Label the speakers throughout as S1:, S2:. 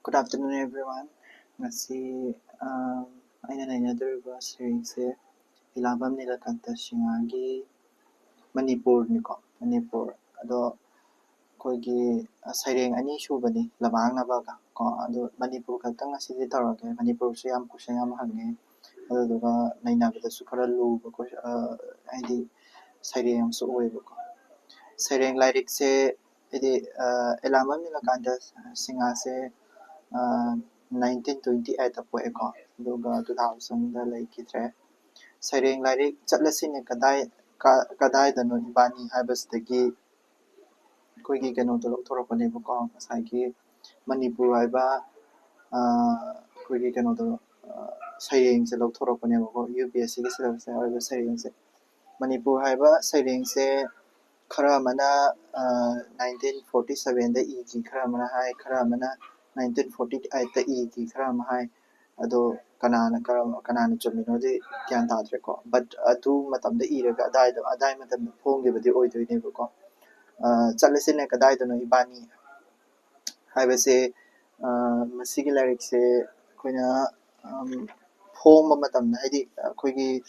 S1: Good afternoon, everyone. Ngasi aina nainaduriba series ilabam nilakanta singagi Manipur niko Manipur ado koigi saireng ani shubani labang nabaga ko ado Manipur kaltang ngasi di tarage Manipur su yam kusha yam hange ado duga nainabada su khara luba ko aidi saireng am su oiba ko saireng lyric se edi ilabam nilakanta singase 1928 poeko aduga 2000 da leikidre saireng lyric chatlasine kadai dano ibani haibasdagi koigi kano to lokthorapane bako masagi Manipur haiba koigi kano to saireng se lokthorapane bako UPSC gi syllabus haiba saireng se Manipur haiba saireng se khara mana 1947 da igi khara mana hai khara mana 1948 da igi khara ma hai ado kanana chumino di gyan tadre ko but atu matamda iraga adai matamda phongibadi oidoi ne ko chatlasine kadai dano ibani haibase masigi lyric se koina phongba matamda haidi koigi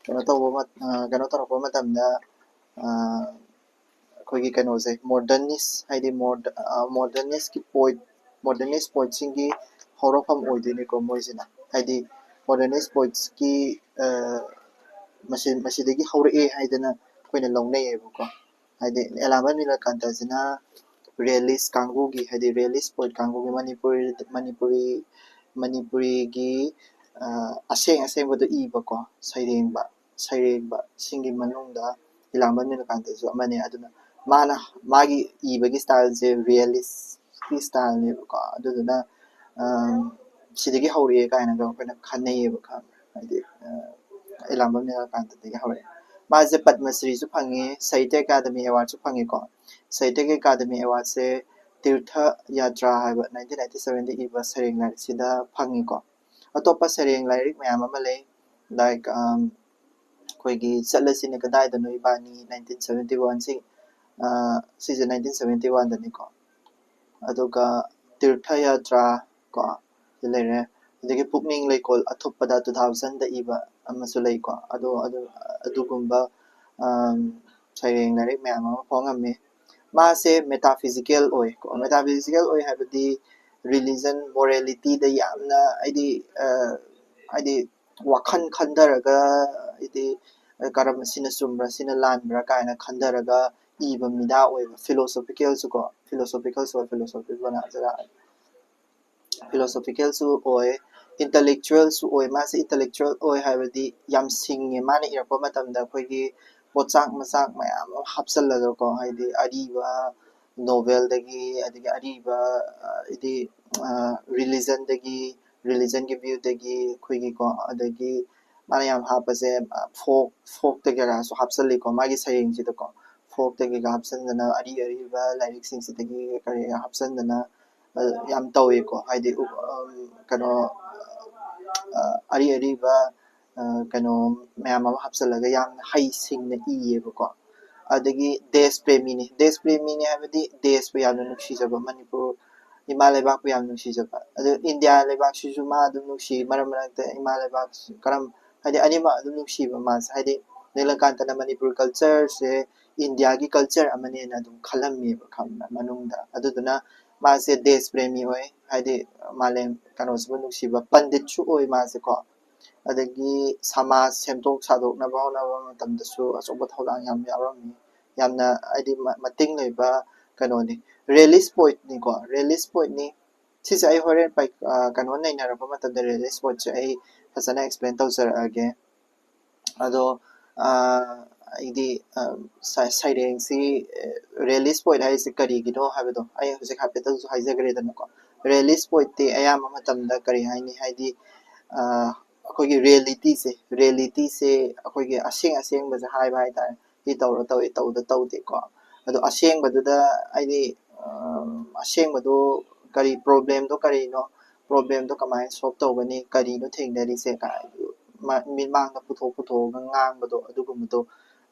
S1: kano tawba matamda koigi kano se modernist haidi modernist ki poet modernist poet singi horofam oidoi ne ko moisina haidi modernist poets ki masidagi hawrae haidana koina lawnai ko haidi elaba nilakanta sina realist kangugi haidi realist poet kangugi Manipuri gi aseng bado iba ko sairengba singi manungda ilaba nilakanta su amane aduna mana magi ibagi style se realist ki style ne ko aduna sidagi hawrae kaina ga koina khanai ba kha haidi ilaba nilakanta dagi hawrae maze Padma Shri su phangi Sahitya Academy Award su phangi ko Sahitya Academy Award se Tirtha Yatra haiba 1997 da iba saireng lyric sida phangi ko atopa saireng lyric mayam ama lei like koigi chatlasine kadai dano ibani 1971 sing sise 1971 da ni ko aduga Tirtha Yatra ko lere adagi Pukning Leikol athopada 2000 da iba amasu lei ko adugumba saireng lyric mayam ama phongame mase metaphysical oi ko metaphysical oi habadi religion morality da yamna aidi wakhan khandaraga aidi karam sina sumra sina lanbra kaina khandaraga iba mida oi philosophical su ko philosophical bana jara philosophical su oi intellectual su oi mase intellectual oi habadi yam singe mane irpa matamda koigi pochak masak mayam hapsallaga ko haidi ariba novel dagi adigi ariba idi religion gi view dagi koigi ko adagi mana yam hapase folk dagi ga su hapsalli ko magi saireng sida ko folk dagi ga hapsandana ariba lyric sing sidagi kare hapsandana yam tawi ko haidi kano ariba kano mayam ama hapsallaga yam hai singna iyeba ko adagi desh premi ni habadi desh pu yamna nuksijaba Manipur ima leibak pu yamna nuksijaba adu India leibak sisu ma adum nukshi maram marakta ima leibak karam haidi anima adum nukshiba mas haidi nilakantana Manipur culture se India gi culture amane na adum khalammi ba khamna manungda aduduna mase desh premi oi haidi malem kano su nukshiba pandit chu oi mase ko adagi samaj semtok sadok na matamdasu asoba thaulang yam yarammi yamna aidi mating leiba kanoni realist poet ni ko realist poet ni sise ai horen pai kanon nei narapa matamda realist poet se ai fasana explain tawjara ado idi saireng si realist poet hai se kari gido habado ai hojik hapeta su haijagre dan ko realist poet te ayama matamda kari haini haidi akogi reality se akogi aseng baza hai bai ta hi tawra tawi tawda tawde ko ado aseng baduda aidi aseng badu kari problem do kari no problem do kamai solve tawbani kari no thengdari se ka mimang na puthok ngang bado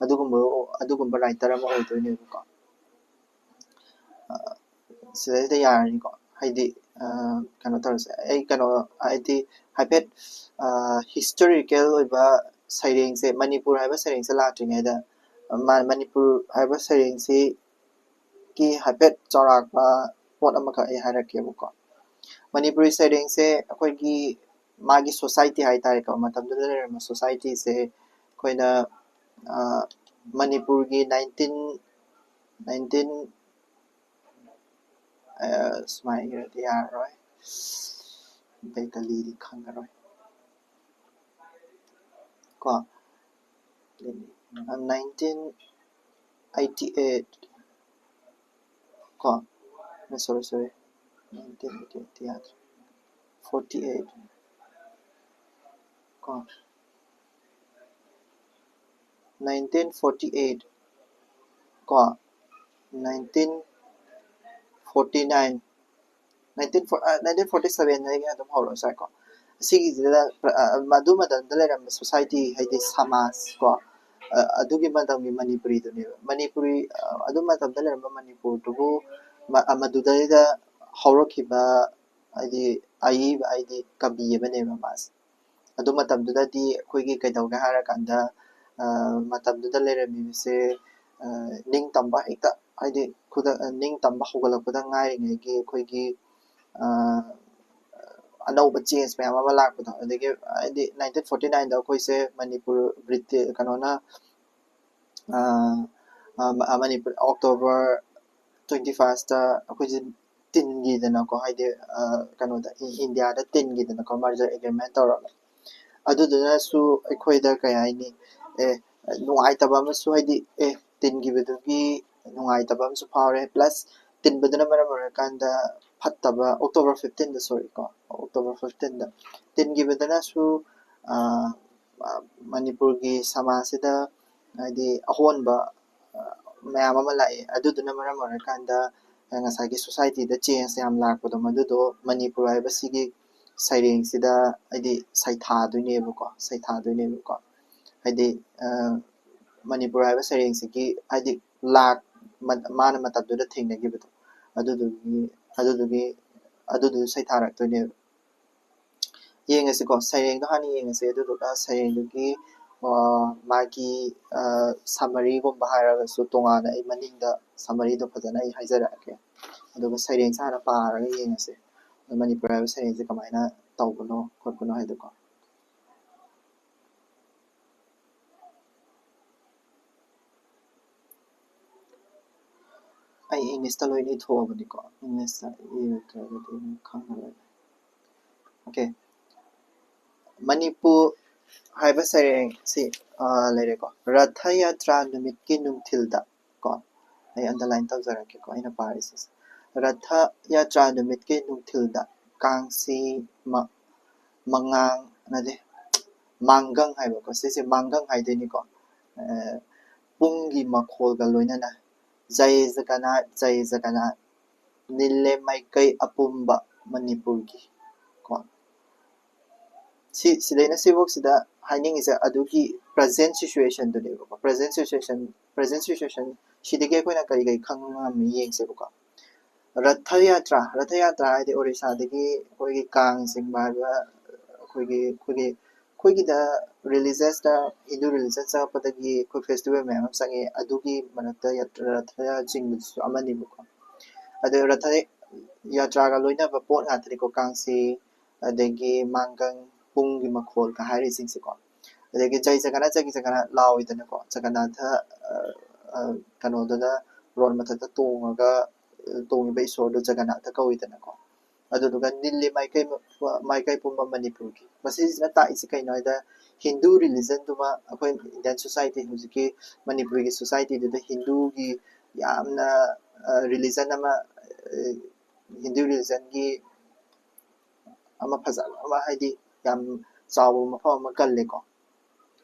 S1: adugumba writer ama oidoi ne ko sida yarani ko haidi ꯀꯩꯅꯣ ꯇꯧꯔꯁꯦ ꯑꯩ ꯀꯩꯅꯣ ꯍꯥꯏꯗꯤ ꯍꯥꯏꯐꯦꯠ historical ꯑꯣꯏꯕ ꯁꯩꯔꯦꯡꯁꯦ ꯃꯅꯤꯄꯨꯔ ꯍꯥꯏꯕ ꯁꯩꯔꯦꯡꯁꯦ ꯂꯥꯛꯇ꯭ꯔꯤꯉꯩꯗ ꯃꯅꯤꯄꯨꯔ ꯍꯥꯏꯕ ꯁꯩꯔꯦꯡꯁꯤ ꯀꯤ ꯍꯥꯏꯐꯦꯠ ꯆꯥꯎꯔꯥꯛꯄ ꯄꯣꯠ ꯑꯃꯈꯛ ꯑꯩ ꯍꯥꯏꯔꯛꯀꯦꯕꯀꯣ ꯃꯅꯤꯄꯨꯔꯤ ꯁꯩꯔꯦꯡꯁꯦ ꯑꯩꯈꯣꯏꯒꯤ ꯃꯥꯒꯤ ꯁꯣꯁꯥꯏꯇꯤ ꯍꯥꯏꯇꯥꯔꯦꯀꯣ ꯃꯇꯝꯗꯨꯗ ꯂꯩꯔꯝꯕ ꯁꯣꯁꯥꯏꯇꯤꯁꯦ ꯑꯩꯈꯣꯏꯅ ꯃꯅꯤꯄꯨꯔꯒꯤ 19 ꯁꯨꯃꯥꯏꯅ ꯏꯔꯗꯤ ꯌꯥꯔꯔꯣꯏ ꯕꯦꯡꯒꯂꯤꯗꯤ ꯈꯪꯉꯔꯣꯏ ꯀꯣ 1988 ꯀꯣ sorry 1988 ꯌꯥꯗ꯭ꯔꯦ 48 ꯀꯣ 1948 ꯀꯣ 1949 1947 ꯗꯒꯤ ꯑꯗꯨꯝ ꯍꯧꯔꯛꯑꯁꯨ ꯌꯥꯏꯀꯣ ꯑꯁꯤꯒꯤꯁꯤꯗ ꯃꯗꯨ ꯃꯇꯝꯗ ꯂꯩꯔꯝꯕ ꯁꯣꯁꯥꯏꯇꯤ ꯍꯥꯏꯗꯤ ꯁꯃꯥꯖ ꯀꯣ ꯑꯗꯨꯒꯤ ꯃꯇꯝꯒꯤ ꯃꯅꯤꯄꯨꯔꯤꯗꯨꯅꯦꯕ ꯃꯅꯤꯄꯨꯔꯤ ꯑꯗꯨ ꯃꯇꯝꯗ ꯂꯩꯔꯝꯕ ꯃꯅꯤꯄꯨꯔꯗꯨꯕꯨ ꯃꯗꯨꯗꯩꯗ ꯍꯧꯔꯛꯈꯤꯕ ꯍꯥꯏꯗꯤ ꯑꯏꯕ ꯍꯥꯏꯗꯤ ꯀꯕꯤ ꯑꯃꯅꯦꯕ ꯃꯥꯁꯦ ꯑꯗꯨ ꯃꯇꯝꯗꯨꯗꯗꯤ ꯑꯩꯈꯣꯏꯒꯤ ꯀꯩꯗꯧꯒꯦ ꯍꯥꯏꯔꯀꯥꯟꯗ ꯃꯇꯝꯗꯨꯗ ꯂꯩꯔꯝꯃꯤꯕꯁꯦ ꯅꯤꯡꯇꯝꯕ ꯍꯦꯛꯇ ꯍꯥꯏꯗꯤ ꯅꯤꯡꯇꯝꯕ ꯍꯧꯒꯠꯂꯛꯄꯗ ꯉꯥꯏꯔꯤꯉꯩꯒꯤ ꯑꯩꯈꯣꯏꯒꯤ ꯑꯅꯧꯕ ꯆꯦꯟꯖ ꯃꯌꯥꯝ ꯑꯃ ꯂꯥꯛꯄꯗꯣ ꯑꯗꯒꯤ ꯍꯥꯏꯗꯤ 1949ꯗ ꯑꯩꯈꯣꯏꯁꯦ ꯃꯅꯤꯄꯨꯔ ꯀꯩꯅꯣꯅ ꯃꯅꯤꯄꯨꯔ ꯑꯣꯛꯇꯣꯕꯔ 21sta ꯑꯩꯈꯣꯏꯁꯦ ꯇꯤꯟꯈꯤꯗꯅꯀꯣ ꯍꯥꯏꯗꯤ ꯀꯩꯅꯣꯗ ꯏꯟꯗꯤꯌꯥꯗ ꯇꯤꯟꯈꯤꯗꯅꯀꯣ ꯃꯥꯔꯖꯔ ꯑꯦꯒ꯭ꯔꯤꯃꯦꯟ ꯇꯧꯔꯒ ꯑꯗꯨꯗꯨꯅꯁꯨ ꯑꯩꯈꯣꯏꯗ ꯀꯩ ꯍꯥꯏꯅꯤ ꯅꯨꯡꯉꯥꯏꯇꯕ ꯑꯃꯁꯨ ꯍꯥꯏꯗꯤ ꯇꯤꯟꯈꯤꯕꯗꯨꯒꯤ ꯅꯨꯡꯉꯥꯏꯇꯕ ꯑꯃꯁꯨ ꯐꯥꯎꯔꯦ ꯄ꯭ꯂꯁ ꯇꯤꯟꯕꯗꯨꯅ ꯃꯔꯝ ꯑꯣꯏꯔꯀꯥꯟꯗ ꯐꯠꯇꯕ ꯑꯣꯛꯇꯣꯕꯔ 15ꯗ ꯁꯣꯔꯤ ꯀꯣ ꯑꯣꯛꯇꯣꯕꯔ 15ꯗ ꯇꯤꯟꯈꯤꯕꯗꯅꯁꯨ ꯃꯅꯤꯄꯨꯔꯒꯤ ꯁꯃꯥꯖꯁꯤꯗ ꯍꯥꯏꯗꯤ ꯑꯍꯣꯟꯕ ꯃꯌꯥꯝ ꯑꯃ ꯂꯥꯛꯑꯦ ꯑꯗꯨꯗꯨꯅ ꯃꯔꯝ ꯑꯣꯏꯔꯀꯥꯟꯗ ꯉꯁꯥꯏꯒꯤ ꯁꯣꯁꯥꯏꯇꯤꯗ ꯆꯦꯟꯖ ꯌꯥꯝ ꯂꯥꯛꯄꯗꯣ ꯃꯗꯨꯗꯣ ꯃꯅꯤꯄꯨꯔ ꯍꯥꯏꯕꯁꯤꯒꯤ ꯁꯩꯔꯦꯡꯁꯤꯗ ꯍꯥꯏꯗꯤ ꯁꯩꯊꯥꯗꯣꯏꯅꯦꯕꯀꯣ ꯍꯥꯏꯗꯤ ꯃꯅꯤꯄꯨꯔ ꯍꯥꯏꯕ ꯁꯩꯔꯦꯡꯁꯤꯒꯤ ꯍꯥꯏꯗꯤ ꯃꯥꯅ ꯃꯇꯝꯗꯨꯗ ꯊꯦꯡꯅꯈꯤꯕꯗꯣ ꯑꯗꯨꯗꯨ ꯁꯩꯊꯥꯔꯛꯇꯣꯏꯅꯦꯕ ꯌꯦꯡꯉꯁꯤꯀꯣ ꯁꯩꯔꯦꯡꯗꯣ ꯍꯥꯟꯅ ꯌꯦꯡꯉꯁꯤ ꯑꯗꯨꯗꯨꯒ ꯁꯩꯔꯦꯡꯗꯨꯒꯤ ꯃꯥꯒꯤ ꯁꯝꯃꯔꯤꯒꯨꯝꯕ ꯍꯥꯏꯔꯒꯁꯨ ꯇꯣꯉꯥꯟꯅ ꯑꯩ ꯃꯅꯤꯡꯗ ꯁꯝꯃꯔꯤꯗꯣ ꯐꯖꯅ ꯑꯩ ꯍꯥꯏꯖꯔꯛꯑꯒꯦ ꯑꯗꯨꯒ ꯁꯩꯔꯦꯡꯁꯦ ꯍꯥꯟꯅ ꯄꯥꯔꯒ ꯌꯦꯡꯉꯁꯤ ꯃꯅꯤꯄꯨꯔ ꯍꯥꯏꯕ ꯁꯩꯔꯦꯡꯁꯦ ꯀꯃꯥꯏꯅ ꯇꯧꯕꯅꯣ ꯈꯣꯠꯄꯅꯣ ꯍꯥꯏꯗꯣꯀꯣ ꯑꯩ ꯏꯪꯂꯤꯁꯇ ꯂꯣꯏꯅ ꯏꯊꯣꯛꯑꯕꯅꯤꯀꯣ ꯏꯪꯂꯤꯁꯇ ꯏꯔꯛꯇ꯭ꯔꯒꯗꯤ ꯈꯪꯉꯔꯣꯏ ꯑꯣꯀꯦ ꯃꯅꯤꯄꯨꯔ ꯍꯥꯏꯕ ꯁꯩꯔꯦꯡꯁꯤ ꯂꯩꯔꯦꯀꯣ ꯔꯊ ꯌꯥꯇ꯭ꯔꯥ ꯅꯨꯃꯤꯠꯀꯤ ꯅꯨꯡꯊꯤꯜꯗ ꯀꯣ ꯑꯩ ꯑꯟꯗꯔꯂꯥꯏꯟ ꯇꯧꯖꯔꯛꯀꯦꯀꯣ ꯑꯩꯅ ꯄꯥꯔꯤꯁꯦ ꯔꯊ ꯌꯥꯇ꯭ꯔꯥ ꯅꯨꯃꯤꯠꯀꯤ ꯅꯨꯡꯊꯤꯜꯗ ꯀꯥꯡꯁꯤ ꯃꯥꯡꯒꯪ ꯍꯥꯏꯕꯀꯣ ꯁꯤꯁꯦ ꯃꯥꯡꯒꯪ ꯍꯥꯏꯗꯣꯏꯅꯤꯀꯣ ꯄꯨꯡꯒꯤ ꯃꯈꯣꯜꯒ ꯂꯣꯏꯅꯅ ꯖꯩ ꯖꯒꯅꯥꯊ ꯅꯤꯜꯂꯦ ꯃꯥꯏꯀꯩ ꯑꯄꯨꯝꯕ ꯃꯅꯤꯄꯨꯔꯒꯤ ꯀꯣ ꯁꯤꯗꯩꯅ ꯁꯤꯐꯧꯁꯤꯗ ꯍꯥꯏꯅꯤꯡꯉꯤꯁꯦ ꯑꯗꯨꯒꯤ ꯄ꯭ꯔꯖꯦꯟ ꯁꯤꯆꯨꯋꯦꯁꯟꯗꯨꯅꯦꯕꯀꯣ ꯄ꯭ꯔꯖꯦꯟ ꯁꯤꯆꯨꯋꯦꯁꯟ ꯁꯤꯗꯒꯤ ꯑꯩꯈꯣꯏꯅ ꯀꯔꯤ ꯈꯪꯕ ꯉꯝꯃꯤ ꯌꯦꯡꯁꯦꯕꯀꯣ ꯔꯊ ꯌꯥꯇ꯭ꯔꯥ ꯍꯥꯏꯗꯤ ꯑꯣꯔꯤꯁꯥꯗꯒꯤ ꯑꯩꯈꯣꯏꯒꯤ ꯀꯥꯡ ꯆꯤꯡꯕ ꯍꯥꯏꯕ ꯑꯩꯈꯣꯏꯒꯤꯗ ꯔꯤꯂꯤꯖꯁꯇ ꯍꯤꯟꯗꯨ ꯔꯤꯂꯤꯖꯟ ꯆꯪꯉꯛꯄꯗꯒꯤ ꯑꯩꯈꯣꯏ ꯐꯦꯁꯇꯤꯚꯦꯜ ꯃꯌꯥꯝ ꯑꯃ ꯆꯪꯉꯦ ꯑꯗꯨꯒꯤ ꯃꯔꯛꯇ ꯔꯊ ꯆꯤꯡꯕꯗꯨꯁꯨ ꯑꯃꯅꯦꯕꯀꯣ ꯑꯗꯨ ꯔꯊ ꯌꯥꯇ꯭ꯔꯥꯒ ꯂꯣꯏꯅꯕ ꯄꯣꯠ ꯉꯥꯛꯇꯅꯤꯀꯣ ꯀꯥꯡꯁꯤ ꯑꯗꯒꯤ ꯃꯥꯡꯒꯪ ꯄꯨꯡꯒꯤ ꯃꯈꯣꯜꯒ ꯍꯥꯏꯔꯤꯁꯤꯡꯁꯦꯀꯣ ꯑꯗꯒꯤ ꯖꯩ ꯖꯒꯅꯥꯊ ꯂꯥꯎꯏꯗꯅꯀꯣ ꯖꯒꯅꯥꯊ ꯀꯩꯅꯣꯗꯨꯗ ꯔꯣꯠ ꯃꯊꯛꯇ ꯇꯣꯡꯉꯒ ꯇꯣꯡꯉꯤꯕ ꯏꯁꯣꯔꯗꯨ ꯖꯒꯅꯥꯊ ꯀꯧꯏꯗꯅꯀꯣ ꯑꯗꯨꯗꯨꯒ ꯅꯤꯜꯂꯤ ꯃꯥꯏꯀꯩ ꯄꯨꯝꯕ ꯃꯅꯤꯄꯨꯔꯒꯤ ꯃꯁꯤꯁꯤꯅ ꯇꯥꯛꯏꯁꯤ ꯀꯩꯅꯣ ꯍꯥꯏꯗ ꯍꯤꯟꯗꯨ ꯔꯤꯂꯤꯖꯟꯗꯨꯃ ꯑꯩꯈꯣꯏ ꯏꯟꯗꯤꯌꯟ ꯁꯣꯁꯥꯏꯇꯤ ꯍꯧꯖꯤꯛꯀꯤ ꯃꯅꯤꯄꯨꯔꯒꯤ ꯁꯣꯁꯥꯏꯇꯤꯗꯨꯗ ꯍꯤꯟꯗꯨꯒꯤ ꯌꯥꯝꯅ ꯔꯤꯂꯤꯖꯟ ꯑꯃ ꯍꯤꯟꯗꯨ ꯔꯤꯂꯤꯖꯟꯒꯤ ꯑꯃ ꯐꯖꯕ ꯑꯃ ꯍꯥꯏꯗꯤ ꯌꯥꯝ ꯆꯥꯎꯕ ꯃꯐꯝ ꯑꯃ ꯀꯜꯂꯦꯀꯣ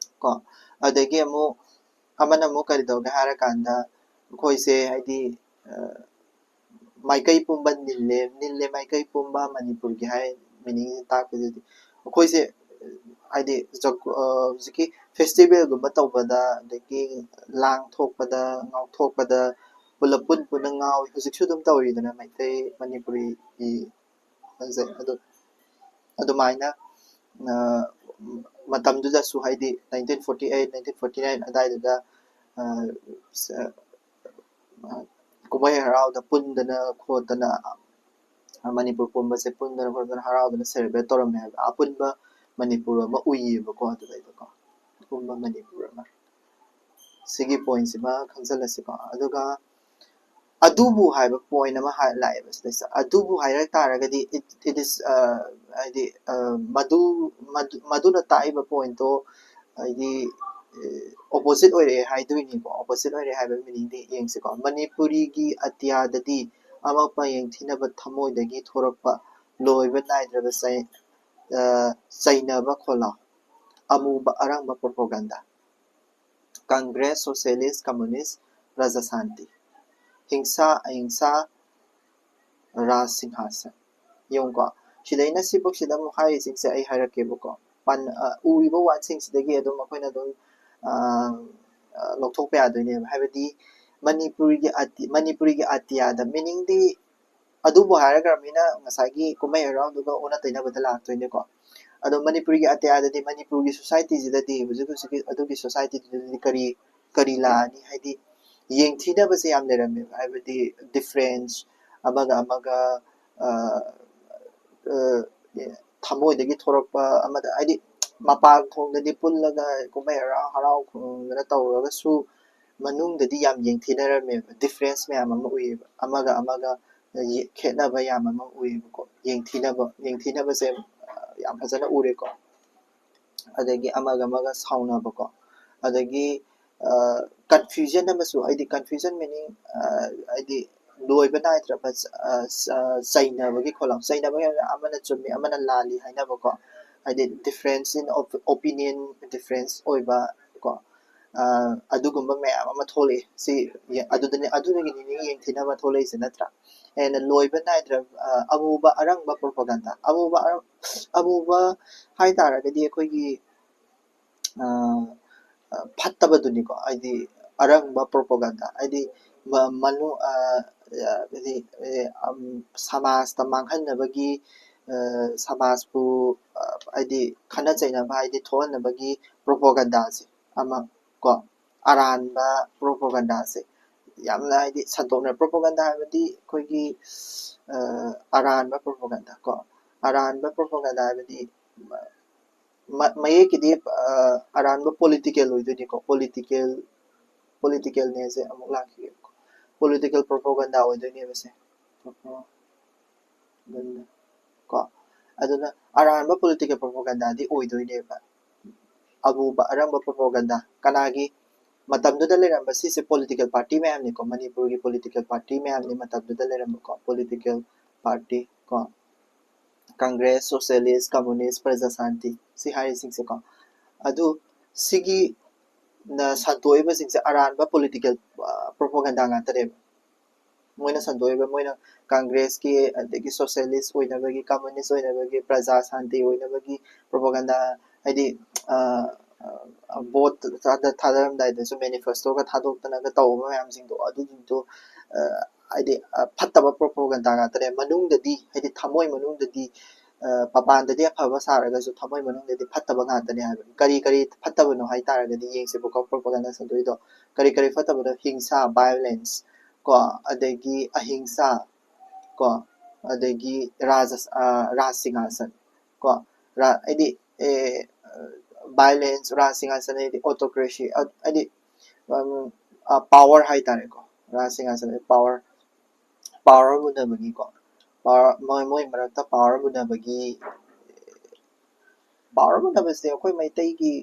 S1: ꯑꯗꯒꯤ ꯑꯃꯅ ꯑꯃꯨꯛ ꯀꯔꯤ ꯇꯧꯒꯦ ꯍꯥꯏꯔꯀꯥꯟꯗ ꯑꯩꯈꯣꯏꯁꯦ ꯍꯥꯏꯗꯤ ꯃꯥꯏꯀꯩ ꯄꯨꯝꯕ ꯅꯤꯜꯂꯦ ꯃꯥꯏꯀꯩ ꯄꯨꯝꯕ ꯃꯅꯤꯄꯨꯔꯒꯤ ꯍꯥꯏ ꯃꯤꯅꯤꯡ ꯇꯥꯛꯄꯗꯨꯗꯤ ꯑꯩꯈꯣꯏꯁꯦ ꯍꯥꯏꯗꯤ ꯍꯧꯖꯤꯛꯀꯤ ꯐꯦꯁꯇꯤꯚꯦꯜꯒꯨꯝꯕ ꯇꯧꯕꯗ ꯑꯗꯒꯤ ꯂꯥꯡ ꯊꯣꯛꯄꯗ ꯉꯥꯎꯊꯣꯛꯄꯗ ꯄꯨꯟꯅ ꯉꯥꯎꯋꯤ ꯍꯧꯖꯤꯛꯁꯨ ꯑꯗꯨꯝ ꯇꯧꯔꯤꯗꯅ ꯃꯅꯤꯄꯨꯔꯤꯒꯤ ꯈꯟꯖꯩ ꯑꯗꯨꯃꯥꯏꯅ ꯃꯇꯝꯗꯨꯗꯁꯨ ꯍꯥꯏꯗꯤ 1948 1949 ꯑꯗꯥꯏꯗꯨꯗ ꯀꯨꯝꯍꯩ ꯍꯔꯥꯎꯗ ꯄꯨꯟꯗꯅ ꯈꯣꯠꯇꯅ ꯃꯅꯤꯄꯨꯔ ꯄꯨꯝꯕꯁꯦ ꯄꯨꯟꯗꯅ ꯈꯣꯠꯇꯅ ꯍꯔꯥꯎꯗꯅ ꯁꯦꯂꯦꯕ꯭ꯔꯦꯠ ꯇꯧꯔꯝꯃꯦ ꯍꯥꯏꯕ ꯑꯄꯨꯟꯕ ꯃꯅꯤꯄꯨꯔ ꯑꯃ ꯎꯏꯌꯦꯕꯀꯣ ꯑꯗꯨꯗꯩꯗꯀꯣ ꯑꯄꯨꯟꯕ ꯃꯅꯤꯄꯨꯔ ꯑꯃ ꯁꯤꯒꯤ ꯄꯣꯏꯟꯠꯁꯤꯃ ꯈꯪꯖꯤꯜꯂꯁꯤꯀꯣ ꯑꯗꯨꯒ ꯑꯗꯨꯕꯨ ꯍꯥꯏꯕ ꯄꯣꯏꯟꯠ ꯑꯃ ꯂꯥꯛꯑꯦꯕ ꯁꯤꯗꯩꯁꯤꯗ ꯑꯗꯨꯕꯨ ꯍꯥꯏꯔꯛ ꯇꯥꯔꯒꯗꯤ it is ꯍꯥꯏꯗꯤ ꯃꯗꯨꯅ ꯇꯥꯛꯏꯕ ꯄꯣꯏꯟꯠꯇꯣ ꯍꯥꯏꯗꯤ ꯑꯣꯄꯣꯖꯤꯠ ꯑꯣꯏꯔꯛꯑꯦ ꯍꯥꯏꯗꯣꯏꯅꯤꯀꯣ ꯑꯣꯄꯣꯖꯤꯠ ꯑꯣꯏꯔꯛꯑꯦ ꯍꯥꯏꯕ ꯃꯤꯅꯤꯡꯗꯤ ꯌꯦꯡꯁꯤꯀꯣ ꯃꯅꯤꯄꯨꯔꯤꯒꯤ ꯑꯇꯤꯌꯥꯗꯗꯤ ꯑꯃꯛꯄ ꯌꯦꯡꯊꯤꯅꯕ ꯊꯃꯣꯏꯗꯒꯤ ꯊꯣꯔꯛꯄ ꯂꯣꯏꯕ ꯅꯥꯏꯗ꯭ꯔꯕ ꯆꯩꯅꯕ ꯈꯣꯜꯂꯥꯎ ꯑꯃꯨꯕ ꯑꯔꯪꯕ ꯄ꯭ꯔꯣꯄꯥꯒꯥꯟꯗꯥ ꯀꯪꯒ꯭ꯔꯦꯁ ꯁꯣꯁꯤꯌꯦꯂꯤꯁ ꯀꯝꯃꯨꯅꯤꯁ ꯄ꯭ꯔꯖꯥ ꯁꯥꯟꯇꯤ ꯍꯤꯡꯁꯥ ꯑꯍꯤꯡꯁꯥ ꯔꯥꯖ ꯁꯤꯡꯍꯥꯁꯟ ꯌꯦꯡꯉꯨꯀꯣ ꯁꯤꯗꯩꯅ ꯁꯤꯐꯧꯁꯤꯗ ꯑꯃꯨꯛ ꯍꯥꯏꯔꯤꯁꯤꯡꯁꯦ ꯑꯩ ꯍꯥꯏꯔꯛꯀꯦꯕꯀꯣ ꯎꯔꯤꯕ ꯋꯥꯔꯗꯁꯤꯡꯁꯤꯗꯒꯤ ꯑꯗꯨꯝ ꯑꯩꯈꯣꯏꯅ ꯑꯗꯨꯝ ꯂꯧꯊꯣꯛꯄ ꯌꯥꯗꯣꯏꯅꯦꯕ ꯍꯥꯏꯕꯗꯤ ꯃꯅꯤꯄꯨꯔꯤꯒꯤ ꯑꯇꯤꯌꯥꯗ ꯃꯤꯅꯤꯡꯗꯤ ꯑꯗꯨꯕꯨ ꯍꯥꯏꯔꯒ꯭ꯔꯕꯅꯤꯅ ꯉꯁꯥꯏꯒꯤ ꯀꯨꯝꯍꯩ ꯍꯔꯥꯎꯗꯨꯒ ꯑꯣꯟꯅ ꯇꯩꯅꯕꯗ ꯂꯥꯛꯇꯣꯏꯅꯦꯀꯣ ꯑꯗꯣ ꯃꯅꯤꯄꯨꯔꯤꯒꯤ ꯑꯇꯤꯌꯥꯗꯗꯤ ꯃꯅꯤꯄꯨꯔꯒꯤ ꯁꯣꯁꯥꯏꯇꯤꯁꯤꯗꯗꯤ ꯍꯧꯖꯤꯛꯀꯤ ꯑꯗꯨꯒꯤ ꯁꯣꯁꯥꯏꯇꯤꯗꯨꯗꯗꯤ ꯀꯔꯤ ꯂꯥꯛꯑꯅꯤ ꯍꯥꯏꯗꯤ ꯌꯦꯡꯊꯤꯅꯕꯁꯦ ꯌꯥꯝ ꯂꯩꯔꯝꯃꯦꯕ ꯍꯥꯏꯕꯗꯤ ꯗꯤꯐ꯭ꯔꯦꯟꯁ ꯑꯃꯒ ꯊꯃꯣꯏꯗꯒꯤ ꯊꯣꯔꯛꯄ ꯑꯃꯗ ꯍꯥꯏꯗꯤ ꯃꯄꯥꯟ ꯊꯣꯡꯗꯗꯤ ꯄꯨꯜꯂꯒ ꯀꯨꯝꯍꯩ ꯍꯔꯥꯎ ꯈꯨꯔꯨꯝꯗꯅ ꯇꯧꯔꯒꯁꯨ ꯃꯅꯨꯡꯗꯗꯤ ꯌꯥꯝ ꯌꯦꯡꯊꯤꯅꯔꯝꯃꯦꯕ ꯗꯤꯐ꯭ꯔꯦꯟꯁ ꯃꯌꯥꯝ ꯑꯃ ꯎꯏꯌꯦꯕ ꯑꯃꯒ ꯈꯦꯠꯅꯕ ꯌꯥꯝ ꯑꯃ ꯎꯏꯌꯦꯕꯀꯣ ꯌꯦꯡꯊꯤꯅꯕꯁꯦ ꯌꯥꯝ ꯐꯖꯅ ꯎꯔꯦꯀꯣ ꯑꯗꯒꯤ ꯑꯃꯒ ꯁꯥꯎꯅꯕꯀꯣ ꯑꯗꯒꯤ ꯀꯟꯐ꯭ꯌꯨꯖꯟ ꯑꯃꯁꯨ ꯍꯥꯏꯗꯤ ꯀꯟꯐ꯭ꯌꯨꯖꯟ ꯃꯤꯅꯤꯡ ꯍꯥꯏꯗꯤ ꯂꯣꯏꯕ ꯅꯥꯏꯗ꯭ꯔꯕ ꯆꯩꯅꯕꯒꯤ ꯈꯣꯜꯂꯥꯎ ꯆꯩꯅꯕ ꯑꯃꯅ ꯆꯨꯝꯃꯤ ꯑꯃꯅ ꯂꯥꯜꯂꯤ ꯍꯥꯏꯅꯕꯀꯣ ꯍꯥꯏꯗꯤ ꯗꯤꯐ꯭ꯔꯦꯟꯁ ꯏꯟ ꯑꯣꯄꯤꯅꯤꯌꯟ ꯗꯤꯐ꯭ꯔꯦꯟꯁ ꯑꯣꯏꯕ ꯀꯣ ꯑꯗꯨꯒꯨꯝꯕ ꯃꯌꯥꯝ ꯑꯃ ꯊꯣꯛꯂꯛꯏ ꯁꯤ ꯑꯗꯨꯗꯒꯤꯅꯤ ꯌꯦꯡꯊꯤꯅꯕ ꯊꯣꯛꯂꯛꯏꯁꯦ ꯅꯠꯇ꯭ꯔꯥ ꯍꯦꯟꯅ ꯂꯣꯏꯕ ꯅꯥꯏꯗ꯭ꯔꯕ ꯑꯃꯨꯕ ꯑꯔꯪꯕ ꯄ꯭ꯔꯣꯄꯥꯒꯥꯟꯗꯥ ꯑꯃꯨꯕ ꯍꯥꯏꯇꯥꯔꯒꯗꯤ ꯑꯩꯈꯣꯏꯒꯤ ꯐꯠꯇꯕꯗꯨꯅꯤꯀꯣ ꯍꯥꯏꯗꯤ ꯑꯔꯪꯕ ꯄ꯭ꯔꯣꯄꯥꯒꯥꯟꯗꯥ ꯍꯥꯏꯗꯤ ꯍꯥꯏꯗꯤ ꯁꯃꯥꯖꯇ ꯃꯥꯡꯍꯟꯅꯕꯒꯤ ꯁꯃꯥꯖꯄꯨ ꯍꯥꯏꯗꯤ ꯈꯠꯅ ꯆꯩꯅꯕ ꯍꯥꯏꯗꯤ ꯊꯣꯛꯍꯟꯅꯕꯒꯤ ꯄ꯭ꯔꯣꯄꯥꯒꯥꯟꯗꯥꯁꯦ ꯑꯃ ꯀꯣ ꯑꯔꯥꯟꯕ ꯄ꯭ꯔꯣꯄꯥꯒꯥꯟꯗꯥꯁꯦ ꯌꯥꯝꯅ ꯍꯥꯏꯗꯤ ꯁꯟꯗꯣꯛꯅ ꯄ꯭ꯔꯣꯄꯥꯒꯥꯟꯗꯥ ꯍꯥꯏꯕꯗꯤ ꯑꯩꯈꯣꯏꯒꯤ ꯑꯔꯥꯟꯕ ꯄ꯭ꯔꯣꯄꯥꯒꯥꯟꯗꯥ ꯀꯣ ꯑꯔꯥꯟꯕ ꯄ꯭ꯔꯣꯄꯥꯒꯥꯟꯗꯥ ꯍꯥꯏꯕꯗꯤ ꯃꯌꯦꯛꯀꯤꯗꯤ ꯑꯔꯥꯟꯕ ꯄꯣꯂꯤꯇꯤꯀꯦꯜ ꯑꯣꯏꯗꯣꯏꯅꯤꯀꯣ ꯄꯣꯂꯤꯇꯤꯀꯦꯜꯅꯦꯁꯦ ꯑꯃꯨꯛ ꯂꯥꯛꯈꯤꯒꯦꯕꯀꯣ ꯄꯣꯂꯤꯇꯤꯀꯦꯜ ꯄ꯭ꯔꯣꯄꯥꯒꯥꯟꯗꯥ ꯑꯣꯏꯗꯣꯏꯅꯦꯕ ꯁꯦ ꯀꯣ ꯑꯗꯨꯅ ꯑꯔꯥꯟꯕ ꯄꯣꯂꯤꯇꯤꯀꯦꯜ ꯄ꯭ꯔꯣꯄꯥꯒꯥꯟꯗꯥꯗꯤ ꯑꯣꯏꯗꯣꯏꯅꯦꯕ ꯑꯃꯨꯕ ꯑꯔꯪꯕ ꯄ꯭ꯔꯣꯄꯥꯒꯥꯟꯗꯥ ꯀꯅꯥꯒꯤ ꯃꯇꯝꯗꯨꯗ ꯂꯩꯔꯝꯕ ꯁꯤꯁꯦ ꯄꯣꯂꯤꯇꯤꯀꯦꯜ ꯄꯥꯔꯇꯤ ꯃꯌꯥꯝꯅꯤꯀꯣ ꯃꯅꯤꯄꯨꯔꯒꯤ ꯄꯣꯂꯤꯇꯤꯀꯦꯜ ꯄꯥꯔꯇꯤ ꯃꯌꯥꯝꯅꯤ ꯃꯇꯝꯗꯨꯗ ꯂꯩꯔꯝꯕꯀꯣ ꯄꯣꯂꯤꯇꯤꯀꯦꯜ ꯄꯥꯔꯇꯤ ꯀꯣ ꯀꯪꯒ꯭ꯔꯦꯁ ꯁꯣꯁꯤꯌꯦꯂꯤꯁ ꯀꯝꯃꯨꯅꯤꯁ ꯄ꯭ꯔꯖꯥ ꯁꯥꯟꯇꯤ ꯁꯤ ꯍꯥꯏꯔꯤꯁꯤꯡꯁꯦꯀꯣ ꯑꯗꯨ ꯁꯤꯒꯤ ꯁꯟꯗꯣꯛꯏꯕꯁꯤꯡꯁꯦ ꯑꯔꯥꯟꯕ ꯄꯣꯂꯤꯇꯤꯀꯦꯜ ꯄ꯭ꯔꯣꯄꯥꯒꯥꯟꯗꯥ ꯉꯥꯛꯇꯅꯦꯕ ꯃꯣꯏꯅ ꯁꯟꯗꯣꯛꯏꯕ ꯃꯣꯏꯅ ꯀꯪꯒ꯭ꯔꯦꯁꯀꯤ ꯑꯗꯒꯤ ꯁꯣꯁꯤꯌꯦꯂꯤꯁ ꯑꯣꯏꯅꯕꯒꯤ ꯀꯝꯃꯨꯅꯤꯁ ꯑꯣꯏꯅꯕꯒꯤ ꯄ꯭ꯔꯖꯥ ꯁꯥꯟꯇꯤ ꯑꯣꯏꯅꯕꯒꯤ ꯄ꯭ꯔꯣꯄꯥꯒꯥꯟꯗꯥ ꯍꯥꯏꯗꯤ ꯚꯣꯠ ꯊꯥꯗꯔꯝꯗꯥꯏꯗꯁꯨ ꯃꯦꯅꯤꯐꯦꯁꯇꯣꯒ ꯊꯥꯗꯣꯛꯇꯅꯒ ꯇꯧꯕ ꯃꯌꯥꯝꯁꯤꯡꯗꯣ ꯑꯗꯨꯁꯤꯡꯗꯣ ꯍꯥꯏꯗꯤ ꯐꯠꯇꯕ ꯄ꯭ꯔꯣꯄꯥꯒꯥꯟꯗꯥ ꯉꯥꯛꯇꯅꯦ ꯃꯅꯨꯡꯗꯗꯤ ꯍꯥꯏꯗꯤ ꯊꯃꯣꯏ ꯃꯅꯨꯡꯗꯗꯤ ꯃꯄꯥꯟꯗꯗꯤ ꯑꯐꯕ ꯁꯥꯔꯒꯁꯨ ꯊꯃꯣꯏ ꯃꯅꯨꯡꯗꯗꯤ ꯐꯠꯇꯕ ꯉꯥꯛꯇꯅꯦ ꯍꯥꯏꯕ ꯀꯔꯤ ꯐꯠꯇꯕꯅꯣ ꯍꯥꯏꯇꯥꯔꯒꯗꯤ ꯌꯦꯡꯁꯦꯕꯀꯣ ꯄ꯭ꯔꯣꯄꯥꯒꯥꯟꯗꯥ ꯁꯟꯗꯣꯛꯏꯗꯣ ꯀꯔꯤ ꯐꯠꯇꯕꯅꯣ ꯍꯤꯡꯁꯥ ꯚꯥꯏꯑꯣꯂꯦꯟꯁ ꯀꯣ ꯑꯗꯒꯤ ꯑꯍꯤꯡꯁꯥ ꯀꯣ ꯑꯗꯒꯤ ꯔꯥꯖ ꯁꯤꯡꯍꯥꯁꯟ ꯀꯣ ꯍꯥꯏꯗꯤ ꯚꯥꯏꯑꯣꯂꯦꯟꯁ ꯔꯥꯖ ꯁꯤꯡꯍꯥꯁꯟ ꯍꯥꯏꯗꯤ ꯑꯣꯇꯣꯀ꯭ꯔꯦꯁꯤ ꯍꯥꯏꯗꯤ ꯄꯥꯋꯔ ꯍꯥꯏꯇꯥꯔꯦꯀꯣ ꯔꯥꯖ ꯁꯤꯡꯍꯥꯁꯟ ꯄꯥꯋꯔ ꯃꯨꯟꯅꯕꯒꯤꯀꯣ ꯃꯣꯏ ꯃꯔꯛꯇ ꯄꯥꯋꯔ ꯃꯨꯟꯅꯕꯁꯦ ꯑꯩꯈꯣꯏ ꯃꯩꯇꯩꯒꯤ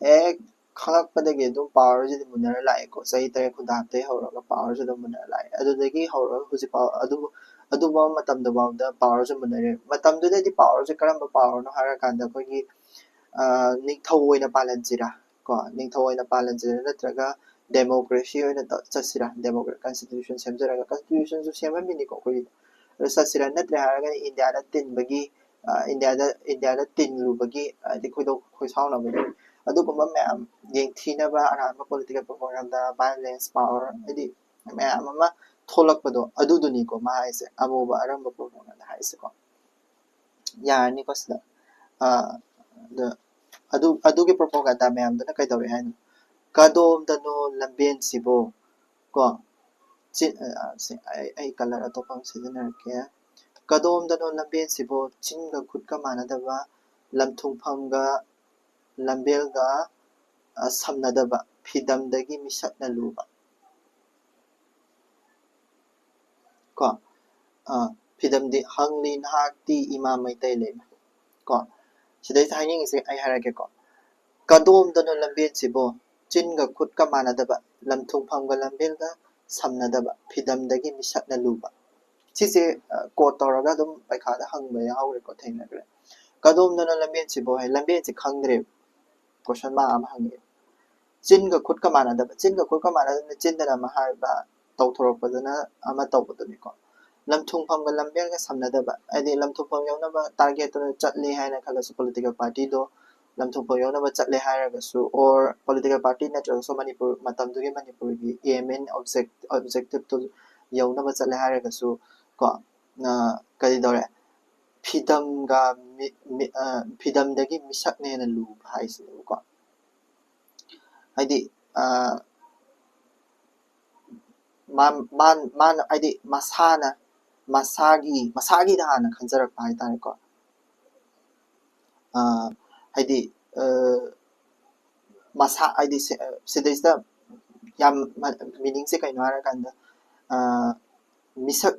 S1: ꯍꯦꯛ ꯈꯪꯉꯛꯄꯗꯒꯤ ꯑꯗꯨꯝ ꯄꯥꯋꯔꯁꯤꯗꯤ ꯃꯨꯟꯅꯔ ꯂꯥꯛꯑꯦꯀꯣ ꯆꯍꯤ 3 ꯈꯨꯟꯊꯥꯞꯇꯒꯤ ꯍꯧꯔꯒ ꯄꯥꯋꯔꯁꯤ ꯑꯗꯨꯝ ꯃꯨꯟꯅꯔ ꯂꯥꯛꯑꯦ ꯑꯗꯨꯗꯒꯤ ꯍꯧꯔꯒ ꯍꯧꯖꯤꯛꯐꯥꯎ ꯑꯗꯨꯐꯥꯎ ꯃꯇꯝꯗꯐꯥꯎꯗ ꯄꯥꯋꯔꯁꯨ ꯃꯨꯟꯅꯔꯦ ꯃꯇꯝꯗꯨꯗꯗꯤ ꯄꯥꯋꯔꯁꯦ ꯀꯔꯝꯕ ꯄꯥꯋꯔꯅꯣ ꯍꯥꯏꯔꯀꯥꯟꯗ ꯑꯩꯈꯣꯏꯒꯤ ꯅꯤꯡꯊꯧ ꯑꯣꯏꯅ ꯄꯥꯜꯍꯟꯁꯤꯔꯥ ꯀꯣ ꯅꯤꯡꯊꯧ ꯑꯣꯏꯅ ꯄꯥꯜꯍꯟꯁꯤꯔꯥ ꯅꯠꯇ꯭ꯔꯒ ꯗꯦꯃꯣꯀ꯭ꯔꯦꯁꯤ ꯑꯣꯏꯅ ꯆꯠꯁꯤꯔꯥ ꯀꯟꯁꯇꯤꯇ꯭ꯌꯨꯁꯟ ꯁꯦꯝꯖꯔꯒ ꯀꯟꯁꯇꯤꯇ꯭ꯌꯨꯁꯟꯁꯨ ꯁꯦꯝꯃꯝꯃꯤꯅꯤꯀꯣ ꯑꯩꯈꯣꯏꯒꯤ ꯑꯗꯨ ꯆꯠꯁꯤꯔꯥ ꯅꯠꯇ꯭ꯔꯦ ꯍꯥꯏꯔꯒꯅ ꯏꯟꯗꯤꯌꯥꯗ ꯇꯤꯟꯂꯨꯕꯒꯤ ꯍꯥꯏꯗꯤ ꯈꯣꯏꯁꯥꯎꯅꯕꯒꯤ ꯑꯗꯨꯒꯨꯝꯕ ꯃꯌꯥꯝ ꯌꯦꯡꯊꯤꯅꯕ ꯑꯔꯥꯟꯕ ꯄꯣꯂꯤꯇꯤꯀꯦꯜ ꯄ꯭ꯔꯣꯄꯥꯒꯥꯟꯗꯥ ꯚꯥꯏꯑꯣꯂꯦꯟꯁ ꯄꯥꯋꯔ ꯍꯥꯏꯗꯤ ꯃꯌꯥꯝ ꯑꯃ ꯊꯣꯛꯂꯛꯄꯗꯣ ꯑꯗꯨꯗꯨꯅꯤꯀꯣ ꯃꯥ ꯍꯥꯏꯁꯦ ꯑꯃꯨꯕ ꯑꯔꯪꯕ ꯄ꯭ꯔꯣꯄꯥꯒꯥꯟꯗꯥ ꯍꯥꯏꯁꯦꯀꯣ ꯌꯥꯔꯅꯤꯀꯣ ꯁꯤꯗ ꯑꯗꯨꯒꯤ ꯄ꯭ꯔꯣꯄꯣꯒꯥꯟꯗꯥ ꯃꯌꯥꯝꯗꯨꯅ ꯀꯩꯗꯧꯔꯦ ꯍꯥꯏꯅꯣ ꯀꯗꯣꯝꯗꯅꯣ ꯂꯝꯕꯦꯟꯁꯤꯕꯣ ꯀꯣ ꯑꯩ ꯀꯂꯔ ꯑꯇꯣꯞꯄ ꯑꯃ ꯁꯤꯖꯤꯟꯅꯔꯛꯀꯦ ꯀꯗꯣꯝꯗꯅꯣ ꯂꯝꯕꯦꯟꯁꯤꯕꯣ ꯆꯤꯟꯒ ꯈꯨꯠꯀ ꯃꯥꯟꯅꯗꯕ ꯂꯝꯊꯨꯡꯐꯝꯒ ꯂꯝꯕꯦꯜꯒ ꯁꯝꯅꯗꯕ ꯐꯤꯗꯝꯗꯒꯤ ꯃꯤꯁꯛꯅ ꯂꯨꯕ ꯀꯣ ꯐꯤꯗꯝꯗꯤ ꯍꯪꯂꯤ ꯅꯍꯥꯛꯇꯤ ꯏꯃꯥ ꯃꯩꯇꯩ ꯂꯩꯃ ꯀꯣ ꯁꯤꯗꯩꯁꯤꯗ ꯍꯥꯏꯅꯤꯡꯉꯤꯁꯦ ꯑꯩ ꯍꯥꯏꯔꯛꯀꯦꯀꯣ ꯀꯗꯣꯝꯗꯅꯣ ꯂꯝꯕꯦꯟꯁꯤꯕꯣ ꯆꯤꯟꯒ ꯈꯨꯠꯀ ꯃꯥꯟꯅꯗꯕ ꯂꯝꯊꯨꯡꯐꯝꯒ ꯂꯝꯕꯦꯜꯒ ꯁꯝꯅꯗꯕ ꯐꯤꯗꯝꯗꯒꯤ ꯃꯤꯁꯛꯅ ꯂꯨꯕ ꯁꯤꯁꯦ ꯀꯣꯠ ꯇꯧꯔꯒ ꯑꯗꯨꯝ ꯄꯩꯈꯥꯗ ꯍꯪꯕ ꯌꯥꯎꯔꯦꯀꯣ ꯊꯦꯡꯅꯈ꯭ꯔꯦ ꯀꯗꯣꯝꯗꯅꯣ ꯂꯝꯕꯦꯟꯁꯤꯕꯣ ꯍꯥꯏ ꯂꯝꯕꯦꯟꯁꯤ ꯈꯪꯗ꯭ꯔꯦꯕ ꯀꯣꯏꯁꯟ ꯃꯥꯔꯛ ꯑꯃ ꯍꯪꯉꯦ ꯆꯤꯟꯒ ꯈꯨꯠꯀ ꯃꯥꯟꯅꯗꯕ ꯆꯤꯟꯒ ꯈꯨꯠꯀ ꯃꯥꯟꯅꯗꯕꯅ ꯆꯤꯟꯗꯅ ꯑꯃ ꯍꯥꯏꯕ ꯇꯧꯊꯣꯔꯛꯄꯗꯨꯅ ꯑꯃ ꯇꯧꯕꯗꯨꯅꯤꯀꯣ ꯂꯝꯊꯨꯡꯐꯝꯒ ꯂꯝꯕꯦꯜꯒ ꯁꯝꯅꯗꯕ ꯍꯥꯏꯗꯤ ꯂꯝꯊꯨꯡꯐꯝ ꯌꯧꯅꯕ ꯇꯥꯔꯒꯦꯠꯇꯨꯅ ꯆꯠꯂꯤ ꯍꯥꯏꯅ ꯈꯜꯂꯁꯨ ꯄꯣꯂꯤꯇꯤꯀꯦꯜ ꯄꯥꯔꯇꯤꯗꯣ ꯂꯝꯊꯨꯡꯐꯝ ꯌꯧꯅꯕ ꯆꯠꯂꯦ ꯍꯥꯏꯔꯒꯁꯨ ꯑꯣꯔ ꯄꯣꯂꯤꯇꯤꯀꯦꯜ ꯄꯥꯔꯇꯤ ꯅꯠꯇ꯭ꯔꯒꯁꯨ ꯃꯅꯤꯄꯨꯔ ꯃꯇꯝꯗꯨꯒꯤ ꯃꯅꯤꯄꯨꯔꯒꯤ ꯑꯦꯝ ꯑꯦꯟ ꯑꯣꯕꯖꯦꯛꯇꯤꯞꯇꯨ ꯌꯧꯅꯕ ꯆꯠꯂꯦ ꯍꯥꯏꯔꯒꯁꯨ ꯀꯣ ꯀꯔꯤꯗꯧꯔꯦ ꯐꯤꯗꯝꯒ ꯐꯤꯗꯝꯗꯒꯤ ꯃꯤꯁꯛꯅ ꯍꯦꯟꯅ ꯂꯨꯕ ꯍꯥꯏꯁꯤꯅꯦꯕꯀꯣ ꯍꯥꯏꯗꯤ ꯃꯥꯅ ꯍꯥꯏꯗꯤ ꯃꯁꯥꯒꯤꯗ ꯍꯥꯟꯅ ꯈꯟꯖꯔꯛꯄ ꯍꯥꯏꯇꯥꯔꯦꯀꯣ ꯍꯥꯏꯗꯤ ꯃꯁꯥ ꯍꯥꯏꯗꯤ ꯁꯤꯗꯩꯁꯤꯗ ꯌꯥꯝ ꯃꯤꯅꯤꯡꯁꯦ ꯀꯩꯅꯣ ꯍꯥꯏꯔꯀꯥꯟꯗ ꯃꯤꯁꯛ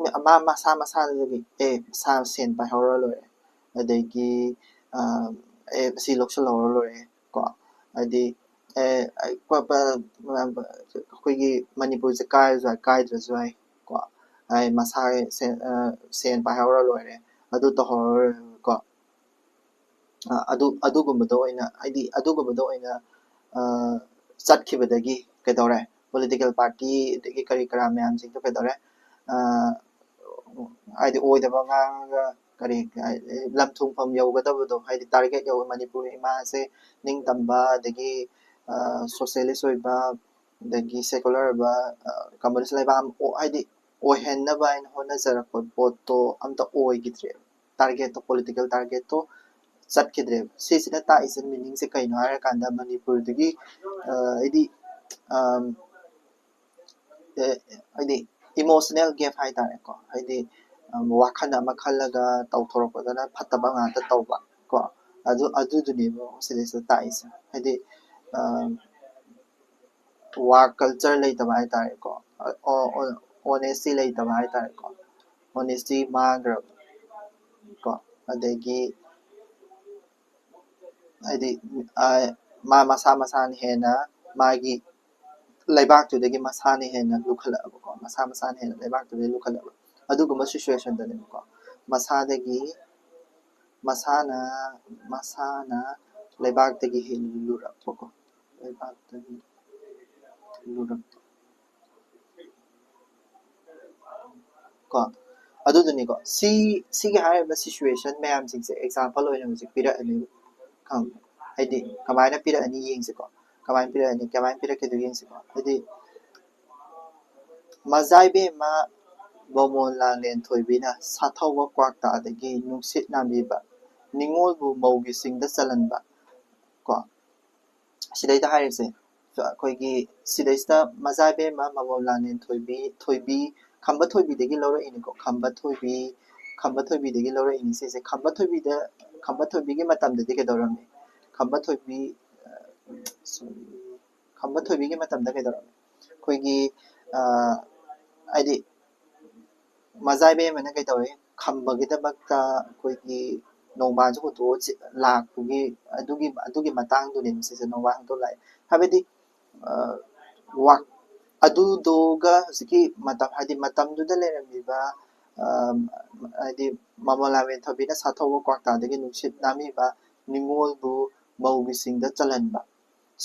S1: ꯃꯁꯥꯗꯒꯤ ꯃꯁꯥ ꯁꯦꯟ ꯄꯥꯏꯍꯧꯔ ꯂꯣꯏꯔꯦ ꯑꯗꯒꯤ ꯁꯤ ꯂꯧꯁꯤꯜꯍꯧꯔ ꯂꯣꯏꯔꯦ ꯀꯣ ꯍꯥꯏꯗꯤ ꯑꯩꯈꯣꯏꯒꯤ ꯃꯅꯤꯄꯨꯔꯁꯦ ꯀꯥꯏꯔꯁꯨ ꯌꯥꯏ ꯀꯥꯏꯗ꯭ꯔꯁꯨ ꯌꯥꯏ ꯀꯣ ꯃꯁꯥꯒꯤ ꯁꯦꯟ ꯄꯥꯏꯍꯧꯔ ꯂꯣꯏꯔꯦ ꯑꯗꯨ ꯇꯧꯍꯧꯔ ꯀꯣ ꯑꯗꯨꯒꯨꯝꯕꯗ ꯑꯣꯏꯅ ꯍꯥꯏꯗꯤ ꯑꯗꯨꯒꯨꯝꯕꯗ ꯑꯣꯏꯅ ꯆꯠꯈꯤꯕꯗꯒꯤ ꯀꯩꯗꯧꯔꯦ ꯄꯣꯂꯤꯇꯤꯀꯦꯜ ꯄꯥꯔꯇꯤ ꯑꯗꯒꯤ ꯀꯔꯤ ꯀꯔꯥ ꯃꯌꯥꯝꯁꯤꯡꯗꯣ ꯀꯩꯗꯧꯔꯦ ꯍꯥꯏꯗꯤ ꯑꯣꯏꯗꯕ ꯉꯥꯡꯉꯒ ꯀꯔꯤ ꯂꯝꯊꯨꯡꯐꯝ ꯌꯧꯒꯗꯕꯗꯣ ꯍꯥꯏꯗꯤ ꯇꯥꯔꯒꯦꯠ ꯌꯧꯕ ꯃꯅꯤꯄꯨꯔ ꯏꯃꯥꯁꯦ ꯅꯤꯡꯇꯝꯕ ꯑꯗꯒꯤ ꯁꯣꯁꯤꯌꯦꯂꯤꯁ ꯑꯣꯏꯕ ꯑꯗꯒꯤ ꯁꯦꯀꯨꯂꯔ ꯑꯣꯏꯕ ꯀꯝꯃꯨꯅꯤꯁ ꯂꯩꯕꯥꯛ ꯍꯥꯏꯗꯤ ꯑꯣꯏꯍꯟꯅꯕ ꯍꯥꯏꯅ ꯍꯣꯠꯅꯖꯔꯛꯄ ꯄꯣꯠꯇꯣ ꯑꯝꯇ ꯑꯣꯏꯈꯤꯗ꯭ꯔꯦꯕ ꯇꯥꯔꯒꯦꯠꯇꯣ ꯄꯣꯂꯤꯇꯤꯀꯦꯜ ꯇꯥꯔꯒꯦꯠꯇꯣ ꯆꯠꯈꯤꯗ꯭ꯔꯦꯕ ꯁꯤꯁꯤꯅ ꯇꯥꯛꯏꯁꯦ ꯃꯤꯅꯤꯡꯁꯦ ꯀꯩꯅꯣ ꯍꯥꯏꯔꯀꯥꯟꯗ ꯃꯅꯤꯄꯨꯔꯗꯒꯤ ꯍꯥꯏꯗꯤ ꯏꯃꯣꯁꯅꯦꯜ ꯒꯦꯞ ꯍꯥꯏꯇꯥꯔꯦꯀꯣ ꯍꯥꯏꯗꯤ ꯋꯥꯈꯜ ꯑꯃ ꯈꯜꯂꯒ ꯇꯧꯊꯣꯔꯛꯄꯗꯅ ꯐꯠꯇꯕ ꯉꯥꯛꯇ ꯇꯧꯕ ꯀꯣ ꯑꯗꯨꯗꯨꯅꯦꯕ ꯁꯤꯗꯩꯁꯤꯗ ꯇꯥꯛꯏꯁꯦ ꯍꯥꯏꯗꯤ ꯋꯥꯔꯛ ꯀꯜꯆꯔ ꯂꯩꯇꯕ ꯍꯥꯏꯇꯥꯔꯦꯀꯣ ꯑꯣꯅꯦꯁꯇꯤ ꯂꯩꯇꯕ ꯍꯥꯏꯇꯥꯔꯦꯀꯣ ꯑꯣꯅꯦꯁꯇꯤ ꯃꯥꯡꯈ꯭ꯔꯕ ꯀꯣ ꯑꯗꯒꯤ ꯍꯥꯏꯗꯤ ꯃꯁꯥꯅ ꯍꯦꯟꯅ ꯃꯥꯒꯤ ꯂꯩꯕꯥꯛꯇꯨꯗꯒꯤ ꯃꯁꯥꯅ ꯍꯦꯟꯅ ꯂꯨꯈꯠꯂꯛꯑꯕꯀꯣ ꯃꯁꯥꯅ ꯍꯦꯟꯅ ꯂꯩꯕꯥꯛꯇꯨꯗꯒꯤ ꯂꯨꯈꯠꯂꯛꯑꯕ ꯑꯗꯨꯒꯨꯝꯕ ꯁꯤꯆꯨꯋꯦꯁꯟꯗꯅꯦꯕꯀꯣ ꯃꯁꯥꯅ ꯂꯩꯕꯥꯛꯇꯒꯤ ꯍꯦꯟꯅ ꯂꯨꯔꯛꯄꯀꯣ ꯂꯩꯕꯥꯛꯇꯒꯤ ꯂꯨꯔꯛꯄ ꯀꯣ ꯑꯗꯨꯗꯨꯅꯤꯀꯣ ꯁꯤꯒꯤ ꯍꯥꯏꯔꯤꯕ ꯁꯤꯆꯨꯋꯦꯁꯟ ꯃꯌꯥꯝꯁꯤꯡꯁꯦ ꯑꯦꯛꯖꯥꯝꯄꯜ ꯑꯣꯏꯅ ꯍꯧꯖꯤꯛ ꯄꯤꯔꯛꯑꯅꯤ ꯍꯥꯏꯗꯤ ꯀꯃꯥꯏꯅ ꯄꯤꯔꯛꯑꯅꯤ ꯌꯦꯡꯁꯤꯀꯣ ꯀꯃꯥꯏꯅ ꯄꯤꯔꯛꯀꯦꯗꯣ ꯌꯦꯡꯁꯤꯀꯣ ꯍꯥꯏꯗꯤ ꯃꯖꯥꯏꯕꯦꯝꯃ ꯕꯃꯣꯟ ꯂꯥꯡꯂꯦꯟ ꯊꯣꯏꯕꯤꯅ ꯁꯥꯊꯧꯕ ꯀ꯭ꯋꯥꯛꯇꯥꯗꯒꯤ ꯅꯨꯡꯁꯤꯠ ꯅꯥꯟꯕꯤꯕ ꯅꯤꯡꯉꯣꯜꯕꯨ ꯃꯧꯒꯤ ꯆꯤꯡꯗ ꯆꯜꯍꯟꯕ ꯀꯣ ꯁꯤꯗꯩꯗ ꯍꯥꯏꯔꯤꯁꯦ ꯑꯩꯈꯣꯏꯒꯤ ꯁꯤꯗꯩꯁꯤꯗ ꯃꯖꯥꯏꯕꯦꯝꯃ ꯕꯃꯣꯟ ꯂꯥꯡꯂꯦꯟ ꯊꯣꯏꯕꯤ ꯈꯝꯕ ꯊꯣꯏꯕꯤꯗꯒꯤ ꯂꯧꯔꯛꯏꯅꯤꯀꯣ ꯈꯝꯕ ꯊꯣꯏꯕꯤꯗꯒꯤ ꯂꯧꯔꯛꯏꯅꯤ ꯁꯤꯁꯦ ꯈꯝꯕ ꯊꯣꯏꯕꯤꯒꯤ ꯃꯇꯝꯗꯗꯤ ꯀꯩꯗꯧꯔꯝꯃꯤ ꯈꯝꯕ ꯊꯣꯏꯕꯤꯒꯤ ꯃꯇꯝꯗ ꯀꯩꯗꯧꯔꯝꯃꯤ ꯑꯩꯈꯣꯏꯒꯤ ꯍꯥꯏꯗꯤ ꯃꯖꯥꯏꯕꯦꯝꯃꯅ ꯀꯩꯗꯧꯋꯤ ꯈꯝꯕꯒꯤꯗꯃꯛꯇ ꯑꯩꯈꯣꯏꯒꯤ ꯅꯣꯡꯕꯥꯟꯁꯨ ꯍꯨꯟꯇꯣꯛꯑ ꯂꯥꯛꯄꯒꯤ ꯑꯗꯨꯒꯤ ꯃꯇꯥꯡꯗꯨꯅꯦꯕ ꯁꯤꯁꯦ ꯅꯣꯡꯕꯥꯟ ꯍꯨꯟꯇꯣꯛ ꯂꯥꯛꯑꯦ ꯍꯥꯏꯕꯗꯤ ꯑꯗꯨꯗꯨꯒ ꯍꯧꯖꯤꯛꯀꯤ ꯃꯇꯝ ꯍꯥꯏꯗꯤ ꯃꯇꯝꯗꯨꯗ ꯂꯩꯔꯝꯃꯤꯕ ꯍꯥꯏꯗꯤ ꯃꯃꯣꯟ ꯂꯥꯡꯂꯦꯟ ꯊꯣꯏꯕꯤꯅ ꯁꯥꯊꯧꯕ ꯀ꯭ꯋꯥꯛꯇꯥꯗꯒꯤ ꯅꯨꯡꯁꯤꯠ ꯅꯥꯟꯕꯤꯕ ꯅꯤꯡꯉꯣꯜꯕꯨ ꯃꯧꯒꯤ ꯆꯤꯡꯗ ꯆꯜꯍꯟꯕ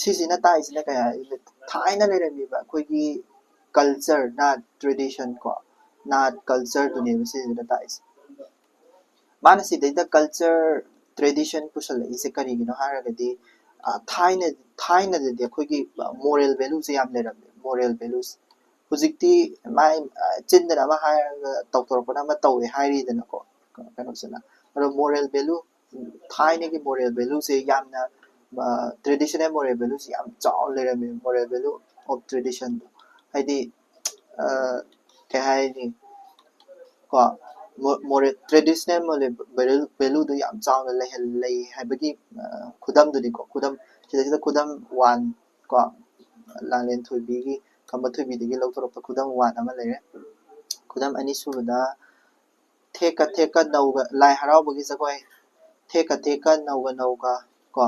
S1: ꯁꯤꯁꯤꯅ ꯇꯥꯛꯏꯁꯤꯅ ꯀꯩ ꯍꯥꯏ ꯊꯥꯏꯅ ꯂꯩꯔꯝꯃꯤꯕ ꯑꯩꯈꯣꯏꯒꯤ ꯀꯜꯆꯔ ꯅꯥꯠ ꯇ꯭ꯔꯦꯗꯤꯁꯟ ꯀꯣ ꯅꯥꯠ ꯀꯜꯆꯔꯗꯨꯅꯦꯕ ꯁꯤꯁꯤꯅ ꯇꯥꯛꯏꯁꯦ ꯃꯥꯅ ꯁꯤꯗꯩꯗ ꯀꯜꯆꯔ ꯇ꯭ꯔꯦꯗꯤꯁꯟ ꯄꯨꯁꯜꯂꯛꯏꯁꯦ ꯀꯔꯤꯒꯤꯅꯣ ꯍꯥꯏꯔꯒꯗꯤ ꯊꯥꯏꯅꯗꯗꯤ ꯑꯩꯈꯣꯏꯒꯤ ꯃꯣꯔꯦꯜ ꯚꯦꯂꯨꯁꯦ ꯌꯥꯝ ꯂꯩꯔꯝꯃꯦ ꯃꯣꯔꯦꯜ ꯚꯦꯂꯨꯁ ꯍꯧꯖꯤꯛꯇꯤ ꯆꯤꯟꯗꯅ ꯑꯃ ꯍꯥꯏꯔꯒ ꯇꯧꯊꯣꯔꯛꯄꯅ ꯑꯃ ꯇꯧꯋꯦ ꯍꯥꯏꯔꯤꯗꯅꯀꯣ ꯀꯩꯅꯣꯁꯤꯅ ꯑꯗꯣ moral value ꯊꯥꯏꯅꯒꯤ moral value ꯁꯦ ꯌꯥꯝꯅ traditional moral value ꯁꯦ ꯌꯥꯝ ꯆꯥꯎꯅ ꯂꯩꯔꯝꯃꯦ moral value of tradition ꯍꯥꯏꯗꯤ ꯀꯩ ꯍꯥꯏꯅꯤ ꯀꯣ moral traditional moral value ꯗꯨ ꯌꯥꯝ ꯆꯥꯎꯅ ꯂꯩ ꯍꯥꯏꯕꯒꯤ ꯈꯨꯗꯝꯗꯨꯅꯤꯀꯣ ꯈꯨꯗꯝ ꯁꯤꯗꯩꯁꯤꯗ ꯈꯨꯗꯝ 1 ꯀꯣ ꯂꯥꯡꯂꯦꯟ ꯊꯣꯏꯕꯤꯒꯤ ꯈꯝꯕ ꯊꯣꯏꯕꯤꯗꯒꯤ ꯂꯧꯊꯣꯔꯛꯄ ꯈꯨꯗꯝ 1 ꯑꯃ ꯂꯩꯔꯦ ꯈꯨꯗꯝ ꯑꯅꯤ ꯁꯨꯕꯗ ꯊꯦꯛꯀ ꯊꯦꯛꯀ ꯅꯧꯒ ꯂꯥꯏ ꯍꯔꯥꯎꯕꯒꯤ ꯖꯒꯣꯏ ꯊꯦꯛꯀ ꯊꯦꯛꯀ ꯅꯧꯒ ꯅꯧꯒ ꯀꯣ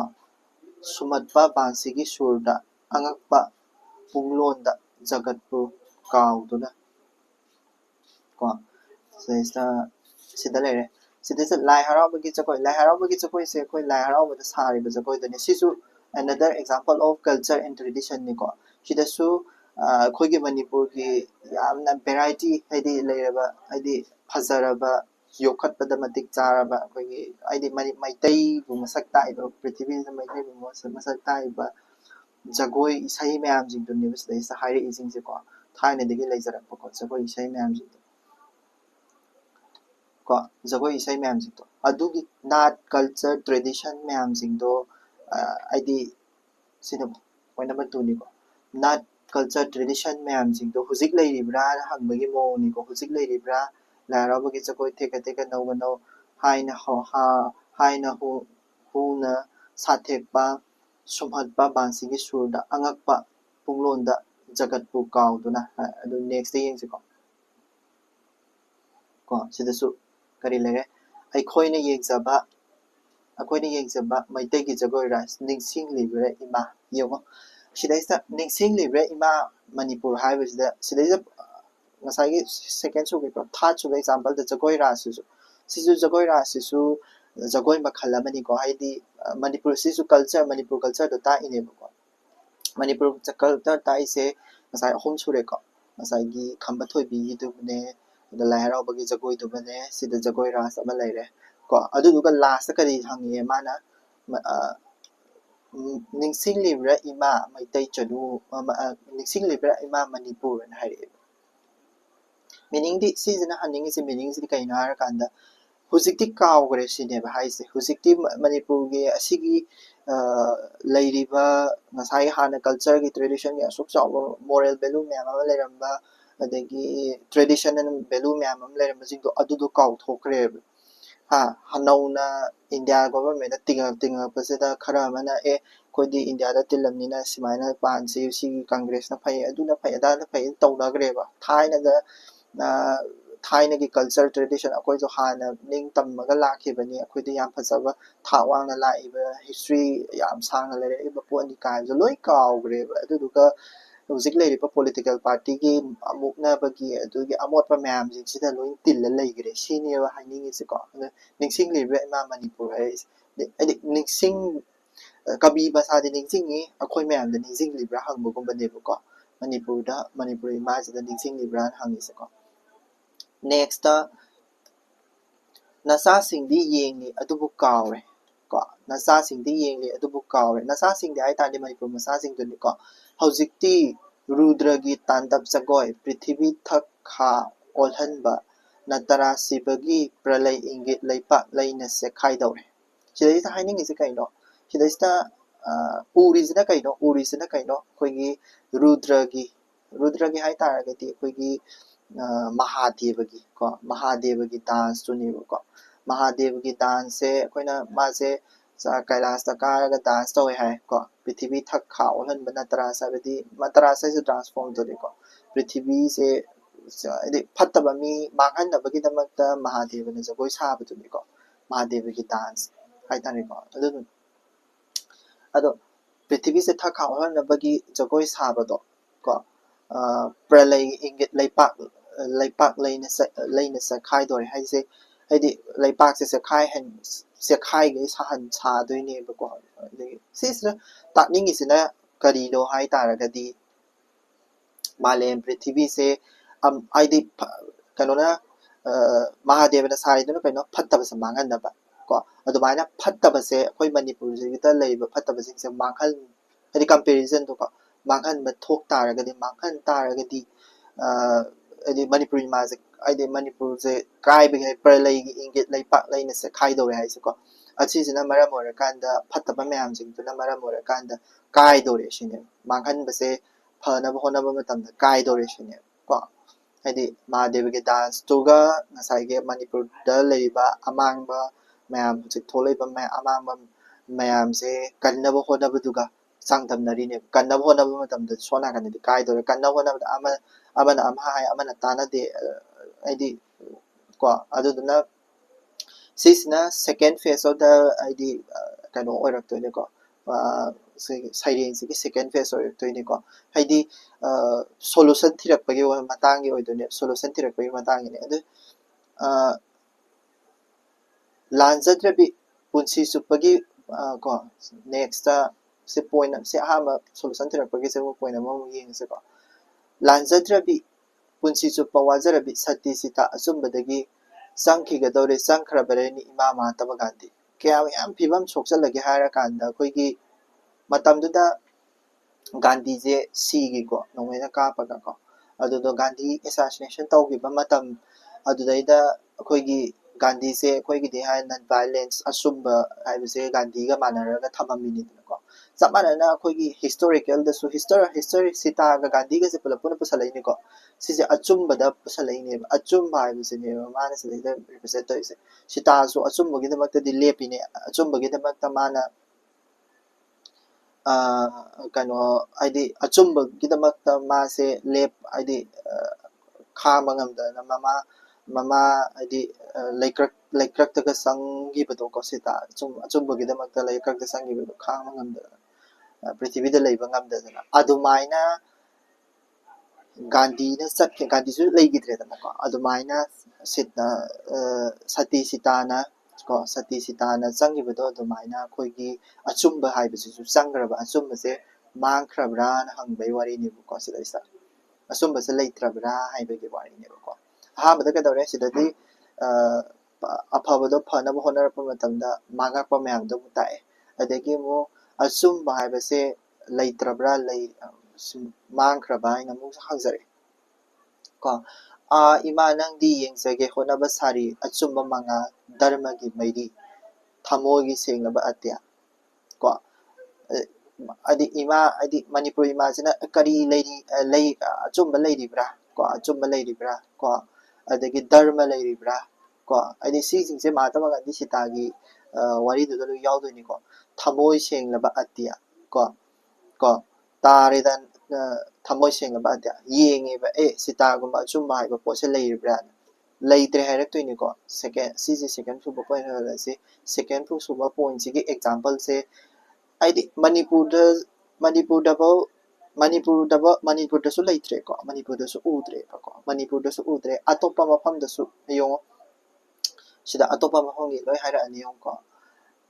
S1: ꯁꯨꯃꯠꯄ ꯕꯥꯟꯁꯤꯒꯤ ꯁꯨꯔꯗ ꯑꯉꯛꯄ ꯄꯨꯡꯂꯣꯟꯗ ꯖꯒꯠꯄꯨ ꯀꯥꯎꯗꯨꯅ ꯀꯣ ꯁꯤꯗ ꯂꯩꯔꯦ ꯁꯤꯗꯩꯁꯤꯗ ꯂꯥꯏ ꯍꯔꯥꯎꯕꯒꯤ ꯖꯒꯣꯏꯁꯦ ꯑꯩꯈꯣꯏ ꯂꯥꯏ ꯍꯔꯥꯎꯕꯗ ꯁꯥꯔꯤꯕ ꯖꯒꯣꯏꯗꯨꯅꯤ ꯁꯤꯁꯨ another example of culture and tradition ꯅꯤꯀꯣ ꯁꯤꯗꯁꯨ ꯑꯩꯈꯣꯏꯒꯤ ꯃꯅꯤꯄꯨꯔꯒꯤ ꯌꯥꯝꯅ ꯚꯦꯔꯥꯏꯇꯤ ꯍꯥꯏꯗꯤ ꯂꯩꯔꯕ ꯍꯥꯏꯗꯤ ꯐꯖꯔꯕ ꯌꯣꯛꯈꯠꯄꯗ ꯃꯇꯤꯛ ꯆꯥꯔꯕ ꯑꯩꯈꯣꯏꯒꯤ ꯍꯥꯏꯗꯤ ꯃꯩꯇꯩꯕꯨ ꯃꯁꯛ ꯇꯥꯛꯏꯕ ꯄ꯭ꯔꯤꯊꯤꯕꯤꯁꯤꯗ ꯃꯩꯇꯩꯕꯨ ꯃꯁꯛ ꯇꯥꯛꯏꯕ ꯖꯒꯣꯏ ꯏꯁꯩ ꯃꯌꯥꯝꯁꯤꯡꯗꯨꯅꯦꯕ ꯁꯤꯗꯩꯁꯤꯗ ꯍꯥꯏꯔꯛꯏꯁꯤꯡꯁꯦꯀꯣ ꯊꯥꯏꯅꯗꯒꯤ ꯂꯩꯖꯔꯛꯄꯀꯣ ꯖꯒꯣꯏ ꯏꯁꯩ ꯃꯌꯥꯝꯁꯤꯡꯗꯣ ꯀꯣ ꯖꯒꯣꯏ ꯏꯁꯩ ꯃꯌꯥꯝꯁꯤꯡꯗꯣ ꯑꯗꯨꯒꯤ ꯅꯥꯠ ꯀꯜꯆꯔ ꯇ꯭ꯔꯦꯗꯤꯁꯟ ꯃꯌꯥꯝꯁꯤꯡꯗꯣ ꯍꯥꯏꯗꯤ ꯁꯤꯅ ꯄꯣꯏꯟꯠ ꯅꯝꯕꯔ 2ꯅꯤꯀꯣ ꯅꯥꯠ ꯀꯜꯆꯔ ꯇ꯭ꯔꯦꯗꯤꯁꯟ ꯃꯌꯥꯝꯁꯤꯡꯗꯣ ꯍꯧꯖꯤꯛ ꯂꯩꯔꯤꯕ꯭ꯔꯥꯅ ꯍꯪꯕꯒꯤ ꯃꯑꯣꯡꯅꯤꯀꯣ ꯍꯧꯖꯤꯛ ꯂꯩꯔꯤꯕ꯭ꯔꯥ ꯂꯥꯏ ꯍꯔꯥꯎꯕꯒꯤ ꯖꯒꯣꯏ ꯊꯦꯛꯀ ꯊꯦꯛꯀ ꯅꯧꯒ ꯅꯧ ꯍꯥꯏꯅ ꯍꯨꯅ ꯁꯥꯊꯦꯛꯄ ꯁꯨꯝꯍꯠꯄ ꯕꯥꯟꯁꯤꯒꯤ ꯁꯨꯔꯗ ꯑꯉꯛꯄ ꯄꯨꯡꯂꯣꯟꯗ ꯖꯒꯠꯄꯨ ꯀꯥꯎꯗꯨꯅ ꯑꯗꯨ ꯅꯦꯛꯁꯇ ꯌꯦꯡꯁꯤꯀꯣ ꯀꯣ ꯁꯤꯗꯁꯨ ꯀꯔꯤ ꯂꯩꯔꯦ ꯑꯩꯈꯣꯏꯅ ꯌꯦꯡꯖꯕ ꯃꯩꯇꯩꯒꯤ ꯖꯒꯣꯏ ꯔꯥꯁ ꯅꯤꯡꯁꯤꯡꯂꯤꯕ꯭ꯔꯥ ꯏꯃꯥ ꯌꯦꯡꯉꯣ ꯁꯤꯗꯩꯁꯤꯗ ꯅꯤꯡꯁꯤꯡꯂꯤꯕ꯭ꯔꯥ ꯏꯃꯥ ꯃꯅꯤꯄꯨꯔ ꯍꯥꯏꯕꯁꯤꯗ ꯁꯤꯗꯩꯁꯤꯗ ꯉꯁꯥꯏꯒꯤ ꯁꯦꯀꯦꯟ ꯁꯨꯕꯒꯤꯀꯣ ꯊꯥꯔꯠ ꯁꯨꯕ ꯑꯦꯛꯖꯥꯝꯄꯜꯗ ꯖꯒꯣꯏ ꯔꯥꯁꯁꯤꯁꯨ ꯖꯒꯣꯏ ꯔꯥꯁꯁꯤꯁꯨ ꯖꯒꯣꯏ ꯃꯈꯜ ꯑꯃꯅꯤꯀꯣ ꯍꯥꯏꯗꯤ ꯃꯅꯤꯄꯨꯔꯁꯤꯁꯨ ꯃꯅꯤꯄꯨꯔ ꯀꯜꯆꯔꯗꯣ ꯇꯥꯛꯏꯅꯦꯕꯀꯣ ꯃꯅꯤꯄꯨꯔ ꯀꯜꯆꯔ ꯇꯥꯛꯏꯁꯦ ꯉꯁꯥꯏ 3 ꯁꯨꯔꯦꯀꯣ ꯉꯁꯥꯏꯒꯤ ꯈꯝꯕ ꯊꯣꯏꯕꯤꯒꯤꯗꯨꯅꯦ ꯑꯗ ꯂꯥꯏ ꯍꯔꯥꯎꯕꯒꯤ ꯖꯒꯣꯏꯗꯨꯃꯅꯦ ꯁꯤꯗ ꯖꯒꯣꯏ ꯔꯥꯁ ꯑꯃ ꯂꯩꯔꯦ ꯀꯣ ꯑꯗꯨꯗꯨꯒ ꯂꯥꯁꯇ ꯀꯔꯤ ꯍꯪꯉꯦ ꯃꯥꯅ ꯅꯤꯡꯁꯤꯡꯂꯤꯕ꯭ꯔꯥ ꯏꯃꯥ ꯃꯩꯇꯩ ꯆꯅꯨ ꯅꯤꯡꯁꯤꯡꯂꯤꯕ꯭ꯔꯥ ꯏꯃꯥ ꯃꯅꯤꯄꯨꯔꯅ ꯍꯥꯏꯔꯛꯑꯦꯕ ꯃꯤꯅꯤꯡꯗꯤ ꯁꯤꯁꯤꯅ ꯍꯟꯅꯤꯡꯉꯤꯁꯤ ꯃꯤꯅꯤꯡꯁꯤꯗꯤ ꯀꯩꯅꯣ ꯍꯥꯏꯔꯀꯥꯟꯗ ꯍꯧꯖꯤꯛꯇꯤ ꯀꯥꯎꯈ꯭ꯔꯦ ꯁꯤꯅꯦꯕ ꯍꯥꯏꯁꯦ ꯍꯧꯖꯤꯛꯇꯤ ꯃꯅꯤꯄꯨꯔꯒꯤ ꯑꯁꯤꯒꯤ ꯂꯩꯔꯤꯕ ꯉꯁꯥꯏ ꯍꯥꯟꯅ ꯀꯜꯆꯔꯒꯤ ꯇ꯭ꯔꯦꯗꯤꯁꯟꯒꯤ ꯑꯁꯨꯛ ꯆꯥꯎꯕ ꯃꯣꯔꯦꯜ ꯚꯦꯂꯨ ꯃꯌꯥꯝ ꯑꯃ ꯂꯩꯔꯝꯕ ꯑꯗꯒꯤ ꯇ꯭ꯔꯦꯗꯤꯁꯟꯅꯦꯜ ꯚꯦꯂꯨ ꯃꯌꯥꯝ ꯑꯃ ꯂꯩꯔꯝꯕꯁꯤꯡꯗꯣ ꯑꯗꯨꯗꯣ ꯀꯥꯎꯊꯣꯛꯈ꯭ꯔꯦꯕ ꯅꯧꯅ ꯏꯟꯗꯤꯌꯥ ꯒꯣꯚꯔꯟꯃꯦꯟꯠꯅ ꯇꯤꯡꯉꯛꯄꯁꯤꯗ ꯈꯔ ꯑꯃꯅ ꯑꯩꯈꯣꯏꯗꯤ ꯏꯟꯗꯤꯌꯥꯗ ꯇꯤꯜꯂꯝꯅꯤꯅ ꯁꯨꯃꯥꯏꯅ ꯄꯥꯟꯁꯤ ꯁꯤꯒꯤ ꯀꯪꯒ꯭ꯔꯦꯁꯅ ꯐꯩ ꯑꯗꯨꯅ ꯐꯩ ꯑꯗꯥꯅ ꯐꯩ ꯇꯧꯅꯈ꯭ꯔꯦꯕ ꯊꯥꯏꯅꯒꯤ ꯀꯜꯆꯔ ꯇ꯭ꯔꯦꯗꯤꯁꯟ ꯑꯩꯈꯣꯏꯁꯨ ꯍꯥꯟꯅ ꯇꯝꯃꯒ ꯂꯥꯛꯈꯤꯕꯅꯤ ꯑꯩꯈꯣꯏꯗꯤ ꯌꯥꯝ ꯐꯖꯕ ꯊꯥꯛ ꯋꯥꯡꯅ ꯂꯥꯛꯏꯕ ꯍꯤꯁꯇ꯭ꯔꯤ ꯌꯥꯝ ꯁꯥꯡꯅ ꯂꯩꯔꯛꯏꯕ ꯄꯣꯠꯅꯤ ꯀꯥꯏꯕꯁꯨ ꯂꯣꯏ ꯀꯥꯎꯈ꯭ꯔꯦꯕ ꯑꯗꯨꯗꯨꯒ ꯍꯧꯖꯤꯛ ꯂꯩꯔꯤꯕ ꯄꯣꯂꯤꯇꯤꯀꯦꯜ ꯄꯥꯔꯇꯤꯒꯤ ꯑꯃꯨꯛꯅꯕꯒꯤ ꯑꯗꯨꯒꯤ ꯑꯃꯣꯠꯄ ꯃꯌꯥꯝꯁꯤꯡꯁꯤꯗ ꯂꯣꯏ ꯇꯤꯜꯂ ꯂꯩꯈ꯭ꯔꯦ ꯁꯤꯅꯦꯕ ꯍꯥꯏꯅꯤꯡꯉꯤꯁꯦꯀꯣ ꯑꯗ ꯅꯤꯡꯁꯤꯡꯂꯤꯕ꯭ꯔꯥ ꯏꯃꯥ ꯃꯅꯤꯄꯨꯔ ꯍꯥꯏꯔꯤꯁꯦ ꯍꯥꯏꯗꯤ ꯀꯕꯤ ꯃꯁꯥꯗꯤ ꯅꯤꯡꯁꯤꯡꯉꯤ ꯑꯩꯈꯣꯏ ꯃꯌꯥꯝꯗ ꯅꯤꯡꯁꯤꯡꯂꯤꯕ꯭ꯔꯥ ꯍꯪꯕꯒꯨꯝꯕꯅꯦꯕꯀꯣ ꯃꯅꯤꯄꯨꯔ ꯏꯃꯥꯁꯤꯗ ꯅꯤꯡꯁꯤꯡꯂꯤꯕ꯭ꯔꯥꯅ ꯍꯪꯉꯤꯁꯦꯀꯣ ꯅꯦꯛꯁꯇ ꯅꯆꯥꯁꯤꯡꯗꯤ ꯌꯦꯡꯂꯤ ꯑꯗꯨꯕꯨ ꯀꯥꯎꯔꯦ ꯀꯣ ꯅꯆꯥꯁꯤꯡꯗꯤ ꯌꯦꯡꯂꯤ ꯑꯗꯨꯕꯨ ꯀꯥꯎꯔꯦ ꯅꯆꯥꯁꯤꯡꯗꯤ ꯍꯥꯏꯇꯥꯔꯗꯤ ꯃꯅꯤꯄꯨꯔ ꯃꯆꯥꯁꯤꯡꯗꯨꯅꯤꯀꯣ ꯍꯧꯖꯤꯛꯇꯤ ꯔꯨꯗ꯭ꯔꯒꯤ ꯇꯥꯟꯗꯞ ꯖꯒꯣꯏ ꯄ꯭ꯔꯤꯊꯤꯕꯤ ꯊꯛ ꯈꯥ ꯑꯣꯜꯍꯟꯕ ꯅꯇꯔꯥ ꯁꯤꯕꯒꯤ ꯄ꯭ꯔꯂꯩ ꯏꯪꯒꯤꯠ ꯂꯩꯄꯥꯛ ꯂꯩꯅ ꯆꯦꯛꯈꯥꯏꯗꯧꯔꯦ ꯁꯤꯗꯩꯁꯤꯗ ꯍꯥꯏꯅꯤꯡꯉꯤꯁꯤ ꯀꯩꯅꯣ ꯁꯤꯗꯩꯁꯤꯗ ꯎꯔꯤꯁꯤꯅ ꯀꯩꯅꯣ ꯑꯩꯈꯣꯏꯒꯤ ꯔꯨꯗ꯭ꯔꯒꯤ ꯍꯥꯏꯇꯥꯔꯒꯗꯤ ꯑꯩꯈꯣꯏꯒꯤ ꯃꯍꯥꯗꯦꯕꯒꯤ ꯗꯥꯟꯁꯇꯨꯅꯦꯕꯀꯣ ꯃꯍꯥꯗꯦꯕꯒꯤ ꯗꯥꯟꯁꯁꯦ ꯑꯩꯈꯣꯏꯅ ꯃꯥꯁꯦ ꯀꯩꯂꯥꯁꯇ ꯀꯥꯔꯒ ꯗꯥꯟꯁ ꯇꯧꯋꯦ ꯍꯥꯏꯀꯣ ꯄ꯭ꯔꯤꯊꯤꯕꯤ ꯊꯛ ꯈꯥ ꯑꯣꯜꯍꯟꯕ ꯅꯇꯔꯥꯁ ꯍꯥꯏꯕꯗꯤ ꯃꯇꯔꯥꯁ ꯍꯥꯏꯁꯦ ꯇ꯭ꯔꯥꯟꯁꯐꯣꯔꯝ ꯇꯧꯔꯤꯀꯣ ꯄ꯭ꯔꯤꯊꯤꯕꯤꯁꯦ ꯍꯥꯏꯗꯤ ꯐꯠꯇꯕ ꯃꯤ ꯃꯥꯡꯍꯟꯅꯕꯒꯤꯗꯃꯛꯇ ꯃꯍꯥꯗꯦꯕꯅ ꯖꯒꯣꯏ ꯁꯥꯕꯗꯨꯅꯤꯀꯣ ꯃꯍꯥꯗꯦꯕꯒꯤ ꯗꯥꯟꯁ ꯍꯥꯏꯇꯥꯔꯦꯀꯣ ꯑꯗꯣ ꯄ꯭ꯔꯤꯊꯤꯕꯤꯁꯦ ꯊꯛ ꯈꯥ ꯑꯣꯜꯍꯟꯅꯕꯒꯤ ꯖꯒꯣꯏ ꯁꯥꯕꯗꯣ ꯀꯣ ꯄ꯭ꯔꯂꯩ ꯏꯪꯒꯤꯠ ꯂꯩꯄꯥꯛ ꯂꯩꯅ ꯆꯦꯛꯈꯥꯏꯗꯧꯔꯦ ꯍꯥꯏꯁꯦ ꯍꯥꯏꯗꯤ ꯂꯩꯄꯥꯛꯁꯦ ꯆꯦꯛꯈꯥꯏꯒꯩ ꯁꯥꯗꯣꯏꯅꯦꯕꯀꯣ ꯑꯗꯒꯤ ꯁꯤꯁꯤꯗ ꯇꯥꯛꯅꯤꯡꯉꯤꯁꯤꯅ ꯀꯔꯤꯅꯣ ꯍꯥꯏꯇꯥꯔꯒꯗꯤ ꯃꯥꯂꯦꯝ ꯄ꯭ꯔꯤꯊꯤꯕꯤꯁꯦ ꯍꯥꯏꯗꯤ ꯀꯩꯅꯣꯅ ꯃꯍꯥꯗꯦꯕꯅ ꯁꯥꯔꯤꯗꯨꯅ ꯀꯩꯅꯣ ꯐꯠꯇꯕꯁꯦ ꯃꯥꯡꯍꯟꯅꯕ ꯀꯣ ꯑꯗꯨꯃꯥꯏꯅ ꯐꯠꯇꯕꯁꯦ ꯑꯩꯈꯣꯏ ꯃꯅꯤꯄꯨꯔꯁꯤꯗ ꯂꯩꯔꯤꯕ ꯐꯠꯇꯕꯁꯤꯡꯁꯦ ꯍꯥꯏꯗꯤ ꯀꯝꯄꯦꯔꯤꯖꯟꯗꯣꯀꯣ ꯃꯥꯡꯍꯟ ꯇꯥꯔꯒꯗꯤ ꯍꯥꯏꯗꯤ ꯃꯅꯤꯄꯨꯔꯤ ꯃꯥꯁꯦ ꯑꯩꯗꯤ ꯃꯅꯤꯄꯨꯔꯁꯦ ꯀꯥꯏꯕꯒꯤ ꯄꯔꯂꯩꯒꯤ ꯏꯪꯒꯤꯠ ꯂꯩꯄꯥꯛ ꯂꯩꯅꯁꯦ ꯈꯥꯏꯗꯧꯔꯦ ꯍꯥꯏꯁꯦꯀꯣ ꯑꯁꯤꯁꯤꯅ ꯃꯔꯝ ꯑꯣꯏꯔꯀꯥꯟꯗ ꯐꯠꯇꯕ ꯃꯌꯥꯝꯁꯤꯡꯗꯨꯅ ꯃꯔꯝ ꯑꯣꯏꯔꯀꯥꯟꯗ ꯀꯥꯏꯗꯧꯔꯦ ꯁꯤꯅꯦꯕ ꯃꯥꯡꯍꯟꯕꯁꯦ ꯐꯅꯕ ꯍꯣꯠꯅꯕ ꯃꯇꯝꯗ ꯀꯥꯏꯗꯧꯔꯦ ꯁꯤꯅꯦꯕ ꯀꯣ ꯍꯥꯏꯗꯤ ꯃꯍꯥꯗꯦꯕꯒꯤ ꯗꯥꯟꯁꯇꯨꯒ ꯉꯁꯥꯏꯒꯤ ꯃꯅꯤꯄꯨꯔꯗ ꯂꯩꯔꯤꯕ ꯑꯃꯥꯡꯕ ꯃꯌꯥꯝ ꯍꯧꯖꯤꯛ ꯊꯣꯛꯂꯛꯏꯕ ꯑꯃꯥꯡꯕ ꯃꯌꯥꯝꯁꯦ ꯀꯟꯅꯕ ꯍꯣꯠꯅꯕꯗꯨꯒ ꯆꯥꯡꯗꯝꯅꯔꯤꯅꯦꯕ ꯀꯟꯅꯕ ꯍꯣꯠꯅꯕ ꯃꯇꯝꯗ ꯁꯣꯝ ꯅꯥꯀꯟꯗꯗꯤ ꯀꯥꯏꯗꯧꯔꯦ ꯀꯟꯅꯕ ꯍꯣꯠꯅꯕꯗ amana ama hai amana tanade id ko aduduna sisna second phase of the id kano oiraktoine ko siren si second phase oiraktoine ko haidi solution thirakpagi matangi oidone solution thirakpagi matangi ne adu lanjadrabi punsi supagi ko next se point se hama solution thirakpagi se point ama yeng se ko lanjadrabi punsi chupa wajarabi sati sita achumbadagi sangkhigadore sangkhrabareni ima mahatma gandhi kya yam phibam sokchalage haira kanda koigi matamduda gandhi je sigi ko nongena kapaga ko adudo gandhi assassination tawgiba matam adudaida koigi gandhi se koigi de hai non violence asumba haibse gandhi ga manaraga thamamini ko samanana koigi historical da su history sita ga gandhi ga se pulapuna pusalaini ko sise achumba da pusalaini achumba haibse ne mana se da represent toise sita su achumba gi da makta di lepine achumba gi da makta mana kano id achumba gi da makta ma se lep id khama ngamda na mama id laikrak ta ga sangi bado ko sita achumba gi da makta laikrak ta sangi bado khama ngamda prithvi da leiba ngamda na adumaina gandhi na satke gandhi su leigidre da ko adumaina sitna sati sitana ko sati sitana sangi bado adumaina koigi achumba haibase su sangraba achumba se mangkhrabra na hangbai wari ni ko sida isa achumba se leitrabra haibage wari ni ko ahamada ka dawre sidadi afabado phanaba honarapa matamda mangakpa mayamdo mutai adagi mo achumba haibase leitrabra lei mangkhraba ina mu hangzare ko ima nangdi yengzage honaba sari achumba manga dharma gi mairi thamogi sengnaba atya ko adi ima adi manipur ima jina kari lei achumba leiribra ko achumba leiribra ko adagi dharma leiribra ko adi si jingse mahatma gandhi sitagi wari du lu yaudoni ko thamoi senglaba atya ko tare dan thamoi senglaba atya yenge ba sita gumba achumba haiba pose leiribra leitre hairaktoini ko second sisi second suba point hala se second suba point sigi example se id manipur da su leitre ko manipur da su udre ko manipur da su udre atopa mafam da su yong sida atopa mafam gi loi haira ani yong ko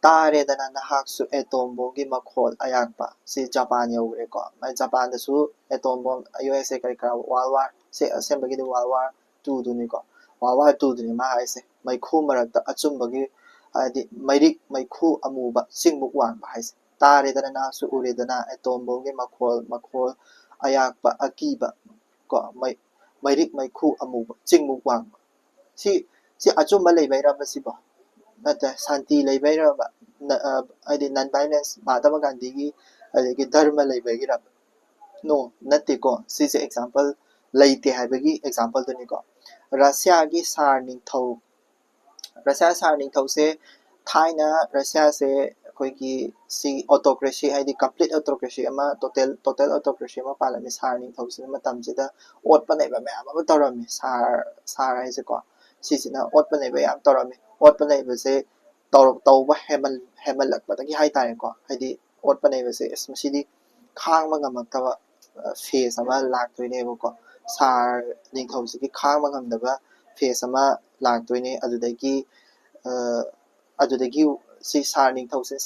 S1: tare dana nahak su atom bomb gi makhol ayakpa si japan yogre ko mai japan da su atom bomb usa kari kara world war se assembly gi world war 2 du ni ko world war 2 du ni ma haise mai khu marak da achumba gi adi mairik mai khu amuba singmuk wan ba haise tare dana na su ure dana atom bomb gi makhol ayakpa akiba ko mairik mai khu amuba singmuk wan si achumba lei bai ra ba si ba nata santi lei bai ra ba adi non violence mahatma gandhi gi adi dharma lei bai gi ra no nate ko si se example leite haibagi example duni ko russia gi sar ning thau se thaina russia se koi gi si autocracy haidi complete autocracy ama total autocracy ama palami sar ning thau se matam jida ot pa nei ba ma ama torami sar hai se ko si sina ot pa nei ba yam torami ot pa nei ba se tawba hemal lak pa gi hai tare ko haidi ot pa nei ba se masidi khang ma ngamak phase ama laktoine ko sar ning thau se gi khang ma ngam da ba phase ama laktoine adudagi si sar ning thau se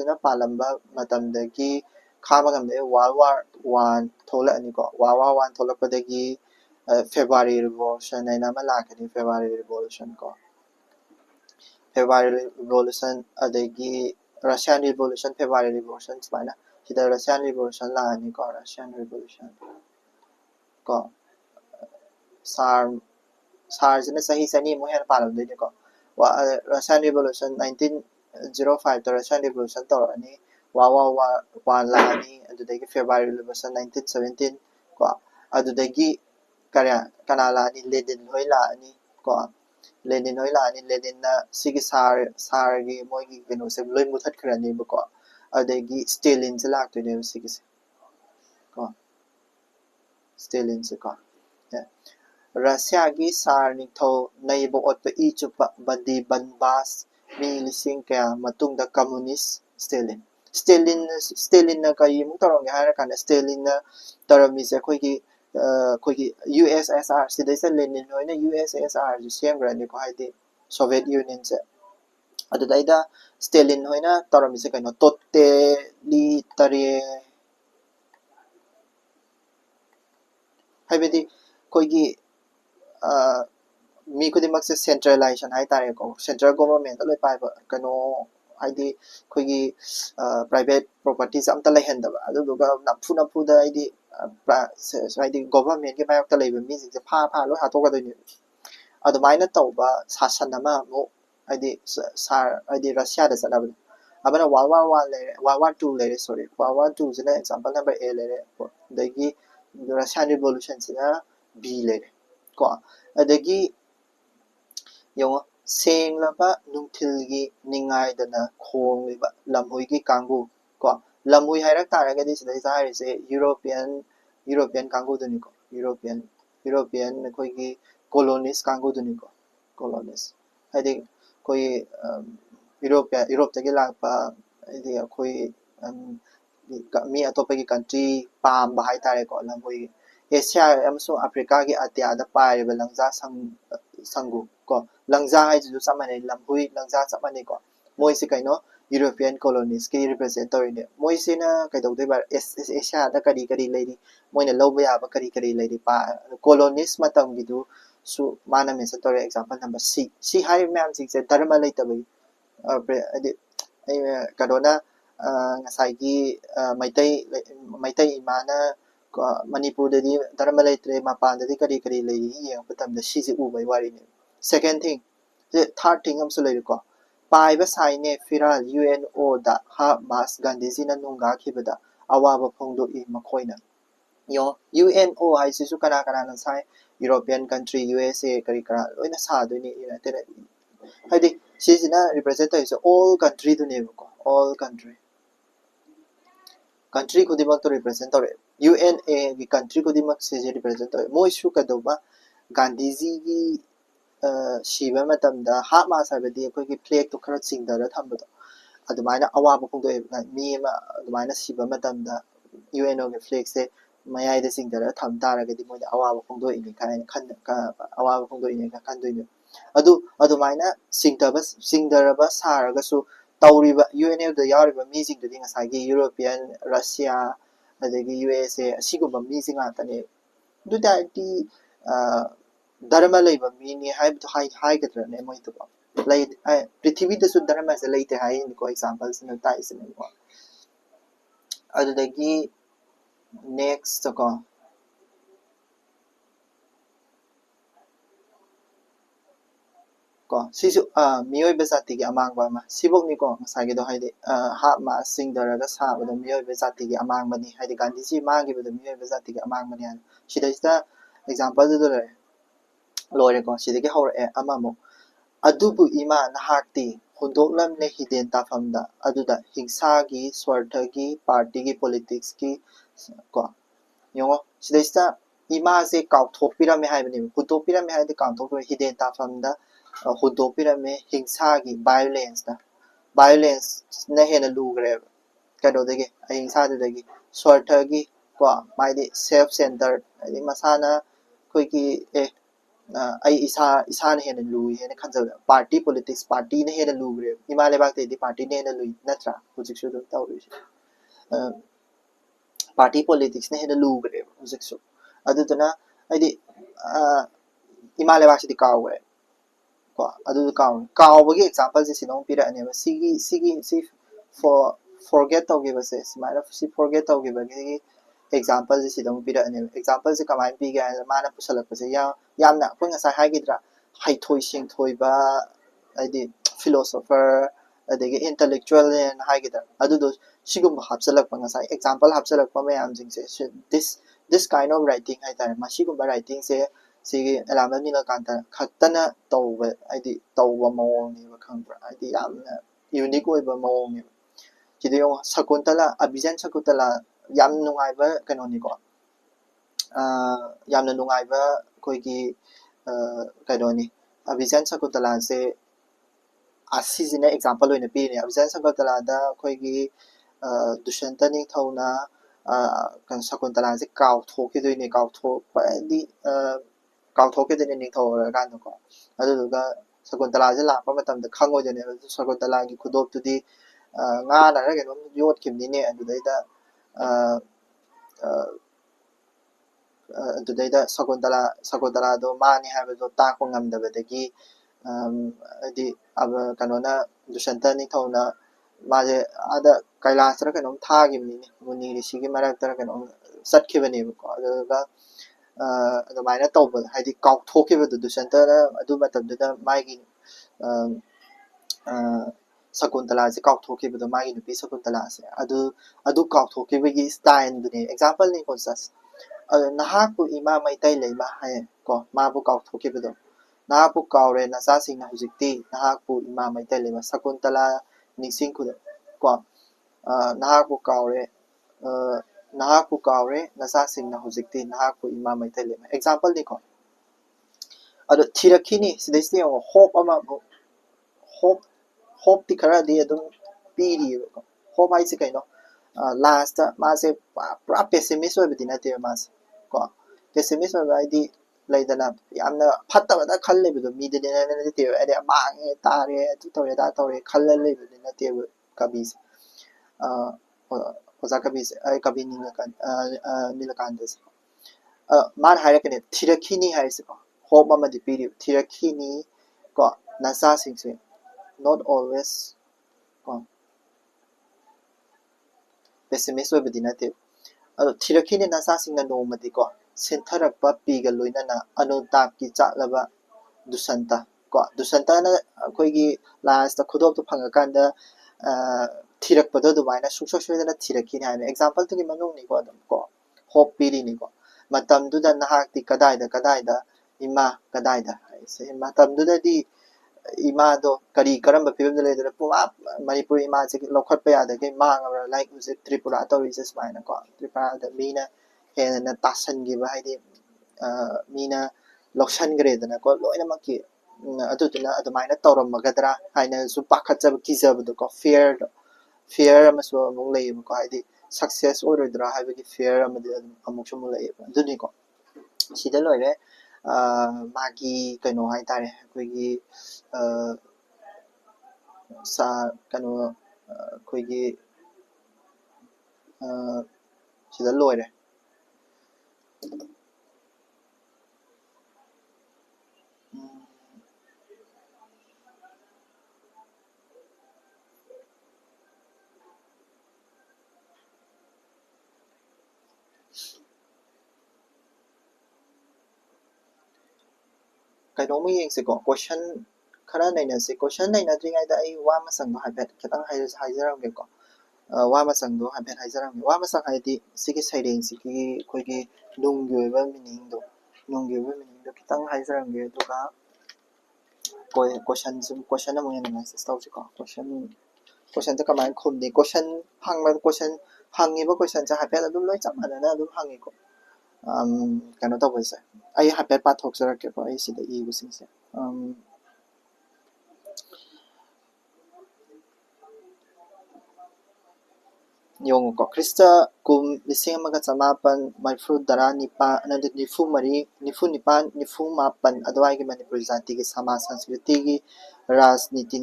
S1: na palamba matamdagi khama ngamde world war 1 thola ani ko world war 1 thola padagi february revolution aina ma lakani february revolution ko february revolution adagi russian revolution february revolution smaina sida russian revolution la ani ko russian revolution ko sar SARSina sahi sani mo hen palam de ko wa Russian Revolution 1905 to Russian Revolution to ani wa la ni adudagi February Revolution 1917 ko adudagi karya kanala ni Lenin hoi la ni ko Lenin hoi la ni Lenin na sigi sar gi moi gi kino se loi muthat khrani ko adagi Stalin se lak to ne sigi ko Stalin se ko Russia gi sar ni tho nei bo ot pa I chupa bandi banbas mi lising kaya matungda communist Stalin na kai mu tarong ha kan Stalin na tarami se khoi gi USSR sidai se Lenin hoina USSR ju sem grani ko haidi Soviet Union se adu daida Stalin hoina tarami se kaino totte li tare haibedi khoi gi mi khudimak se centralization hai tare ko central government loi pai ba kano haidi khoi private properties amta lai hen da adu duga napu da haidi haidi government ke bayak ta leiba mi se pha loi ha to ga doi adu maina tauba sasan ama mo haidi sar haidi Russia da sana ba abana World War 1 le World War 2 le sorry World War 2 sina example number A le dagi Russian Revolution sina B le ko adagi yung senglaba nungthilgi ningaidana khongliba lamhuigi kanggu ko lamhui hairak taragadi sidai sai se European kanggu duni ko European khoigi colonist kanggu duni ko colonist hadi koi Europe tagi lakpa hadi koi mi atopagi country pam ba hai tare ko lamhui Asia amsung Africa gi atia da pai ba langja sangu ko langja hai ju samane lamhui langja samane ko moi se kaino European colonies ki represent torine moi se na kai dau de ba Asia da kari leidi moi na loba ya ba kari leidi pa colonies matam gi du su mana me se tore example number C hai ma'am sing se dharma leita bai adi kadona ngasai gi maitai imana Manipur dadi dharma leitre mapan dadi kari lei yang patam da shi se u bai wari ne second thing the third thing am so lei ko pai ba sai ne firal UNO da ha mas Gandhiji na nunga khibada awa ba phongdo I makhoina yo UNO hai se su kana na sai European country USA kari kara loina sa do ni United haidi sisina represent is all country do ne ko all country kudimak to represent tore UNA gi country kudimak se represent tore mo issue ka do ba Gandhiji gi shiba matamda ha ma sabadi akoi gi flag to khara singdara thambado adumaina awaba phongdo mi ma adumaina shiba matamda UNO gi flag se mayai da singdara tham taragadi mo da awaba phongdo ini kai khan awaba phongdo ini ka khan doino adumaina singdara ba saraga su tauriba UNO da yariba mi singdadi ngasagi European Russia adagi USA asigumba mi singa tane du da di dharma leiba mi ni haibto hai gadra ne moi to lai prithvi da su dharma se leite hai ni ko examples na tai se ne ko adagi next ko sisu miyoi bezati gi amang ba ma sibok ni ko ngasai gi do haide ha ma sing dara ga sa ba do miyoi bezati gi amang ba ni haide Gandhiji ma gi ba do miyoi bezati gi amang ba ni shida ista example do le lore ko shida gi hawra amamo adubu ima nahakti hundoklam ne hiden tafamda aduda hingsa gi swartha gi party gi politics gi ko yongo shida ista ima se kauthok pirame haibani hundok pirame haide kauthok hiden tafamda hundok pirame hingsa gi violence na hena lugre kado dege hingsa dege swartha gi ko maide self centered adi masana koi gi ai isa na hena lui hena khanjal party politics party na hena lugre imale bak te party na hena lui natra hujik su tawri party politics na hena lugre hujik su adutuna adi imale bak si kawre ko adu kawbagi example se sinong pira ane si for forget tawgi base simara si forget tawgi bagi example สิต้องปิดอันนี้ example สิกำไมปีกันมานะพุสลักไปสิยามนะเพิ่งอาศัยให้กี่ดระให้ถอยชิงถอยบะไอ้ดิ philosopher อดีต intellectual ให้กี่ดระอดูดู시금합살락방아사 example 합살락방매암징세 this kind of writing 하이다 마시금바 writing 세 시기 엘라면니가 간다 각다나 또버 아이디 또버 모옹이바 칸브라 아이디 얌나 unique 오이바 모옹이 지도용 사군탈라 아비잔 사군탈라 얌 누가이바 그노니고 얌나 누가이바 거기 그노니 아비잔 사군탈라세 아시진의 example 오이나 비네 아비잔 사군탈라다 거기 Dushyant निथौना शकुंतलासे काउथोकिदोइने काउथोकपदि काउथोकिदोइने निथौरगानको अदुदुगा शकुंतलासे लापा मतमदा खंगोजने शकुंतलागी खुदोपतुदि ngaनारा केनोम योटखिमनिने अदुदैदा शकुंतलादो मानि हाबदो ताको ngamdabadagi अदि अब कनोना दुष्यंत निथौना माजे आदा कैलासरा कनोम थागिमनिने मुनि ऋषिगी मरक्तरा कनोम सटखिबनेबको अदुगा अदुमाइना तौबद हाइदि काउथोकिबदु दुष्यंतरा अदु मतमदुदा माइगी शकुंतलासे काउथोकिबदु माइगी नुपि शकुंतलासे अदु काउथोकिबगी style दुने एग्जांपल नि कोसस नहाकु इमा मैतै लेबा हाय को माबु काउथोकिबदु नहाकु काउरे नसासिंगना हुजिक्ति नहाकु इमा मैतै लेबा शकुंतला निसिंग खुद को नहाकु काउरे नसासिंगना हुजिक्ति नहाकु इमा मैतैले एग्जांपल देखो अदो थिरखिनी सिदैसि होप अमा होप ति खरादि अदुम पीरि होप हाइसे कैनो लास्ट मासे पुरा पेसिमिस्ट ओइबदि नते मासे को पेसिमिस्ट ओइबाइदि लैदना यामना फत्तबदा खल्लेबदो मीदने नते अदे मांगे तारे तु तौरे दा तौरे खल्लेबदि नते कबीस ओजा कबीस कबी नीलकांत मान हाइरकने थिरखिनी हाइसे को होप अमदि पीरि थिरखिनी को नसा सिंसे not always को पेसिमिस्ट ओइबदि नते अदो थिरखिनी नसा सिंगना नोमदि को सेंथरपा पीगा लोइनना अनुतापकी चालबा दुसंता को दुसंताना अखोइगी लास्ट खुदोप फंगकांदा थिरकपदो दुमाइना सुक्सोइदना थिरखिनी हाइने एग्जांपल तुगी मनुंगनि को अदम को होप पीरिनि को मतमदुदा नहाकति कदाइदा इमा कदाइदा हाइसे मतमदुदादि इमादो करी करम फिल्म लेदना पुमा मणिपुर इमा से लखटपा यादगे मांगबरा लाइक उसे त्रिपुरा तौरिसे स्माइना को त्रिपुरा द मीना हेना तासनगिबा हाइदि मीना लक्षनग्रेदना को लोइनमकि अदुदुना अदुमाइना तौरमगदरा हाइना सु पाखचब किजबदो को fear अमसो अमुक लेयब को हाइदि सक्सेस ओइरोद्रा हाइबगी fear अमदि अमुक सु मुलेयब दुनि को सिदा लोइरे मागी कनो हाइतारे कोइगी सा कनो कोइगी सिदा लोइरे कइनोम येंगसेको क्वेश्चन खरा नैनसे क्वेश्चन नैनद्रिङाइदा आई वामसंगो हाइफेट खितां हाइजरामगेको वामसंगो हाइफेट हाइजरामगे वामसंग हाइदि सिगी साइडेंगसिगी कोइगी नुंगी ओइबा मीनिंगदो खितां हाइजरामगे दुगा क्वेश्चन अमु एनालाइसिस तौसिको क्वेश्चन से कमाइन खुमनि क्वेश्चन हांगिबा क्वेश्चन से हाइफेट अदुम लोइ चप मानना अदुम हांगिको कनो तौबसे आई हाइफेट पाथोक्सरकेको आई सिदा इबुसिंगसे योंगको ख्रिस्टा कुम लिसिंग अमगा चमापन मरफु दरा निपा नंदि निफु मरी निफु निपान निफु मापन अदवाइगे मणिपुर जाति के समाज संस्कृति की राजनीति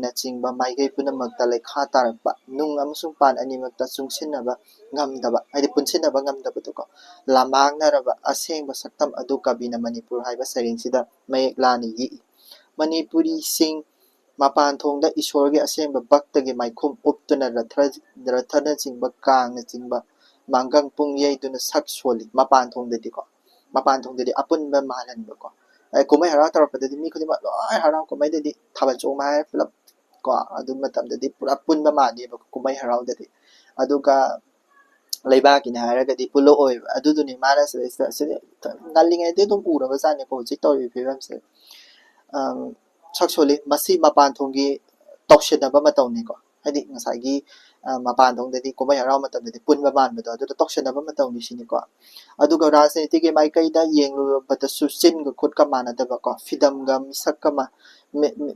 S1: नचिंगबा माइगै पुनमक्ता लेखा तारपा नुंग अमसुंग पान अनिमक्ता चुंगसिनबा ngamdaba aidi punsinaba ngamdabatuko lamangnaraba asengba saktam adu kabina manipur haiba sarengsida mayek lani yi manipuri sing mapan thongda isorgi asengba baktagi maikhum uptuna rathana chingba kangna chingba mangang pung ye duna sak soli mapan thong de ko mapan thong de apun ba malan ba ko kumai harau tar pa de mi khudi ma loi harau kumai de thaban chong mai pulap ko adu matam de pura pun ba ma ni ba kumai harau de aduga leiba ki na hara ga di pulo oi adu du ni mara se ngalingai de dum ura ba sa ne ko ji to ri phi bam se sak soli masi mapan thong gi tokshin ba ma taw ni ko hadi ngasai gi mapan thong de kumai harau matam de pun ba man ba do adu tokshin ba ma taw ni sini ko aduga rajniti gi mai kai da yeng lu ba ta su sin ga khut ka mana da ba ko fidam ga misak ka ma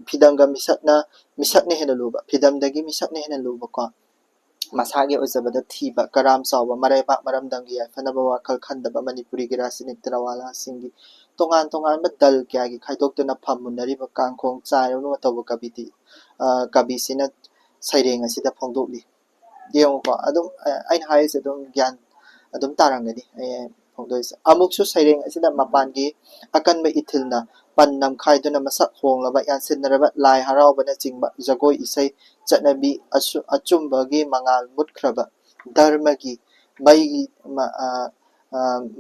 S1: fidam ga misak ne hena lu ba fidam da gi misak ne hena lu ba ko masage ozabada thiba karam sawa maraiba maramdang gi fanaba wakal khandaba manipuri gi rasinik trawala singi tongan tongan ba dal kya gi khaidok tuna phamunari ba kangkhong chai ro tabu kabiti kabisina saireng asida phongdokli yeng ko adum ain haise dum gyan adum tarangani phongdois amuksu saireng asida mapan gi akan ba ithilna pan nam khaiduna masak honglaba yansin naraba lai harau bana chingba jagoi isai chanabi achumba gi mangal mutkraba dharma gi mai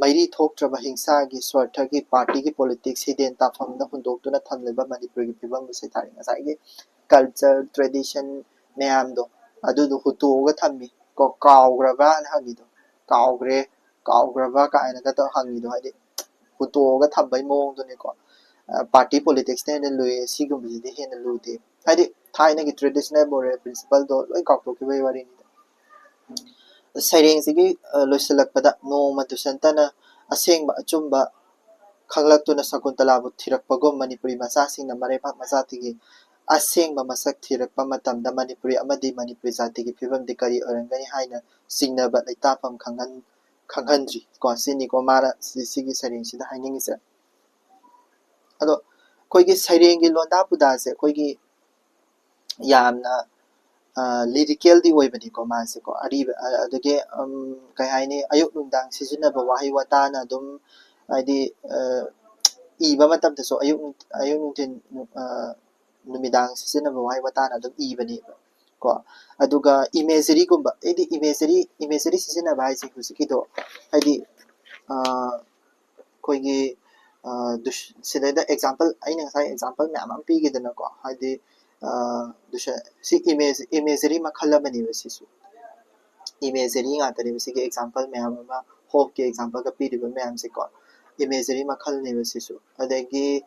S1: mairi thoktraba hingsa gi swartha gi party gi politics hidden ta famna hundok tuna thamleba manipur gi pibam se thari ngasai gi culture tradition mayam do adu du hutu ga thammi ko kawgraba na hagi do kawgraba ka ina ga to hangi do hadi hutu ga thambai mong do ne ko party politics ne lui sigum bi de hen lu de hadi thaina gi traditional moral principle do loi kawto ki bai wari ni saireng sigi loisalakpada no madusantana asengba achumba khanglak sakuntala bu thirakpagom manipuri masa singna marepak masa tigi asengba masak thirakpa matamda manipuri amadi manipuri jatigi phibam de kari orangani haina singnaba laitapam khanghandri ko sini ko mara sigi saireng sida hainingi se ado koigi saireng gi londa puda se koigi yamna lyrical di oibani ko mase ko ari adage kai haini ayuk nungdang sijina ba wahi wata na dum adi iba matam ta so ayuk nungtin numidang sijina ba wahi wata na dum ibani ko aduga imagery gumba edi imagery sijina ba haise husiki do adi koigi sida example aina sai example me amam pi gidana ko hadi dusha si imagery makhala mani basisu imagery nga tare bisi ke example me amama hope ke example ka pi riba me am se ko imagery makhal ne basisu adagi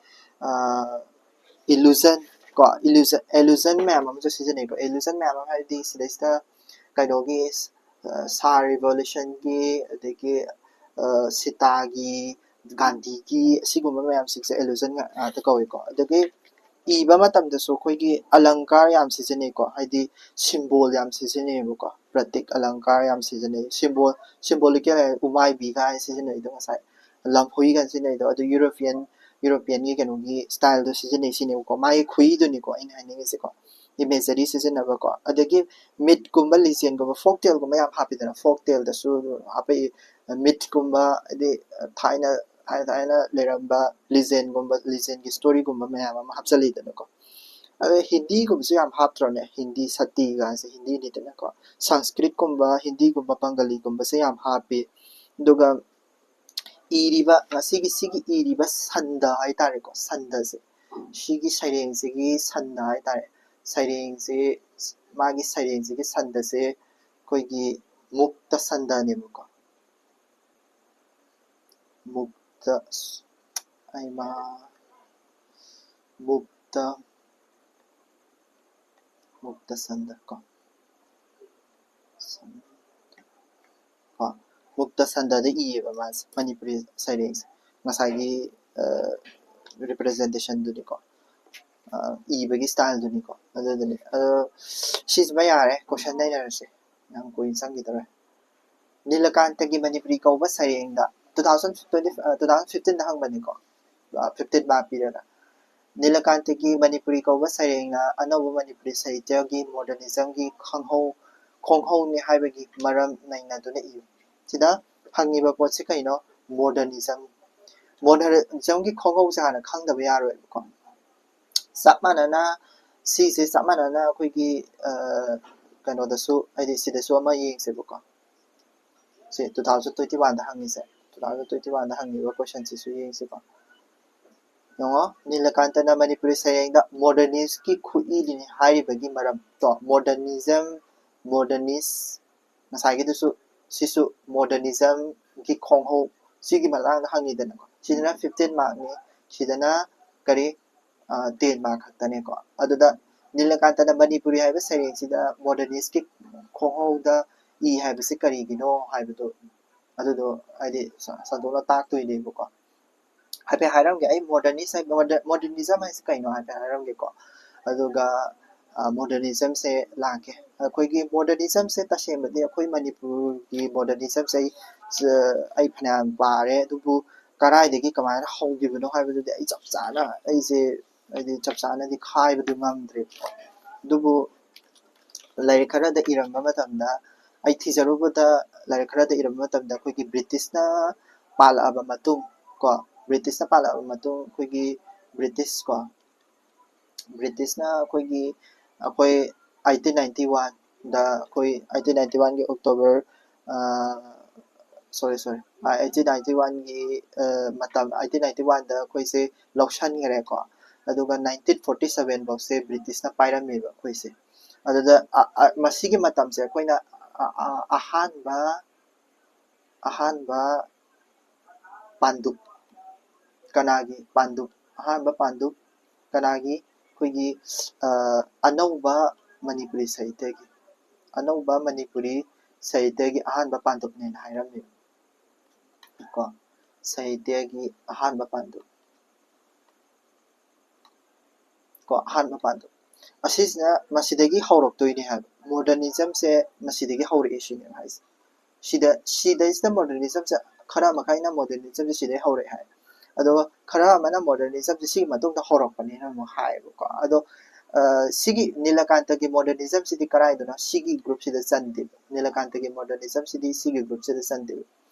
S1: illusion ko illusion me amam jo season ko illusion me amam hadi sida kainogi sa revolution ki adagi sita gi gandhi ki siguma me am sikse illusion nga ta ko adagi iba matamda so khoigi alankar yam sijane ko haidi symbol yam sijane ko pratik alankar yam sijane symbolic umai bi ga sijane do sai lamphoi ga sijane do adu european gi kanu gi style do sijane sine ko mai khui do ni ko in hani se ko imagery sijane ba ko adagi myth kumba legend ko folk tale ko yam happy da folk tale da su happy myth kumba ade thaina aina leramba legend ki story gumba mayam ama hapsali da ko hindi gum se am haptro ne hindi sati ga se hindi ni da ko sanskrit gumba hindi gumba bengali gumba se am happy duga iriba sigi iriba sanda ai tare ko sanda se sigi saireng se gi sanda ai tare saireng se magi saireng se gi sanda se koi gi mukta sanda ne ko mukta aima mukta sanda ko mukta sanda de i ba mas manipuri saireng masagi representation du ko i bagi style du ko adu she's ba yare question dai na se nang ko insang gitara nilakanta gi manipuri ko ba saireng da 2015 da hang bani ko 15 ba pi da nilakanta gi manipuri ko ba saireng na anoba manipuri sahitya gi modernism gi khonghou ni haibagi maram naina du ne i sida hangiba pot se kaino modernism gi khonghou sa na khangda ba yaro ko sapmana na si se sapmana na koi gi kano da su ai sida su ama yeng se ko ꯁꯤ 2021ꯗ ꯍꯪꯉꯤꯁꯦ 2021ꯗ ꯍꯪꯉꯤꯕ ꯀꯣꯏꯁꯟꯁꯤꯁꯨ ꯌꯦꯡꯁꯤꯀꯣ ꯌꯦꯡꯉꯣ ꯅꯤꯂꯀꯥꯟꯇꯅ ꯃꯅꯤꯄꯨꯔꯤ ꯁꯩꯔꯦꯡꯗ ꯃꯣꯗꯔꯅꯤꯁꯀꯤ ꯈꯨꯠꯏꯗꯨꯅꯤ ꯍꯥꯏꯔꯤꯕꯒꯤ ꯃꯔꯝ ꯇꯣ ꯃꯣꯗꯔꯅꯤꯁ ꯉꯁꯥꯏꯒꯤꯗꯨꯁꯨ ꯁꯤꯁꯨ ꯃꯣꯗꯔꯅꯤꯖꯝꯒꯤ ꯈꯣꯡꯍꯧ ꯁꯤꯒꯤ ꯃꯇꯥꯡꯗ ꯍꯪꯉꯤꯗꯅꯀꯣ ꯁꯤꯗꯅ 15 마ꯛꯅꯤ ꯁꯤꯗꯅ ꯀꯔꯤ 10 마ꯛ ꯈꯛꯇꯅꯦꯀꯣ ꯑꯗꯨꯗ ꯅꯤꯂꯀꯥꯟꯇꯅ ꯃꯅꯤꯄꯨꯔꯤ ꯍꯥꯏꯕ ꯁꯩꯔꯦꯡꯁꯤꯗ ꯃꯣꯗꯔꯅꯤꯁꯀꯤ ꯈꯣꯡꯍꯧꯗ ꯏ ꯍꯥꯏꯕꯁꯤ ꯀꯔꯤꯒꯤꯅೋ ꯍꯥꯏꯕꯗꯣ ꯑꯗꯨꯗꯣ ꯍꯥꯏꯗꯤ ꯁꯟꯗꯣꯛꯅ ꯇꯥꯛꯇꯣꯏꯅꯦꯕꯀꯣ ꯍꯥꯏꯐꯦꯠ ꯍꯥꯏꯔꯝꯒꯦ ꯑꯩ ꯃꯣꯗꯔꯅꯤꯖꯝ ꯍꯥꯏꯁꯤ ꯀꯩꯅꯣ ꯍꯥꯏꯐꯦꯠ ꯍꯥꯏꯔꯝꯒꯦꯀꯣ ꯑꯗꯨꯒ ꯃꯣꯗꯔꯅꯤꯖꯝꯁꯦ ꯂꯥꯛꯀꯦ ꯑꯩꯈꯣꯏꯒꯤ ꯃꯣꯗꯔꯅꯤꯖꯝꯁꯦ ꯇꯁꯦꯡꯕꯗꯤ ꯑꯩꯈꯣꯏ ꯃꯅꯤꯄꯨꯔꯒꯤ ꯃꯣꯗꯔꯅꯤꯖꯝꯁꯦ ꯑꯩ ꯐꯅꯌꯥꯝ ꯄꯥꯔꯦ ꯑꯗꯨꯕꯨ ꯀꯔꯥꯏꯗꯒꯤ ꯀꯃꯥꯏꯅ ꯍꯧꯈꯤꯕꯅꯣ ꯍꯥꯏꯕꯗꯨꯗꯤ ꯑꯩ ꯆꯞ ꯆꯥꯅ ꯑꯩꯁꯦ ꯍꯥꯏꯗꯤ ꯆꯞ ꯆꯥꯅꯗꯤ ꯈꯥꯏꯕꯗꯤ ꯉꯝꯗ꯭ꯔꯦꯕꯀꯣ ꯑꯗꯨꯕꯨ ꯂꯥꯏꯔꯤꯛ ꯈꯔꯗ ꯏꯔꯝꯕ ꯃꯇꯝꯗ ꯑꯩ ꯊꯤꯖꯔꯨꯕꯗ ꯂꯥꯏꯔꯤꯛ ꯈꯔꯗ ꯏꯔꯝꯕ ꯃꯇꯝꯗ ꯑꯩꯈꯣꯏꯒꯤ ꯕ꯭ꯔꯤꯇꯤꯁꯅ ꯄꯥꯜꯂꯛꯑꯕ ꯃꯇꯨꯡ ꯀꯣ ꯕ꯭ꯔꯤꯇꯤꯁꯅ ꯄꯥꯜꯂꯛꯑꯕ ꯃꯇꯨꯡ ꯑꯩꯈꯣꯏꯒꯤ ꯕ꯭ꯔꯤꯇꯤꯁꯅ ꯑꯩꯈꯣꯏ 1891ꯗ ꯑꯩꯈꯣꯏ 1891ꯒꯤ ꯑꯣꯛꯇꯣꯕꯔ ꯁꯣꯔꯤ 1891ꯒꯤ ꯃꯇꯝ 1891ꯗ ꯑꯩꯈꯣꯏꯁꯦ ꯂꯧꯁꯟꯈ꯭ꯔꯦꯀꯣ ꯑꯗꯨꯒ 1947 ꯐꯥꯎꯁꯦ ꯕ꯭ꯔꯤꯇꯤꯁꯅ ꯄꯥꯏꯔꯝꯃꯦꯕ ꯑꯩꯈꯣꯏꯁꯦ ꯑꯗꯨꯗ ꯃꯁꯤꯒꯤ ꯃꯇꯝꯁꯦ ꯑꯩꯈꯣꯏꯅ ꯑꯍꯥꯟꯕ ꯄꯥꯟꯗꯨꯞ ꯀꯅꯥꯒꯤ ꯄꯥꯟꯗꯨꯞ ꯑꯍꯥꯟꯕ ꯄꯥꯟꯗꯨꯞ ꯀꯅꯥꯒꯤ ꯑꯩꯈꯣꯏꯒꯤ ꯑꯅꯧꯕ ꯃꯅꯤꯄꯨꯔꯤ ꯁꯥꯍꯤꯇ꯭ꯌꯒꯤ ꯑꯍꯥꯟꯕ ꯄꯥꯟꯗꯨꯞꯅꯦꯅ ꯍꯥꯏꯔꯝꯃꯦꯕ ꯀꯣ ꯁꯥꯍꯤꯇ꯭ꯌꯒꯤ ꯑꯍꯥꯟꯕ ꯄꯥꯟꯗꯨꯞ ꯀꯣ ꯑꯍꯥꯟꯕ ꯄꯥꯟꯗꯨꯞ ꯑꯁꯤꯁꯤꯅ ꯃꯁꯤꯗꯒꯤ ꯍꯧꯔꯛꯇꯣꯏꯅꯦ ꯍꯥꯏꯕ ꯃꯣꯗꯔꯅꯤꯖꯝꯁꯦ ꯃꯁꯤꯗꯒꯤ ꯍꯧꯔꯛꯑꯦ ꯁꯤꯅꯦꯕ ꯍꯥꯏꯁꯦ ꯁꯤꯗꯩꯁꯤꯗ ꯃꯣꯗꯔꯅꯤꯖꯝꯁꯦ ꯈꯔ ꯃꯈꯩꯅ ꯃꯣꯗꯔꯅꯤꯖꯝꯁꯦ ꯁꯤꯗꯩ ꯍꯧꯔꯛꯑꯦ ꯍꯥꯏ ꯑꯗꯨꯒ ꯈꯔ ꯑꯃꯅ ꯃꯣꯗꯔꯅꯤꯖꯝꯁꯦ ꯁꯤꯒꯤ ꯃꯇꯨꯡꯗ ꯍꯧꯔꯛꯄꯅꯦꯅ ꯑꯃꯨꯛ ꯍꯥꯏꯌꯦꯕꯀꯣ ꯑꯗꯣ ꯁꯤꯒꯤ ꯅꯤꯂꯀꯥꯟꯇꯒꯤ ꯃꯣꯗꯔꯅꯤꯖꯝꯁꯤꯗꯤ ꯀꯔꯥꯏꯗꯅꯣ ꯁꯤꯒꯤ ꯒ꯭ꯔꯨꯞꯁꯤꯗ ꯆꯟꯗꯦꯕ ꯅꯤꯂꯀꯥꯟꯇꯒꯤ ꯃꯣꯗꯔꯅꯤꯖꯝꯁꯤꯗꯤ ꯁꯤꯒꯤ ꯒ꯭ꯔꯨꯞꯁꯤꯗ ꯆꯟꯗꯦꯕ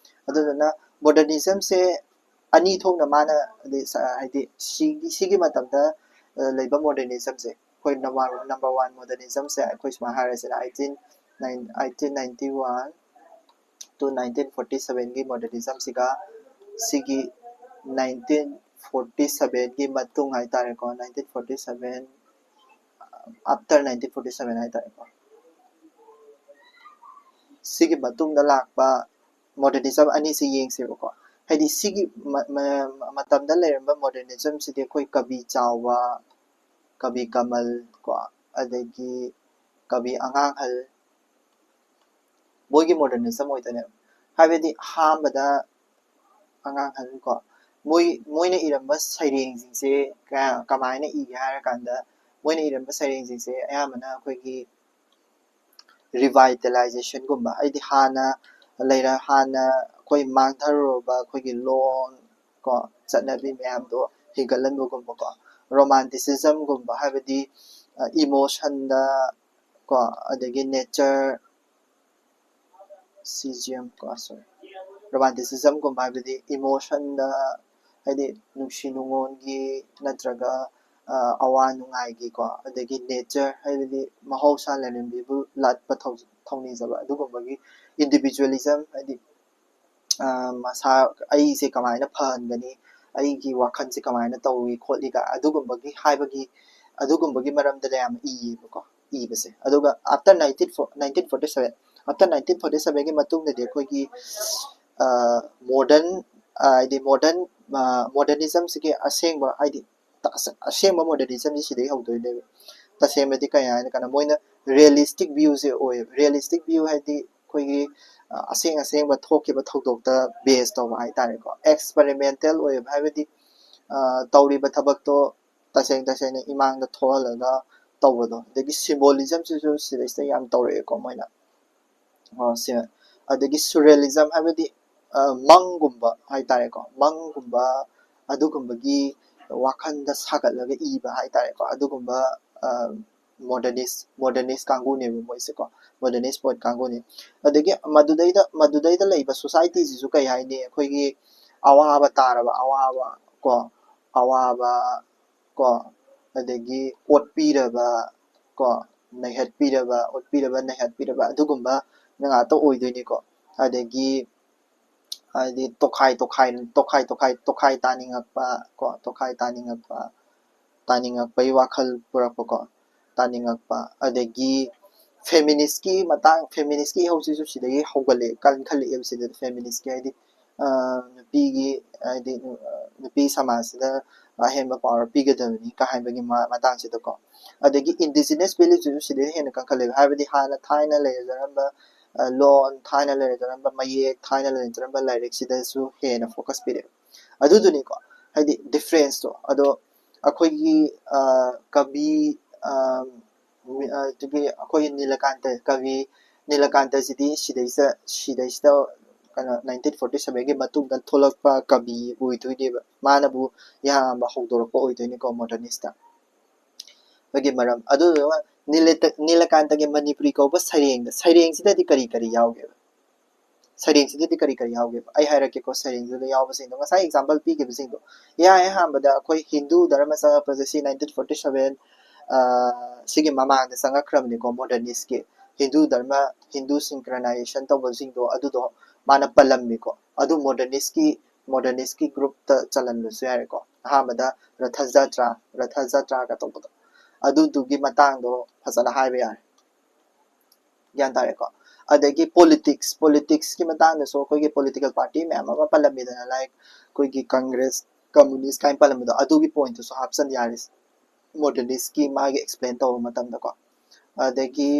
S1: ꯑꯗꯨꯗꯨꯅ ꯃꯣꯗꯔꯅꯤꯖꯝꯁꯦ ꯑꯅꯤ ꯊꯣꯛꯅ ꯃꯥꯅ ꯍꯥꯏꯗꯤ ꯁꯤꯒꯤ ꯃꯇꯝꯗ ꯂꯩꯕ ꯃꯣꯗꯔꯅꯤꯖꯝꯁꯦ ꯑꯩꯈꯣꯏ ꯅꯝꯕꯔ 1 ꯃꯣꯗꯔꯅꯤꯖꯝꯁꯦ ꯑꯩꯈꯣꯏ ꯁꯨꯃꯥꯏꯅ ꯍꯥꯏꯔꯁꯤꯅ 1891 to 1947ꯒꯤ ꯃꯣꯗꯔꯅꯤꯖꯝꯁꯤꯒ ꯁꯤꯒꯤ 1947ꯒꯤ ꯃꯇꯨꯡ ꯍꯥꯏꯇꯥꯔꯦꯀꯣ 1947 after 1947 ꯍꯥꯏꯇꯥꯔꯦꯀꯣ ꯁꯤꯒꯤ ꯃꯇꯨꯡꯗ ꯂꯥꯛꯄ ꯃꯣꯗꯔꯅꯤꯖꯝ ꯑꯅꯤꯁꯤ ꯌꯦꯡꯁꯦꯕꯀꯣ ꯍꯥꯏꯗꯤ ꯁꯤꯒꯤ ꯃꯇꯝꯗ ꯂꯩꯔꯝꯕ ꯃꯣꯗꯔꯅꯤꯖꯝꯁꯤꯗꯤ ꯑꯩꯈꯣꯏ ꯀꯕꯤ ꯆꯥꯎꯕ ꯀꯕꯤ ꯀꯃꯜ ꯀꯣ ꯑꯗꯒꯤ ꯀꯕꯤ ꯑꯉꯥꯡꯍꯜ ꯃꯣꯏꯒꯤ ꯃꯣꯗꯔꯅꯤꯖꯝ ꯑꯣꯏꯗꯣꯏꯅꯦꯕ ꯍꯥꯏꯕꯗꯤ ꯑꯍꯥꯟꯕꯗ ꯑꯉꯥꯡꯍꯜ ꯀꯣ ꯃꯣꯏꯅ ꯏꯔꯝꯕ ꯁꯩꯔꯦꯡꯁꯤꯡꯁꯦ ꯀꯃꯥꯏꯅ ꯏꯒꯦ ꯍꯥꯏꯔꯀꯥꯟꯗ ꯃꯣꯏꯅ ꯏꯔꯝꯕ ꯁꯩꯔꯦꯡꯁꯤꯡꯁꯦ ꯑꯌꯥꯝꯕꯅ ꯑꯩꯈꯣꯏꯒꯤ ꯔꯤꯚꯥꯏꯇꯦꯂꯥꯏꯖꯦꯁꯟꯒꯨꯝꯕ ꯍꯥꯏꯗꯤ ꯍꯥꯟꯅ ꯑꯩꯈꯣꯏ ꯃꯥꯡꯊꯔꯨꯔꯕ ꯑꯩꯈꯣꯏꯒꯤ ꯂꯣꯟ ꯀꯣ ꯆꯠꯅꯕꯤ ꯃꯌꯥꯝꯗꯣ ꯍꯤꯡꯒꯠꯍꯟꯕꯒꯨꯝꯕꯀꯣ ꯔꯣꯃꯥꯟꯇꯤꯁꯤꯖꯝꯒꯨꯝꯕ ꯍꯥꯏꯕꯗꯤ ꯏꯃꯣꯁꯟꯗ ꯀꯣ ꯑꯗꯒꯤ ꯅꯦꯆꯔ ꯔꯣꯃꯥꯟꯇꯤꯁꯤꯖꯝꯒꯨꯝꯕ ꯍꯥꯏꯕꯗꯤ ꯏꯃꯣꯁꯟꯗ ꯍꯥꯏꯗꯤ ꯅꯨꯡꯁꯤ ꯅꯨꯡꯉꯣꯟꯒꯤ ꯅꯠꯇ꯭ꯔꯒ ꯑꯋꯥ ꯅꯨꯡꯉꯥꯏꯒꯤꯀꯣ ꯑꯗꯒꯤ ꯅꯦꯆꯔ ꯍꯥꯏꯕꯗꯤ ꯃꯍꯧꯁꯥ ꯂꯥꯏꯔꯦꯝꯕꯤꯕꯨ ꯂꯥꯠꯄ ꯊꯧꯅꯤꯖꯕ ꯑꯗꯨꯒꯨꯝꯕꯒꯤ ꯏꯟꯗꯤꯕꯤꯖꯨꯋꯦꯂꯤꯖꯝ ꯍꯥꯏꯗꯤ ꯑꯩꯁꯦ ꯀꯃꯥꯏꯅ ꯐꯍꯟꯒꯅꯤ ꯑꯩꯒꯤ ꯋꯥꯈꯜꯁꯦ ꯀꯃꯥꯏꯅ ꯇꯧꯏ ꯈꯣꯠꯂꯤꯒ ꯑꯗꯨꯒꯨꯝꯕꯒꯤ ꯃꯔꯝꯗ ꯌꯥꯝ ꯏꯌꯦꯕꯀꯣ ꯏꯕꯁꯦ ꯑꯗꯨꯒ ꯑꯥꯐꯇꯔ 1947ꯒꯤ ꯃꯇꯨꯡꯗꯗꯤ ꯑꯩꯈꯣꯏꯒꯤ ꯃꯣꯗꯔꯅꯤꯖꯝꯁꯤꯒꯤ ꯑꯁꯦꯡꯕ ꯍꯥꯏꯗꯤ ꯑꯁꯦꯡꯕ ꯃꯣꯗꯔꯅꯤꯖꯝꯁꯤ ꯁꯤꯗꯒꯤ ꯍꯧꯗꯣꯏꯅꯦꯕ ꯇꯁꯦꯡꯕꯗꯤ ꯀꯩ ꯍꯥꯏꯅ ꯀꯥꯟꯗ ꯃꯣꯏꯅ ꯔꯤꯌꯦꯂꯤꯁꯇꯤꯛ ꯚ꯭ꯌꯨꯁꯦ ꯑꯣꯏꯌꯦꯕ ꯔꯤꯌꯦꯂꯤꯁꯇꯤꯛ ꯚ꯭ꯌꯨ ꯍꯥꯏꯗꯤ ꯑꯩꯈꯣꯏꯒꯤ ꯑꯁꯦꯡꯕ ꯊꯣꯛꯈꯤꯕ ꯊꯧꯗꯣꯛꯇ ꯕꯦꯁ ꯇꯧꯕ ꯍꯥꯏꯇꯥꯔꯦꯀꯣ ꯑꯦꯛꯁꯄꯦꯔꯤꯃꯦꯟꯇꯦꯜ ꯑꯣꯏꯌꯦꯕ ꯍꯥꯏꯕꯗꯤ ꯇꯧꯔꯤꯕ ꯊꯕꯛꯇꯣ ꯇꯁꯦꯡꯅ ꯏꯃꯥꯡꯗ ꯊꯣꯛꯍꯜꯂꯒ ꯇꯧꯕꯗꯣ ꯑꯗꯒꯤ ꯁꯤꯝꯕꯣꯂꯤꯖꯝꯁꯤꯁꯨ ꯁꯤꯗꯩꯁꯤꯗ ꯌꯥꯝ ꯇꯧꯔꯛꯑꯦꯀꯣ ꯃꯣꯏꯅ ꯑꯗꯒꯤ ꯁꯨꯔꯦꯂꯤꯖꯝ ꯍꯥꯏꯕꯗꯤ ꯃꯪꯒꯨꯝꯕ ꯍꯥꯏꯇꯥꯔꯦꯀꯣ ꯃꯪꯒꯨꯝꯕ ꯑꯗꯨꯒꯨꯝꯕꯒꯤ ꯋꯥꯈꯜꯗ ꯁꯥꯒꯠꯂꯒ ꯏꯕ ꯍꯥꯏꯇꯥꯔꯦꯀꯣ ꯑꯗꯨꯒꯨꯝꯕ ꯃꯣꯗꯔꯅꯤꯁ ꯀꯥꯡꯕꯨꯅꯦꯕ ꯃꯣꯏꯁꯦꯀꯣ ꯃꯣꯗꯔꯅꯤꯁ ꯄꯣꯏꯠ ꯀꯥꯡꯕꯨꯅꯤ ꯑꯗꯒꯤ ꯃꯗꯨꯗꯩꯗ ꯂꯩꯕ ꯁꯣꯁꯥꯏꯇꯤꯁꯤꯁꯨ ꯀꯩ ꯍꯥꯏꯅꯤ ꯑꯩꯈꯣꯏꯒꯤ ꯑꯋꯥꯕ ꯇꯥꯔꯕ ꯑꯋꯥꯕ ꯀꯣ ꯑꯗꯒꯤ ꯑꯣꯠꯄꯤꯔꯕ ꯀꯣ ꯅꯩꯍꯠꯄꯤꯔꯕ ꯑꯣꯠꯄꯤꯔꯕ ꯅꯩꯍꯠꯄꯤꯔꯕ ꯑꯗꯨꯒꯨꯝꯕ ꯉꯥꯛꯇ ꯑꯣꯏꯗꯣꯏꯅꯤꯀꯣ ꯑꯗꯒꯤ ꯍꯥꯏꯗꯤ ꯇꯣꯈꯥꯏ ꯇꯥꯅꯤꯡꯉꯛꯄ ꯀꯣ ꯇꯥꯅꯤꯡꯉꯛꯄꯒꯤ ꯋꯥꯈꯜ ꯄꯨꯔꯛꯄꯀꯣ ꯇꯥꯅꯤꯡꯉꯛꯄ ꯑꯗꯒꯤ ꯐꯦꯃꯤꯅꯤꯁꯀꯤ ꯏꯍꯧꯁꯤꯁꯨ ꯁꯤꯗꯒꯤ ꯍꯧꯒꯠꯂꯛꯑꯦ ꯀꯟꯈꯠꯂꯛꯑꯦꯕ ꯁꯤꯗ ꯐꯦꯃꯤꯅꯤꯁꯀꯤ ꯍꯥꯏꯗꯤ ꯅꯨꯄꯤꯒꯤ ꯍꯥꯏꯗꯤ ꯅꯨꯄꯤ ꯁꯃꯥꯖꯁꯤꯗ ꯑꯍꯦꯟꯕ ꯄꯥꯋꯔ ꯄꯤꯒꯗꯕꯅꯤ ꯀ ꯍꯥꯏꯕꯒꯤ ꯃꯇꯥꯡꯁꯤꯗꯀꯣ ꯑꯗꯒꯤ ꯏꯟꯗꯤꯖꯤꯅꯁ ꯚꯦꯂꯨꯁꯤꯁꯨ ꯁꯤꯗꯩ ꯍꯦꯟꯅ ꯀꯟꯈꯠꯂꯛꯑꯦꯕ ꯍꯥꯏꯕꯗꯤ ꯍꯥꯟꯅ ꯊꯥꯏꯅ ꯂꯩꯔꯖꯔꯝꯕ ꯂꯣꯟ ꯊꯥꯏꯅ ꯂꯩꯔꯖꯔꯝꯕ ꯃꯌꯦꯛ ꯊꯥꯏꯅ ꯂꯩꯔꯖꯔꯝꯕ ꯂꯥꯏꯔꯤꯛꯁꯤꯗꯁꯨ ꯍꯦꯟꯅ ꯐꯣꯀꯁ ꯄꯤꯔꯛꯑꯦꯕ ꯑꯗꯨꯗꯨꯅꯤꯀꯣ ꯍꯥꯏꯗꯤ ꯗꯤꯐ꯭ꯔꯦꯟꯁꯇꯣ ꯑꯗꯣ ꯑꯩꯈꯣꯏꯒꯤ ꯀꯕꯤ ꯑꯗꯨꯒꯤ ꯑꯩꯈꯣꯏꯒꯤ ꯀꯕꯤ ꯅꯤꯂꯀꯥꯟꯇꯁꯤꯗꯤ ꯁꯤꯗꯩꯁꯤꯗ ꯀꯩꯅꯣ 1947ꯒꯤ ꯃꯇꯨꯡꯗ ꯊꯣꯛꯂꯛꯄ ꯀꯕꯤ ꯑꯣꯏꯗꯣꯏꯅꯦꯕ ꯃꯥꯅꯕꯨ ꯌꯥꯝꯕ ꯍꯧꯗꯣꯔꯛꯄ ꯑꯣꯏꯗꯣꯏꯅꯤꯀꯣ ꯃꯣꯗꯔꯅꯤꯁꯇ ꯒꯤ ꯃꯔꯝ ꯑꯗꯨꯗꯨꯒ ꯅꯤꯂꯀꯥꯟꯇꯒꯤ ꯃꯅꯤꯄꯨꯔꯤ ꯀꯧꯕ ꯁꯩꯔꯦꯡꯁꯤꯗꯗꯤ ꯀꯔꯤ ꯌꯥꯎꯒꯦꯕ ꯁꯩꯔꯦꯡꯁꯤꯗꯗꯤ ꯀꯔꯤ ꯌꯥꯎꯒꯦꯕ ꯑꯩ ꯍꯥꯏꯔꯛꯀꯦꯀꯣ ꯁꯩꯔꯦꯡꯁꯤꯗ ꯌꯥꯎꯕꯁꯤꯡꯗꯣ ꯉꯁꯥꯏ ꯑꯦꯛꯖꯥꯝꯄꯜ ꯄꯤꯈꯤꯕꯁꯤꯡꯗꯣ ꯏꯍꯥꯟ ꯍꯥꯟꯕꯗ ꯑꯩꯈꯣꯏ ꯍꯤꯟꯗꯨ ꯙꯔꯃ ꯆꯪꯉꯛꯄꯁꯦ ꯁꯤ 1947 ꯁꯤꯒꯤ ꯃꯃꯥꯡꯗ ꯆꯪꯉꯛꯈ꯭ꯔꯕꯅꯤꯀꯣ ꯃꯣꯗꯔꯅꯤꯁꯀꯤ ꯍꯤꯟꯗꯨ ꯁꯤꯟꯀ꯭ꯔꯅꯥꯏꯖꯦꯁꯟ ꯇꯧꯕꯁꯤꯡꯗꯣ ꯑꯗꯨꯗꯣ ꯃꯥꯅ ꯄꯜꯂꯝꯃꯤꯀꯣ ꯑꯗꯨ ꯃꯣꯗꯔꯅꯤꯁꯀꯤ ꯒ꯭ꯔꯨꯞꯇ ꯆꯜꯍꯟꯕꯁꯨ ꯌꯥꯔꯦꯀꯣ ꯑꯍꯥꯟꯕꯗ ꯔꯊ ꯖꯇ꯭ꯔꯥꯒ ꯇꯧꯕꯗꯣ ꯑꯗꯨꯗꯨꯒꯤ ꯃꯇꯥꯡꯗꯣ ꯐꯖꯅ ꯍꯥꯏꯕ ꯌꯥꯔꯦ ꯒ꯭ꯌꯥꯟ ꯇꯥꯔꯦꯀꯣ ꯑꯗꯒꯤ ꯄꯣꯂꯤꯇꯤꯛꯁꯀꯤ ꯃꯇꯥꯡꯗꯁꯨ ꯑꯩꯈꯣꯏꯒꯤ ꯄꯣꯂꯤꯇꯤꯀꯦꯜ ꯄꯥꯔꯇꯤ ꯃꯌꯥꯝ ꯑꯃ ꯄꯜꯂꯝꯃꯤꯗꯅ ꯂꯥꯏꯛ ꯑꯩꯈꯣꯏꯒꯤ ꯀꯪꯒ꯭ꯔꯦꯁ ꯀꯝꯃꯨꯅꯤꯁ ꯀꯥꯏꯅ ꯄꯜꯂꯝꯕꯗꯣ ꯑꯗꯨꯒꯤ ꯄꯣꯏꯟꯠꯇꯨꯁꯨ ꯍꯥꯞꯆꯟ ꯌꯥꯔꯦ ꯃꯣꯗꯔꯅꯤꯁꯀꯤ ꯃꯥꯒꯤ ꯑꯦꯛꯁꯄ꯭ꯂꯦꯟ ꯇꯧꯕ ꯃꯇꯝꯗꯀꯣ ꯑꯗꯒꯤ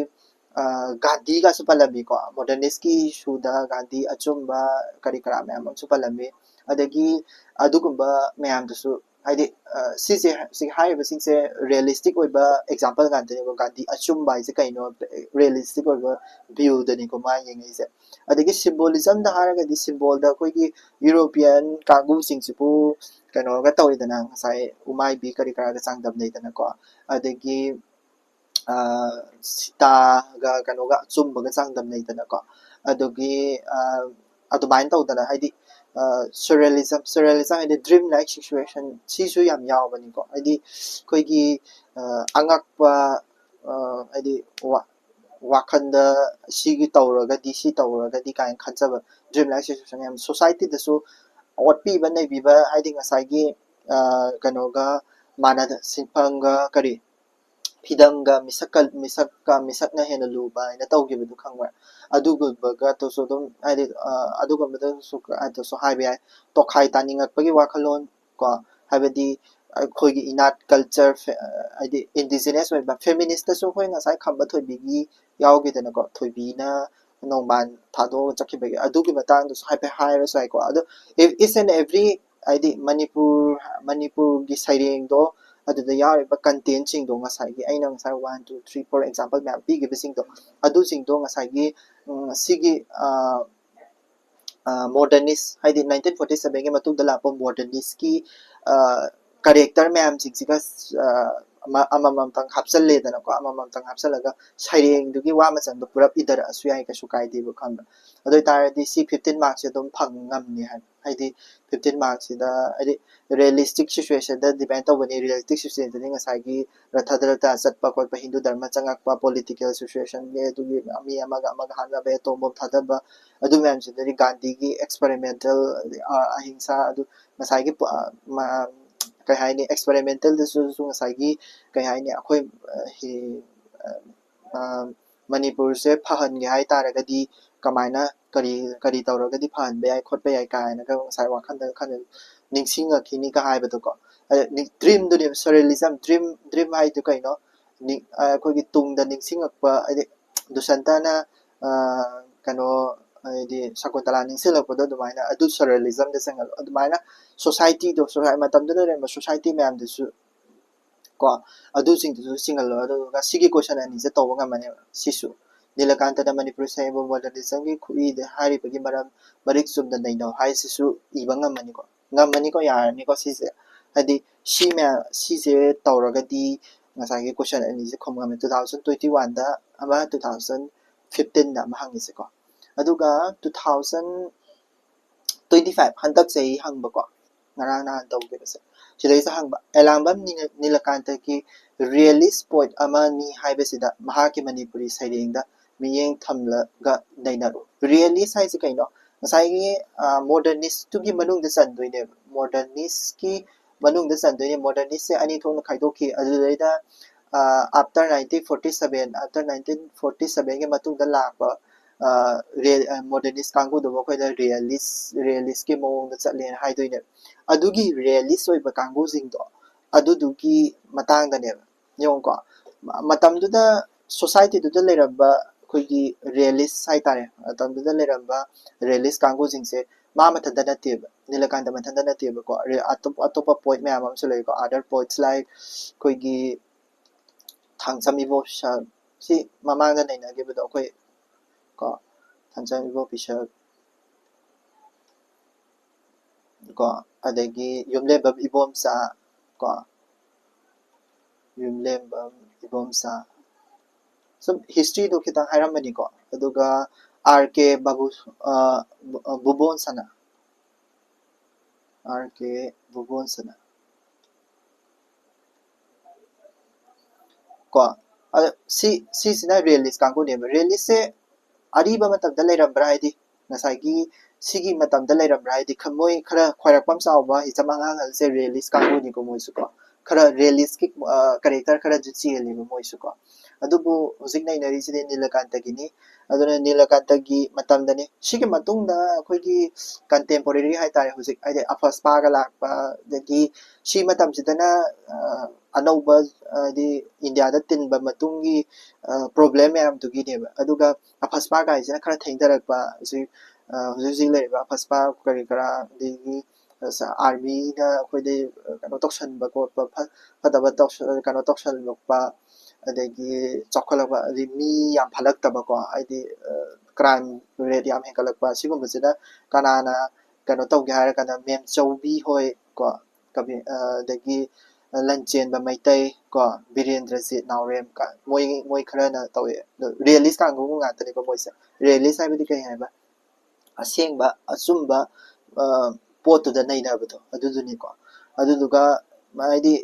S1: ꯒꯥꯟꯙꯤꯒꯁꯨ ꯄꯜꯂꯝꯃꯤꯀꯣ ꯃꯣꯗꯔꯅꯤꯁꯀꯤ ꯏꯁꯨꯗ ꯒꯥꯟꯙꯤ ꯑꯆꯨꯝꯕ ꯀꯔꯥ ꯃꯌꯥꯝ ꯑꯃꯁꯨ ꯄꯜꯂꯝꯃꯤ ꯑꯗꯒꯤ ꯑꯗꯨꯒꯨꯝꯕ ꯃꯌꯥꯝꯗꯨꯁꯨ ꯍꯥꯏꯗꯤ ꯁꯤꯁꯦ ꯍꯥꯏꯔꯤꯕꯁꯤꯡꯁꯦ ꯔꯤꯌꯦꯂꯤꯁꯇꯤꯛ ꯑꯣꯏꯕ ꯑꯦꯛꯖꯥꯝꯄꯜ ꯉꯥꯛꯇꯅꯦꯕ ꯒꯥꯟꯙꯤ ꯑꯆꯨꯝꯕ ꯍꯥꯏꯁꯦ ꯀꯩꯅꯣ ꯔꯤꯌꯦꯂꯤꯁꯇꯤꯛ ꯑꯣꯏꯕ ꯚ꯭ꯌꯨꯗꯅꯤꯀꯣ ꯃꯥ ꯌꯦꯡꯉꯛꯏꯁꯦ ꯑꯗꯒꯤ ꯁꯤꯝꯕꯣꯂꯤꯖꯝꯗ ꯍꯥꯏꯔꯒꯗꯤ ꯁꯤꯝꯕꯣꯜꯗ ꯑꯩꯈꯣꯏꯒꯤ ꯌꯨꯔꯣꯄꯤꯌꯟ ꯀꯥꯡꯕꯨꯁꯤꯡꯁꯤꯕꯨ ꯀꯩꯅꯣꯒ ꯇꯧꯋꯤꯗꯅ ꯉꯁꯥꯏ ꯎꯃꯥꯏꯕꯤ ꯀꯔꯥꯒ ꯆꯥꯡꯗꯝꯅꯩꯗꯅꯀꯣ ꯑꯗꯒꯤ ꯁꯤꯇꯥꯒ ꯀꯩꯅꯣꯒ ꯑꯆꯨꯝꯕꯒ ꯆꯥꯡꯗꯝꯅꯩꯗꯅꯀꯣ ꯑꯗꯨꯒꯤ ꯑꯗꯨꯃꯥꯏꯅ ꯇꯧꯗꯅ ꯍꯥꯏꯗꯤ ꯁꯨꯔꯦꯂꯤꯖꯝ ꯍꯥꯏꯗꯤ ꯗ꯭ꯔꯤꯝ ꯂꯥꯏꯛ ꯁꯤꯆꯨꯋꯦꯁꯟ ꯁꯤꯁꯨ ꯌꯥꯝ ꯌꯥꯎꯕꯅꯤꯀꯣ ꯍꯥꯏꯗꯤ ꯑꯩꯈꯣꯏꯒꯤ ꯑꯉꯛꯄ ꯍꯥꯏꯗꯤ ꯋꯥꯈꯟꯗ ꯁꯤ ꯇꯧꯔꯒꯗꯤ ꯀꯥꯏꯅ ꯈꯟꯖꯕ ꯗ꯭ꯔꯤꯝ ꯂꯥꯏꯛ ꯁꯤꯆꯨꯋꯦꯁꯟ ꯌꯥꯝ ꯁꯣꯁꯥꯏꯇꯤꯗꯁꯨ ꯑꯣꯠꯄꯤꯕ ꯅꯩꯕꯤꯕ ꯍꯥꯏꯗꯤ ꯉꯁꯥꯏꯒꯤ ꯀꯩꯅꯣꯒ ꯃꯥꯟꯅꯗ ꯁꯤꯟꯐꯝꯒ ꯐꯤꯗꯝꯒ ꯃꯤꯁꯛꯅ ꯍꯦꯟꯅ ꯂꯨꯕ ꯍꯥꯏꯅ ꯇꯧꯈꯤꯕꯗꯨ ꯈꯪꯕ꯭ꯔꯥ ꯑꯗꯨꯒꯨꯝꯕꯒꯁꯨ ꯑꯗꯨꯝ ꯍꯥꯏꯗꯤ ꯑꯗꯨꯒꯨꯝꯕꯗꯁꯨ ꯍꯥꯏꯕ ꯌꯥꯏ ꯇꯣꯈꯥꯏ ꯇꯥꯅꯤꯡꯉꯛꯄꯒꯤ ꯋꯥꯈꯜꯂꯣꯟ ꯀꯣ ꯍꯥꯏꯕꯗꯤ ꯑꯩꯈꯣꯏꯒꯤ ꯏꯅꯥꯠ ꯀꯜꯆꯔ ꯍꯥꯏꯗꯤ ꯏꯟꯗꯤꯖꯤꯅꯁ ꯑꯣꯏꯕ ꯐꯦꯃꯤꯅꯤꯁꯇꯁꯨ ꯑꯩꯈꯣꯏ ꯉꯁꯥꯏ ꯈꯝꯕ ꯊꯣꯏꯕꯤꯒꯤ ꯌꯥꯎꯈꯤꯗꯅꯀꯣ ꯊꯣꯏꯕꯤꯅ ꯅꯣꯡꯕꯥꯟ ꯊꯥꯗꯣꯛꯑꯒ ꯆꯠꯈꯤꯕꯒꯤ ꯑꯗꯨꯒꯤ ꯃꯇꯥꯡꯗꯁꯨ ꯍꯥꯏꯐꯦꯠ ꯍꯥꯏꯔꯁꯨ ꯌꯥꯏꯀꯣ ꯑꯗꯣ ꯏꯁ ꯑꯦꯟ ꯑꯦꯚ꯭ꯔꯤ ꯍꯥꯏꯗꯤ ꯃꯅꯤꯄꯨꯔꯒꯤ ꯁꯩꯔꯦꯡꯗꯣ ꯑꯗꯨꯗ ꯌꯥꯎꯔꯤꯕ ꯀꯟꯇꯦꯟꯁꯤꯡꯗꯣꯉꯁꯥꯏꯒꯤ ꯑꯩꯅ ꯉꯁꯥꯏ 1 2 3 4 ꯑꯦꯛꯖꯥꯝꯄꯜ ꯃꯌꯥꯝ ꯄꯤꯈꯤꯕꯁꯤꯡꯗꯣ ꯑꯗꯨꯁꯤꯡꯗꯣ ꯉꯁꯥꯏꯒꯤ ꯁꯤꯒꯤ ꯃꯣꯗꯔꯅꯤꯁ ꯍꯥꯏꯗꯤ 1947ꯒꯤ ꯃꯇꯨꯡꯗ ꯂꯥꯛꯄ ꯃꯣꯗꯔꯅꯤꯁꯀꯤ ꯀꯔꯦꯛꯇꯔ ꯃꯌꯥꯝꯁꯤꯡꯁꯤꯒ ꯑꯃꯃꯝꯇꯪ ꯍꯥꯞꯆꯜꯂꯦꯗꯅꯀꯣ ꯑꯃꯃꯝꯇꯪ ꯍꯥꯞꯆꯜꯂꯒ ꯁꯩꯔꯦꯡꯗꯨꯒꯤ ꯋꯥ ꯃꯆꯪꯗꯣ ꯄꯨꯔꯞ ꯏꯙꯔꯛꯑꯁꯨ ꯌꯥꯏ ꯀꯩꯁꯨ ꯀꯥꯏꯗꯦꯕ ꯈꯪꯕ꯭ꯔꯥ ꯑꯗꯨ ꯑꯣꯏꯇꯥꯔꯗꯤ ꯁꯤ 15 ꯃꯥꯔꯛꯁꯦ ꯑꯗꯨꯝ ꯉꯝꯅꯤ ꯍꯥꯏꯗꯤ 15 ꯃꯥꯔꯛꯁꯤꯗ ꯍꯥꯏꯗꯤ ꯔꯤꯌꯦꯂꯤꯁꯇꯤक सिचुएशनꯗ ꯗꯤꯄꯦꯟड ꯇꯧꯕꯅꯤ ꯔꯤꯌꯦꯂꯤस्टिक सिचुएशनꯗꯤ ꯉꯁꯥꯏꯒꯤ ꯔꯊꯗ꯭ꯔꯇ ꯆꯠꯄ ꯈꯣꯠꯄ ꯍꯤꯟꯗꯨ ꯙꯔꯃ ꯆꯪꯉꯛꯄ ꯄꯣꯂꯤꯇꯤꯀꯦꯜ सिचुएशनꯒꯤ ꯑꯗꯨꯒꯤ ꯃꯤ ꯑꯃꯒ ꯍꯥꯠꯅꯕ ꯑꯦꯇꯣꯝ ꯕꯣꯝ ꯊꯥꯗꯕ ꯑꯗꯨ ꯃꯌꯥꯝꯁꯤꯗꯗꯤ ꯒꯥꯟꯙꯤꯒꯤ ꯑꯦꯛꯁꯄꯦꯔꯤꯃꯦꯟꯇꯦꯜ ꯑꯍꯤꯡꯁꯥ ꯑꯗꯨ ꯉꯁꯥꯏꯒꯤ ꯀꯩ ꯍꯥꯏꯅꯤ ꯑꯦꯛꯁꯄꯦꯔꯤꯃꯦꯟꯇꯦꯜꯗꯁꯨ ꯉꯁꯥꯏꯒꯤ ꯀꯩ ꯍꯥꯏꯅꯤ ꯑꯩꯈꯣꯏ ꯃꯅꯤꯄꯨꯔꯁꯦ ꯐꯍꯟꯒꯦ ꯍꯥꯏꯇꯥꯔꯒꯗꯤ ꯀꯃꯥꯏꯅ ꯀꯔꯤ ꯇꯧꯔꯒꯗꯤ ꯐꯍꯟꯕ ꯌꯥꯏ ꯈꯣꯠꯄ ꯌꯥꯏ ꯀꯥꯏꯅꯒ ꯉꯁꯥꯏ ꯋꯥꯈꯟꯗ ꯅꯤꯡꯁꯤꯡꯉꯛꯈꯤꯅꯤꯒ ꯍꯥꯏꯕꯗꯣꯀꯣ ꯗ꯭ꯔꯤꯝꯗꯨꯅꯦꯕ ꯁꯣꯔꯦꯂꯤꯖꯝ ꯗ꯭ꯔꯤꯝ ꯍꯥꯏꯗꯨ ꯀꯩꯅꯣ ꯑꯩꯈꯣꯏꯒꯤ ꯇꯨꯡꯗ ꯅꯤꯡꯁꯤꯡꯉꯛꯄ ꯍꯥꯏꯗꯤ ꯗꯨꯁꯟꯇꯅ ꯀꯩꯅꯣ ꯍꯥꯏꯗꯤ ꯁꯀꯨꯟꯇꯂꯥ ꯅꯤꯡꯁꯤꯡꯂꯛꯄꯗꯣ ꯑꯗꯨꯃꯥꯏꯅ ꯑꯗꯨ ꯁꯣꯔꯦꯂꯤꯖꯝꯗ ꯆꯪꯍꯜꯂꯣ ꯑꯗꯨꯃꯥꯏꯅ ꯁꯣꯁꯥꯏꯇꯤꯗꯣ ꯃꯇꯝꯗꯨꯗ ꯂꯩꯔꯝꯕ ꯁꯣꯁꯥꯏꯇꯤ ꯃꯌꯥꯝꯗꯨꯁꯨ ꯀꯣ ꯑꯗꯨꯁꯤꯡꯗꯨꯁꯨ ꯆꯤꯡꯍꯜꯂꯣ ꯑꯗꯨꯒ ꯁꯤꯒꯤ ꯀꯣꯏꯁꯟ ꯑꯅꯤꯁꯦ ꯇꯧꯕ ꯉꯝꯃꯅꯦꯕ ꯁꯤꯁꯨ ꯅꯤꯂꯀꯥꯟꯇꯅ ꯃꯅꯤꯄꯨꯔꯤ ꯁꯩꯔꯦꯡꯕꯨ ꯃꯣꯗꯔꯅꯤꯖꯝꯒꯤ ꯈꯨꯠꯏꯗ ꯍꯥꯏꯔꯤꯕꯒꯤ ꯃꯔꯤꯛ ꯆꯨꯝꯅ ꯅꯩꯅꯧ ꯍꯥꯏꯁꯤꯁꯨ ꯏꯕ ꯉꯝꯃꯅꯤꯀꯣ ꯌꯥꯔꯅꯤꯀꯣ ꯁꯤꯁꯦ ꯍꯥꯏꯗꯤ ꯁꯤꯁꯦ ꯇꯧꯔꯒꯗꯤ ꯉꯁꯥꯏꯒꯤ ꯀꯣꯏꯁꯟ ꯑꯅꯤꯁꯦ ꯈꯨꯝ ꯉꯝꯃꯦ 2021ꯗ ꯑꯃ 2015ꯗ ꯑꯃ ꯍꯪꯉꯤꯁꯦꯀꯣ ꯑꯗꯨꯒ 2025 ꯍꯟꯗꯛ ꯆꯍꯤ ꯍꯪꯕꯀꯣ ꯉꯔꯥꯡ ꯅꯍꯥꯟ ꯇꯧꯈꯤꯕꯁꯦ ꯁꯤꯗꯩꯁꯤꯗ ꯍꯪꯕ ꯑꯦꯂꯥꯡꯕꯝ ꯅꯤꯂꯀꯥꯟꯇꯒꯤ ꯔꯤꯌꯦꯂꯤꯁ ꯄꯣꯏꯠ ꯑꯃꯅꯤ ꯍꯥꯏꯕꯁꯤꯗ ꯃꯍꯥꯛꯀꯤ ꯃꯅꯤꯄꯨꯔꯤ ꯁꯩꯔꯦꯡꯗ ꯃꯤꯠꯌꯦꯡ ꯊꯝꯂꯒ ꯅꯩꯅꯔꯨ ꯔꯤꯌꯦꯂꯤꯁ ꯍꯥꯏꯁꯦ ꯀꯩꯅꯣ ꯉꯁꯥꯏꯒꯤ ꯃꯣꯗꯔꯅꯤꯁꯇꯨꯒꯤ ꯃꯅꯨꯡꯗ ꯆꯟꯗꯣꯏꯅꯦꯕ ꯃꯣꯗꯔꯅꯤꯁꯀꯤ ꯃꯅꯨꯡꯗ ꯆꯟꯗꯣꯏꯅꯦ ꯃꯣꯗꯔꯅꯤꯁꯁꯦ ꯑꯅꯤ ꯊꯣꯛꯅ ꯈꯥꯏꯗꯣꯛꯈꯤ ꯑꯗꯨꯗꯩꯗ after 1947 after 1947ꯒꯤ ꯃꯇꯨꯡꯗ ꯂꯥꯛꯄ ꯃꯣꯗꯔꯅꯤꯁ ꯀꯥꯡꯕꯨꯗꯨꯕꯨ ꯑꯩꯈꯣꯏꯅ ꯔꯤꯌꯦꯂꯤꯁꯀꯤ ꯃꯑꯣꯡꯗ ꯆꯠꯂꯦꯅ ꯍꯥꯏꯗꯣꯏꯅꯦ ꯑꯗꯨꯒꯤ ꯔꯤꯌꯦꯂꯤꯁ ꯑꯣꯏꯕ ꯀꯥꯡꯕꯨꯁꯤꯡꯗꯣ ꯑꯗꯨꯗꯨꯒꯤ ꯃꯇꯥꯡꯗꯅꯦꯕ ꯌꯦꯡꯉꯨꯀꯣ ꯃꯇꯝꯗꯨꯗ ꯁꯣꯁꯥꯏꯇꯤꯗꯨꯗ ꯂꯩꯔꯝꯕ ꯑꯩꯈꯣꯏꯒꯤ ꯔꯤꯌꯦꯂꯤꯁ ꯍꯥꯏꯇꯥꯔꯦ ꯃꯇꯝꯗꯨꯗ ꯂꯩꯔꯝꯕ ꯔꯤꯌꯦꯂꯤꯁ ꯀꯥꯡꯕꯨꯁꯤꯡꯁꯦ ꯃꯥ ꯃꯊꯟꯇ ꯅꯠꯇꯦꯕ ꯅꯤꯂꯀꯥꯟꯇ ꯃꯊꯟꯇ ꯅꯠꯇꯦꯕꯀꯣ ꯑꯇꯣꯞꯄ ꯄꯣꯏꯠ ꯃꯌꯥꯝ ꯑꯃꯁꯨ ꯂꯩꯀꯣ ꯑꯗꯔ ꯄꯣꯏꯠꯁ ꯂꯥꯏꯛ ꯑꯩꯈꯣꯏꯒꯤ ꯊꯥꯡꯁꯝ ꯏꯕꯣꯞꯁꯛ ꯁꯤ ꯃꯃꯥꯡꯗ ꯅꯩꯅꯈꯤꯕꯗꯣ ꯑꯩꯈꯣꯏ ꯀꯣ ꯊꯥꯡꯁꯝ ꯏꯕꯣꯞꯁꯛ ꯀꯣ ꯑꯗꯒꯤ ꯌꯨꯝꯂꯦꯝꯕꯝ ꯏꯕꯣꯝꯆꯥ ꯀꯣ ꯌꯨꯝꯂꯦꯝꯕꯝ ꯏꯕꯣꯝꯆꯥ ꯁꯨꯝ ꯍꯤꯁꯇ꯭ꯔꯤꯗꯣ ꯈꯤꯇꯪ ꯍꯥꯏꯔꯝꯕꯅꯤꯀꯣ ꯑꯗꯨꯒ ꯑꯥꯔ ꯀꯦ ꯕꯨꯕꯣꯟꯁꯅꯥ आर के बुबोन्सना को सिना रियलिस्ट कांगुनेब रियलिस्ट से अरीबा मतमदा लेरमब्रा हाइदि नसाइगी सिगी मतमदा लेरमब्रा हाइदि खमोय खरा खयरकपम सावबा हिचमांगांग हलसे रियलिस्ट कांगुनि को मोइसुको खरा रियलिस्टिक कैरेक्टर खरा जुचियलिबो मोइसुको अदुबु हुजिक नाइनरिसिदे नीलकांतगिनी अदुना नीलकांतगी मतमदने सिगी मतुंगदा अखोइगी कंटेम्पोरेरी हाइतारे हुजिक आइदे अफस्पागा लाकपा दगी सि मतमसिदना अनौबा दि इंडियादा तिनबा मतुंगी प्रॉब्लम मैम दुगीनेबा अदुगा अफस्पा गाइजना खरा थेंगदरकपा हुजिक हुजिक लेबा अफस्पा करी करा दगी आर्मी दा अखोइदे कनो तोक्सनबा कोटपा फदबा कनो तोक्सनबा अदगी चौखलबा अदि मी याम फलक्तबको आइदि क्राइम रेट याम हेकलकपा सिगुमबसिदा कनाना कनो तौगे हारकना मेम चौबी होय को कभी अदगी लंचेनबा मैतै को वीरेंद्रजीत नावरेम का मोय खरना तौए रियलिस्ट कांगु गातने को मोइसे रियलिस्ट हाइबदि कई हाइबा असेंबा अचुंबा पोतुदा नैनाबदो अदुदुनिको अदुदुगा माइदि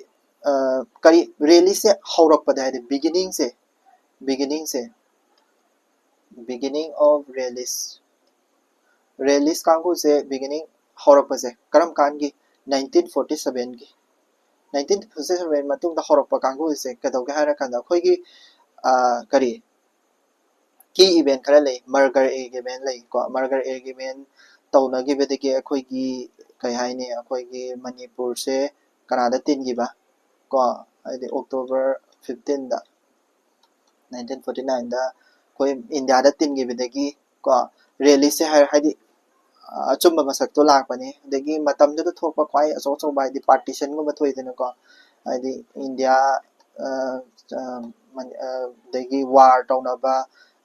S1: करी रियलिस्ट से हौरकपदा हाइदि बिगिनिंग ऑफ रियलिस्ट कांगु से बिगिनिंग हौरकपसे करम कानगी 1947 की 1947 मतुंगदा हौरकपा कांगु से कदौगे हारकंदा अखोइगी करी की इवेंट खरा ले मर्गर एग्रीमेंट ले को मर्गर एग्रीमेंट तौनगिबदगी अखोइगी कई हाइने अखोइगी मणिपुर से कनाडा तिनगिबा को आइदि अक्टोबर 15 दा 1949 दा कोई इंडिया दा तिनगिबदगी को रियलिस्ट से हाइदि अचुंबा मसक्तो लाकपने दगी मतमदुदा थोकपा क्वाइ अचो अचोबा हाइदि पार्टीशन गुम थोइदनको हाइदि इंडिया दगी वार तौनबा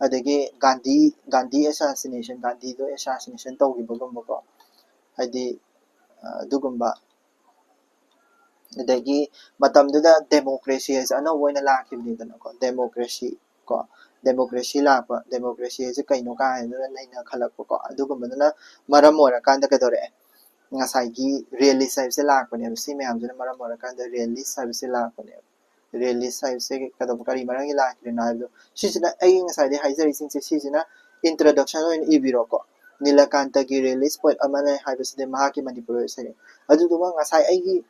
S1: अदगी गांधी एसासिनेशन गांधी दो एसासिनेशन तौगिबगुमको हाइदि दुगुम्बा अदगी मतमदुदा डेमोक्रेसी है अनौ ओइना लाखिबनिदनको डेमोक्रेसी लापा डेमोक्रेसी है कइनो का है नैना खलकपको अदुगुम्बदना मरम ओरकांदा कदोरे ngasai realist hai se lak pane si me am jena maram mara kan realist hai se lak pane realist hai se kadam kari marang ila na do si jena ai ngasai de haizari sing se si jena introduction oin ibiro ko nilakanta gi realist point amane hai se de maha ki manipur se adu du ngasai ai gi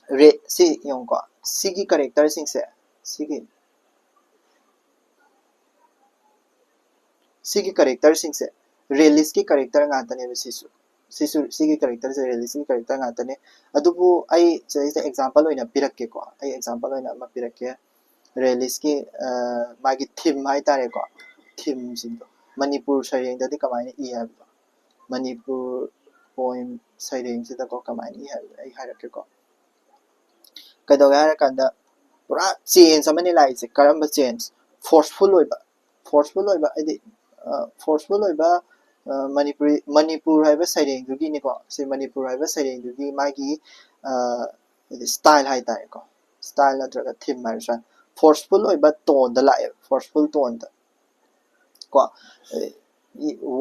S1: re si yong ko si gi character sing se si gi character sing se realist ki character ngatane sisu सिगी character से realistic character गातने अदुबु आई जैसे example होइना पिरक्के को आई example होइना म पिरक्के realist की मागी थीम हाइ तारे को थीम सिंदो मणिपुर सरेंग ददि कमाइने इ है मणिपुर पोएम सरेंग सिदा को कमाइने इ है आई हारके को कदोगा हार कंदा पूरा चेंज समने लाइसे करम चेंज फोर्सफुल होइबा आइदि फोर्सफुल होइबा मणिपुर है सैरें दुगीनिको से मणिपुर है सैरें दुगी मागी स्टाइल है तारे को स्टाइल नत्रगा थीम मारसा फोर्सफुल होइबा टोन द लाए फोर्सफुल टोन द को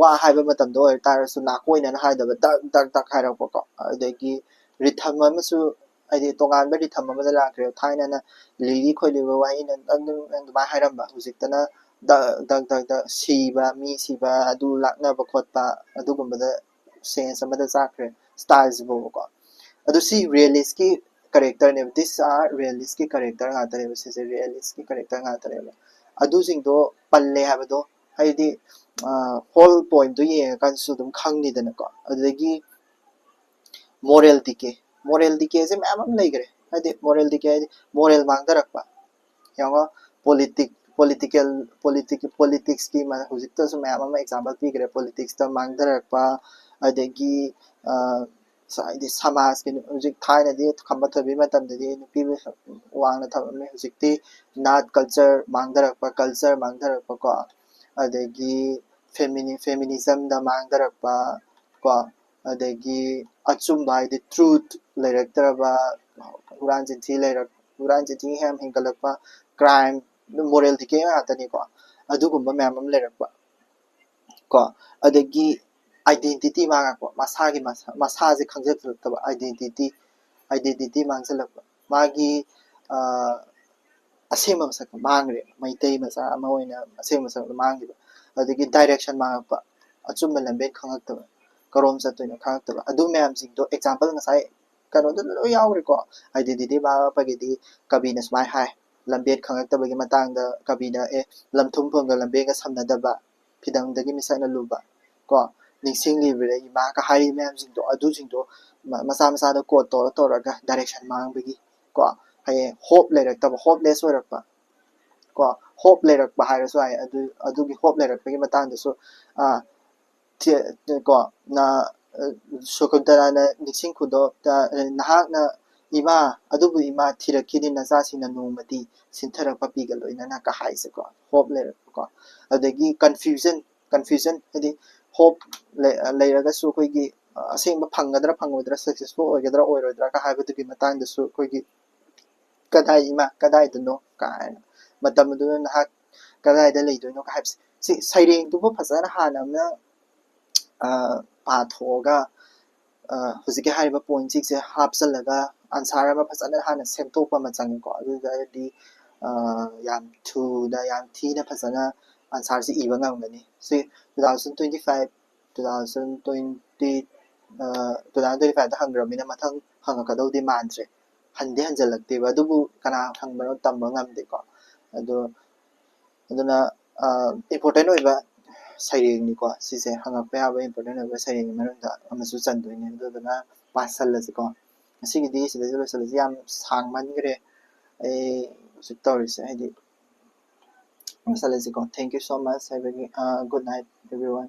S1: वा हाइबा मतम दो तारसु नाकोइना हाइदबा दक दक दक हाइरको को अदगी रिथम अमसु आइदि तोगानबा रिथम अमदा लाख्रे थाइना लिरि खोइलिबा वाइना अंदु हाइरम्बा हुजिक्तना ꯁꯤꯕ ꯃꯤ ꯁꯤꯕ ꯑꯗꯨ ꯂꯥꯛꯅꯕ ꯈꯣꯠꯄ ꯑꯗꯨꯒꯨꯝꯕꯗ ꯁꯦꯟꯁ ꯑꯃꯗ ꯆꯥꯈ꯭ꯔꯦ ꯁ꯭ꯇꯥꯏꯜꯁꯤꯕꯨꯕꯀꯣ ꯑꯗꯨ ꯁꯤ ꯔꯤꯌꯦꯂꯤꯁꯀꯤ ꯀꯦꯔꯦꯛꯇꯔꯅꯦꯕ ꯗꯤꯁ ꯑꯥꯔ ꯔꯤꯌꯦꯂꯤꯁꯀꯤ ꯀꯦꯔꯦꯛꯇꯔ ꯉꯥꯛꯇꯅꯦꯕ ꯁꯤꯁꯦ ꯔꯤꯌꯦꯂꯤꯁꯀꯤ ꯀꯦꯔꯦꯛꯇꯔ ꯉꯥꯛꯇꯅꯦꯕ ꯑꯗꯨꯁꯤꯡꯗꯣ ꯄꯜꯂꯦ ꯍꯥꯏꯕꯗꯣ ꯍꯥꯏꯗꯤ ꯍꯣꯜ ꯄꯣꯏꯟꯠꯇꯣ ꯌꯦꯡꯉꯀꯥꯟꯗꯁꯨ ꯑꯗꯨꯝ ꯈꯪꯅꯤꯗꯅꯀꯣ ꯑꯗꯨꯗꯒꯤ ꯃꯣꯔꯦꯜ ꯗꯤꯀꯦꯁꯦ ꯃꯌꯥꯝ ꯑꯃ ꯂꯩꯈ꯭ꯔꯦ ꯍꯥꯏꯗꯤ ꯃꯣꯔꯦꯜ ꯗꯤꯀꯦ ꯍꯥꯏꯗꯤ ꯃꯣꯔꯦꯜ ꯃꯥꯡꯊꯔꯛꯄ ꯌꯦꯡꯉꯣ ꯄꯣꯂꯤꯇꯤꯛꯁꯀꯤ ꯍꯧꯖꯤꯛꯇꯁꯨ ꯃꯌꯥꯝ ꯑꯃ ꯑꯦꯛꯖꯥꯝꯄꯜ ꯄꯤꯈ꯭ꯔꯦ ꯄꯣꯂꯤꯇꯤꯛꯁꯇ ꯃꯥꯡꯊꯔꯛꯄ ꯑꯗꯒꯤ ꯍꯥꯏꯗꯤ ꯁꯃꯥꯖꯀꯤ ꯍꯧꯖꯤꯛ ꯊꯥꯏꯅꯗꯤ ꯈꯝꯕ ꯊꯣꯏꯕꯤ ꯃꯇꯝꯗꯗꯤ ꯅꯨꯄꯤꯕꯨ ꯋꯥꯡꯅ ꯊꯝꯃꯝꯃꯤ ꯍꯧꯖꯤꯛꯇꯤ ꯅꯥꯠ ꯀꯜꯆꯔ ꯃꯥꯡꯊꯔꯛꯄ ꯀꯣ ꯑꯗꯒꯤ ꯐꯦꯃꯤꯅꯤꯖꯝꯗ ꯃꯥꯡꯊꯔꯛꯄ ꯀꯣ ꯑꯗꯒꯤ ꯑꯆꯨꯝꯕ ꯍꯥꯏꯗꯤ ꯇ꯭ꯔꯨꯠ ꯂꯩꯔꯛꯇ꯭ꯔꯕ ꯍꯨꯔꯥꯟ ꯆꯤꯟꯊꯤ ꯌꯥꯝ ꯍꯦꯟꯒꯠꯂꯛꯄ ꯀ꯭ꯔꯥꯏꯝ ꯃꯣꯔꯦꯜ ꯗꯤꯀꯦ ꯉꯥꯛꯇꯅꯤꯀꯣ ꯑꯗꯨꯒꯨꯝꯕ ꯃꯌꯥꯝ ꯑꯃ ꯂꯩꯔꯛꯄ ꯀꯣ ꯑꯗꯒꯤ ꯑꯥꯏꯗꯦꯟꯇꯤꯇꯤ ꯃꯥꯡꯉꯛꯄ ꯃꯁꯥꯁꯦ ꯈꯪꯖꯤꯜꯂꯛꯇꯕ ꯑꯥꯏꯗꯦꯟꯇꯤꯇꯤ ꯃꯥꯡꯁꯤꯜꯂꯛꯄ ꯃꯥꯒꯤ ꯑꯁꯦꯡꯕ ꯃꯁꯛ ꯃꯥꯡꯈ꯭ꯔꯦ ꯃꯩꯇꯩ ꯃꯆꯥ ꯑꯃ ꯑꯣꯏꯅ ꯑꯁꯦꯡꯕ ꯃꯁꯛ ꯃꯥꯡꯈꯤꯕ ꯑꯗꯒꯤ ꯗꯥꯏꯔꯦꯛꯁꯟ ꯃꯥꯡꯉꯛꯄ ꯑꯆꯨꯝꯕ ꯂꯝꯕꯦꯟ ꯈꯪꯉꯛꯇꯕ ꯀꯔꯣꯝ ꯆꯠꯇꯣꯏꯅꯣ ꯈꯪꯉꯛꯇꯕ ꯑꯗꯨ ꯃꯌꯥꯝꯁꯤꯡꯗꯣ ꯑꯦꯛꯖꯥꯝꯄꯜ ꯉꯁꯥꯏ ꯀꯩꯅꯣꯗ ꯂꯣꯏ ꯌꯥꯎꯈ꯭ꯔꯦꯀꯣ ꯑꯥꯏꯗꯦꯟꯇꯤꯇꯤ ꯃꯥꯡꯉꯛꯄꯒꯤꯗꯤ ꯀꯕꯤꯅ ꯁꯨꯃꯥꯏꯅ ꯍꯥꯏ ꯂꯝꯕꯦꯟ ꯈꯪꯉꯛꯇꯕꯒꯤ ꯃꯇꯥꯡꯗ ꯀꯕꯤꯅ ꯂꯝꯊꯨꯝꯐꯝꯒ ꯂꯝꯕꯦꯟꯒ ꯁꯝꯅꯗꯕ ꯐꯤꯗꯝꯗꯒꯤ ꯃꯤꯁꯛꯅ ꯂꯨꯕ ꯀꯣ ꯅꯤꯡꯁꯤꯡꯂꯤꯕꯗ ꯏꯃꯥꯒ ꯍꯥꯏꯔꯤꯕ ꯃꯌꯥꯝꯁꯤꯡꯗꯣ ꯑꯗꯨꯁꯤꯡꯗꯣ ꯃꯆꯥꯗ ꯀꯣꯠ ꯇꯧꯔꯒ ꯗꯥꯏꯔꯦꯛꯁꯟ ꯃꯥꯡꯕꯒꯤ ꯀꯣ ꯍꯌꯦꯡ ꯍꯣꯞ ꯂꯩꯔꯛꯇꯕ ꯍꯣꯞꯂꯦꯁ ꯑꯣꯏꯔꯛꯄ ꯀꯣ ꯍꯣꯞ ꯂꯩꯔꯛꯄ ꯍꯥꯏꯔꯁꯨ ꯌꯥꯏ ꯑꯗꯨꯒꯤ ꯍꯣꯞ ꯂꯩꯔꯛꯄꯒꯤ ꯃꯇꯥꯡꯗꯁꯨ ꯀꯣ ꯁꯀꯨꯟꯇꯂꯥꯅ ꯅꯤꯡꯁꯤꯡ ꯈꯨꯗꯣꯞꯇ ꯅꯍꯥꯛꯅ ꯏꯃꯥ ꯑꯗꯨꯕꯨ ꯏꯃꯥ ꯊꯤꯔꯛꯈꯤꯅꯤ ꯅꯆꯥꯁꯤꯡꯅ ꯅꯣꯡꯃꯗꯤ ꯁꯤꯟꯊꯔꯛꯄ ꯄꯤꯒ ꯂꯣꯏꯅꯅ ꯀ ꯍꯥꯏꯁꯦꯀꯣ ꯍꯣꯞ ꯂꯩꯔꯛꯄꯀꯣ ꯑꯗꯒꯤ ꯀꯟꯐ꯭ꯌꯨꯖꯟ ꯍꯥꯏꯗꯤ ꯍꯣꯞ ꯂꯩꯔꯒꯁꯨ ꯑꯩꯈꯣꯏꯒꯤ ꯑꯁꯦꯡꯕ ꯐꯪꯒꯗ꯭ꯔꯥ ꯐꯪꯉꯣꯏꯗ꯭ꯔꯥ ꯁꯛꯁꯦꯁꯐꯨꯜ ꯑꯣꯏꯒꯗ꯭ꯔꯥ ꯑꯣꯏꯔꯣꯏꯗ꯭ꯔꯥ ꯍꯥꯏꯕꯗꯨꯒꯤ ꯃꯇꯥꯡꯗꯁꯨ ꯑꯩꯈꯣꯏꯒꯤ ꯏꯃꯥ ꯀꯗꯥꯏꯗꯅꯣ ꯀꯥꯏꯅ ꯃꯇꯝ ꯑꯗꯨꯗ ꯅꯍꯥꯛ ꯀꯗꯥꯏꯗ ꯂꯩꯗꯣꯏꯅꯣ ꯍꯥꯏꯕꯁꯦ ꯁꯤ ꯁꯩꯔꯦꯡꯗꯨꯕꯨ ꯐꯖꯅ ꯍꯥꯟꯅ ꯑꯃꯅ ꯄꯥꯊꯣꯛꯑꯒ ꯍꯧꯖꯤꯛꯀꯤ ꯍꯥꯏꯔꯤꯕ ꯄꯣꯏꯟꯠꯁꯤꯡꯁꯦ ꯍꯥꯞꯆꯜꯂꯒ ꯑꯟꯁꯥꯔ ꯑꯃ ꯐꯖꯅ ꯍꯥꯟꯅ ꯁꯦꯝꯗꯣꯛꯄ ꯑꯃ ꯆꯪꯉꯦꯀꯣ ꯑꯗꯨꯗꯗꯤ ꯌꯥꯝ ꯊꯨꯅ ꯌꯥꯝ ꯊꯤꯅ ꯐꯖꯅ ꯑꯟꯁꯥꯔꯁꯤ ꯏꯕ ꯉꯝꯒꯅꯤ ꯁꯤ 2025 2025ꯗ ꯍꯪꯈ꯭ꯔꯕꯅꯤꯅ ꯃꯊꯪ ꯍꯪꯉꯛꯀꯗꯧꯗꯤ ꯃꯥꯟꯗ꯭ꯔꯦ ꯍꯟꯖꯜꯂꯛꯇꯦꯕ ꯑꯗꯨꯕꯨ ꯀꯅꯥ ꯍꯪꯕꯅꯣ ꯇꯝꯕ ꯉꯝꯗꯦꯀꯣ ꯑꯗꯨꯅ ꯏꯝꯄꯣꯔꯇꯦꯟ ꯑꯣꯏꯕ ꯁꯩꯔꯦꯡꯅꯤꯀꯣ ꯁꯤꯁꯦ ꯍꯪꯉꯛꯄ ꯌꯥꯕ ꯏꯝꯄꯣꯔꯇꯦꯟ ꯑꯣꯏꯕ ꯁꯩꯔꯦꯡꯒꯤ ꯃꯅꯨꯡꯗ ꯑꯃꯁꯨ ꯆꯟꯗꯣꯏꯅꯦ ꯑꯗꯨꯗꯨꯅ ꯄꯥꯁꯜꯂꯁꯤꯀꯣ ꯉꯁꯤꯒꯤꯗꯤ ꯁꯤꯗꯩꯁꯤ ꯂꯣꯏꯁꯤꯜꯂꯁꯤ ꯌꯥꯝ ꯁꯥꯡꯃꯟꯈ꯭ꯔꯦ ꯑꯩ ꯍꯧꯖꯤꯛ ꯇꯧꯔꯤꯁꯦ ꯍꯥꯏꯗꯤ ꯂꯣꯏꯁꯤꯜꯂꯁꯤꯀꯣ ꯊꯦꯡꯛ ꯌꯨ ꯁꯣ ꯃꯆ ꯍꯥꯏꯕꯒꯤ ꯒꯨꯗ ꯅꯥꯏꯠ ꯑꯦꯚ꯭ꯔꯤꯋꯥꯟ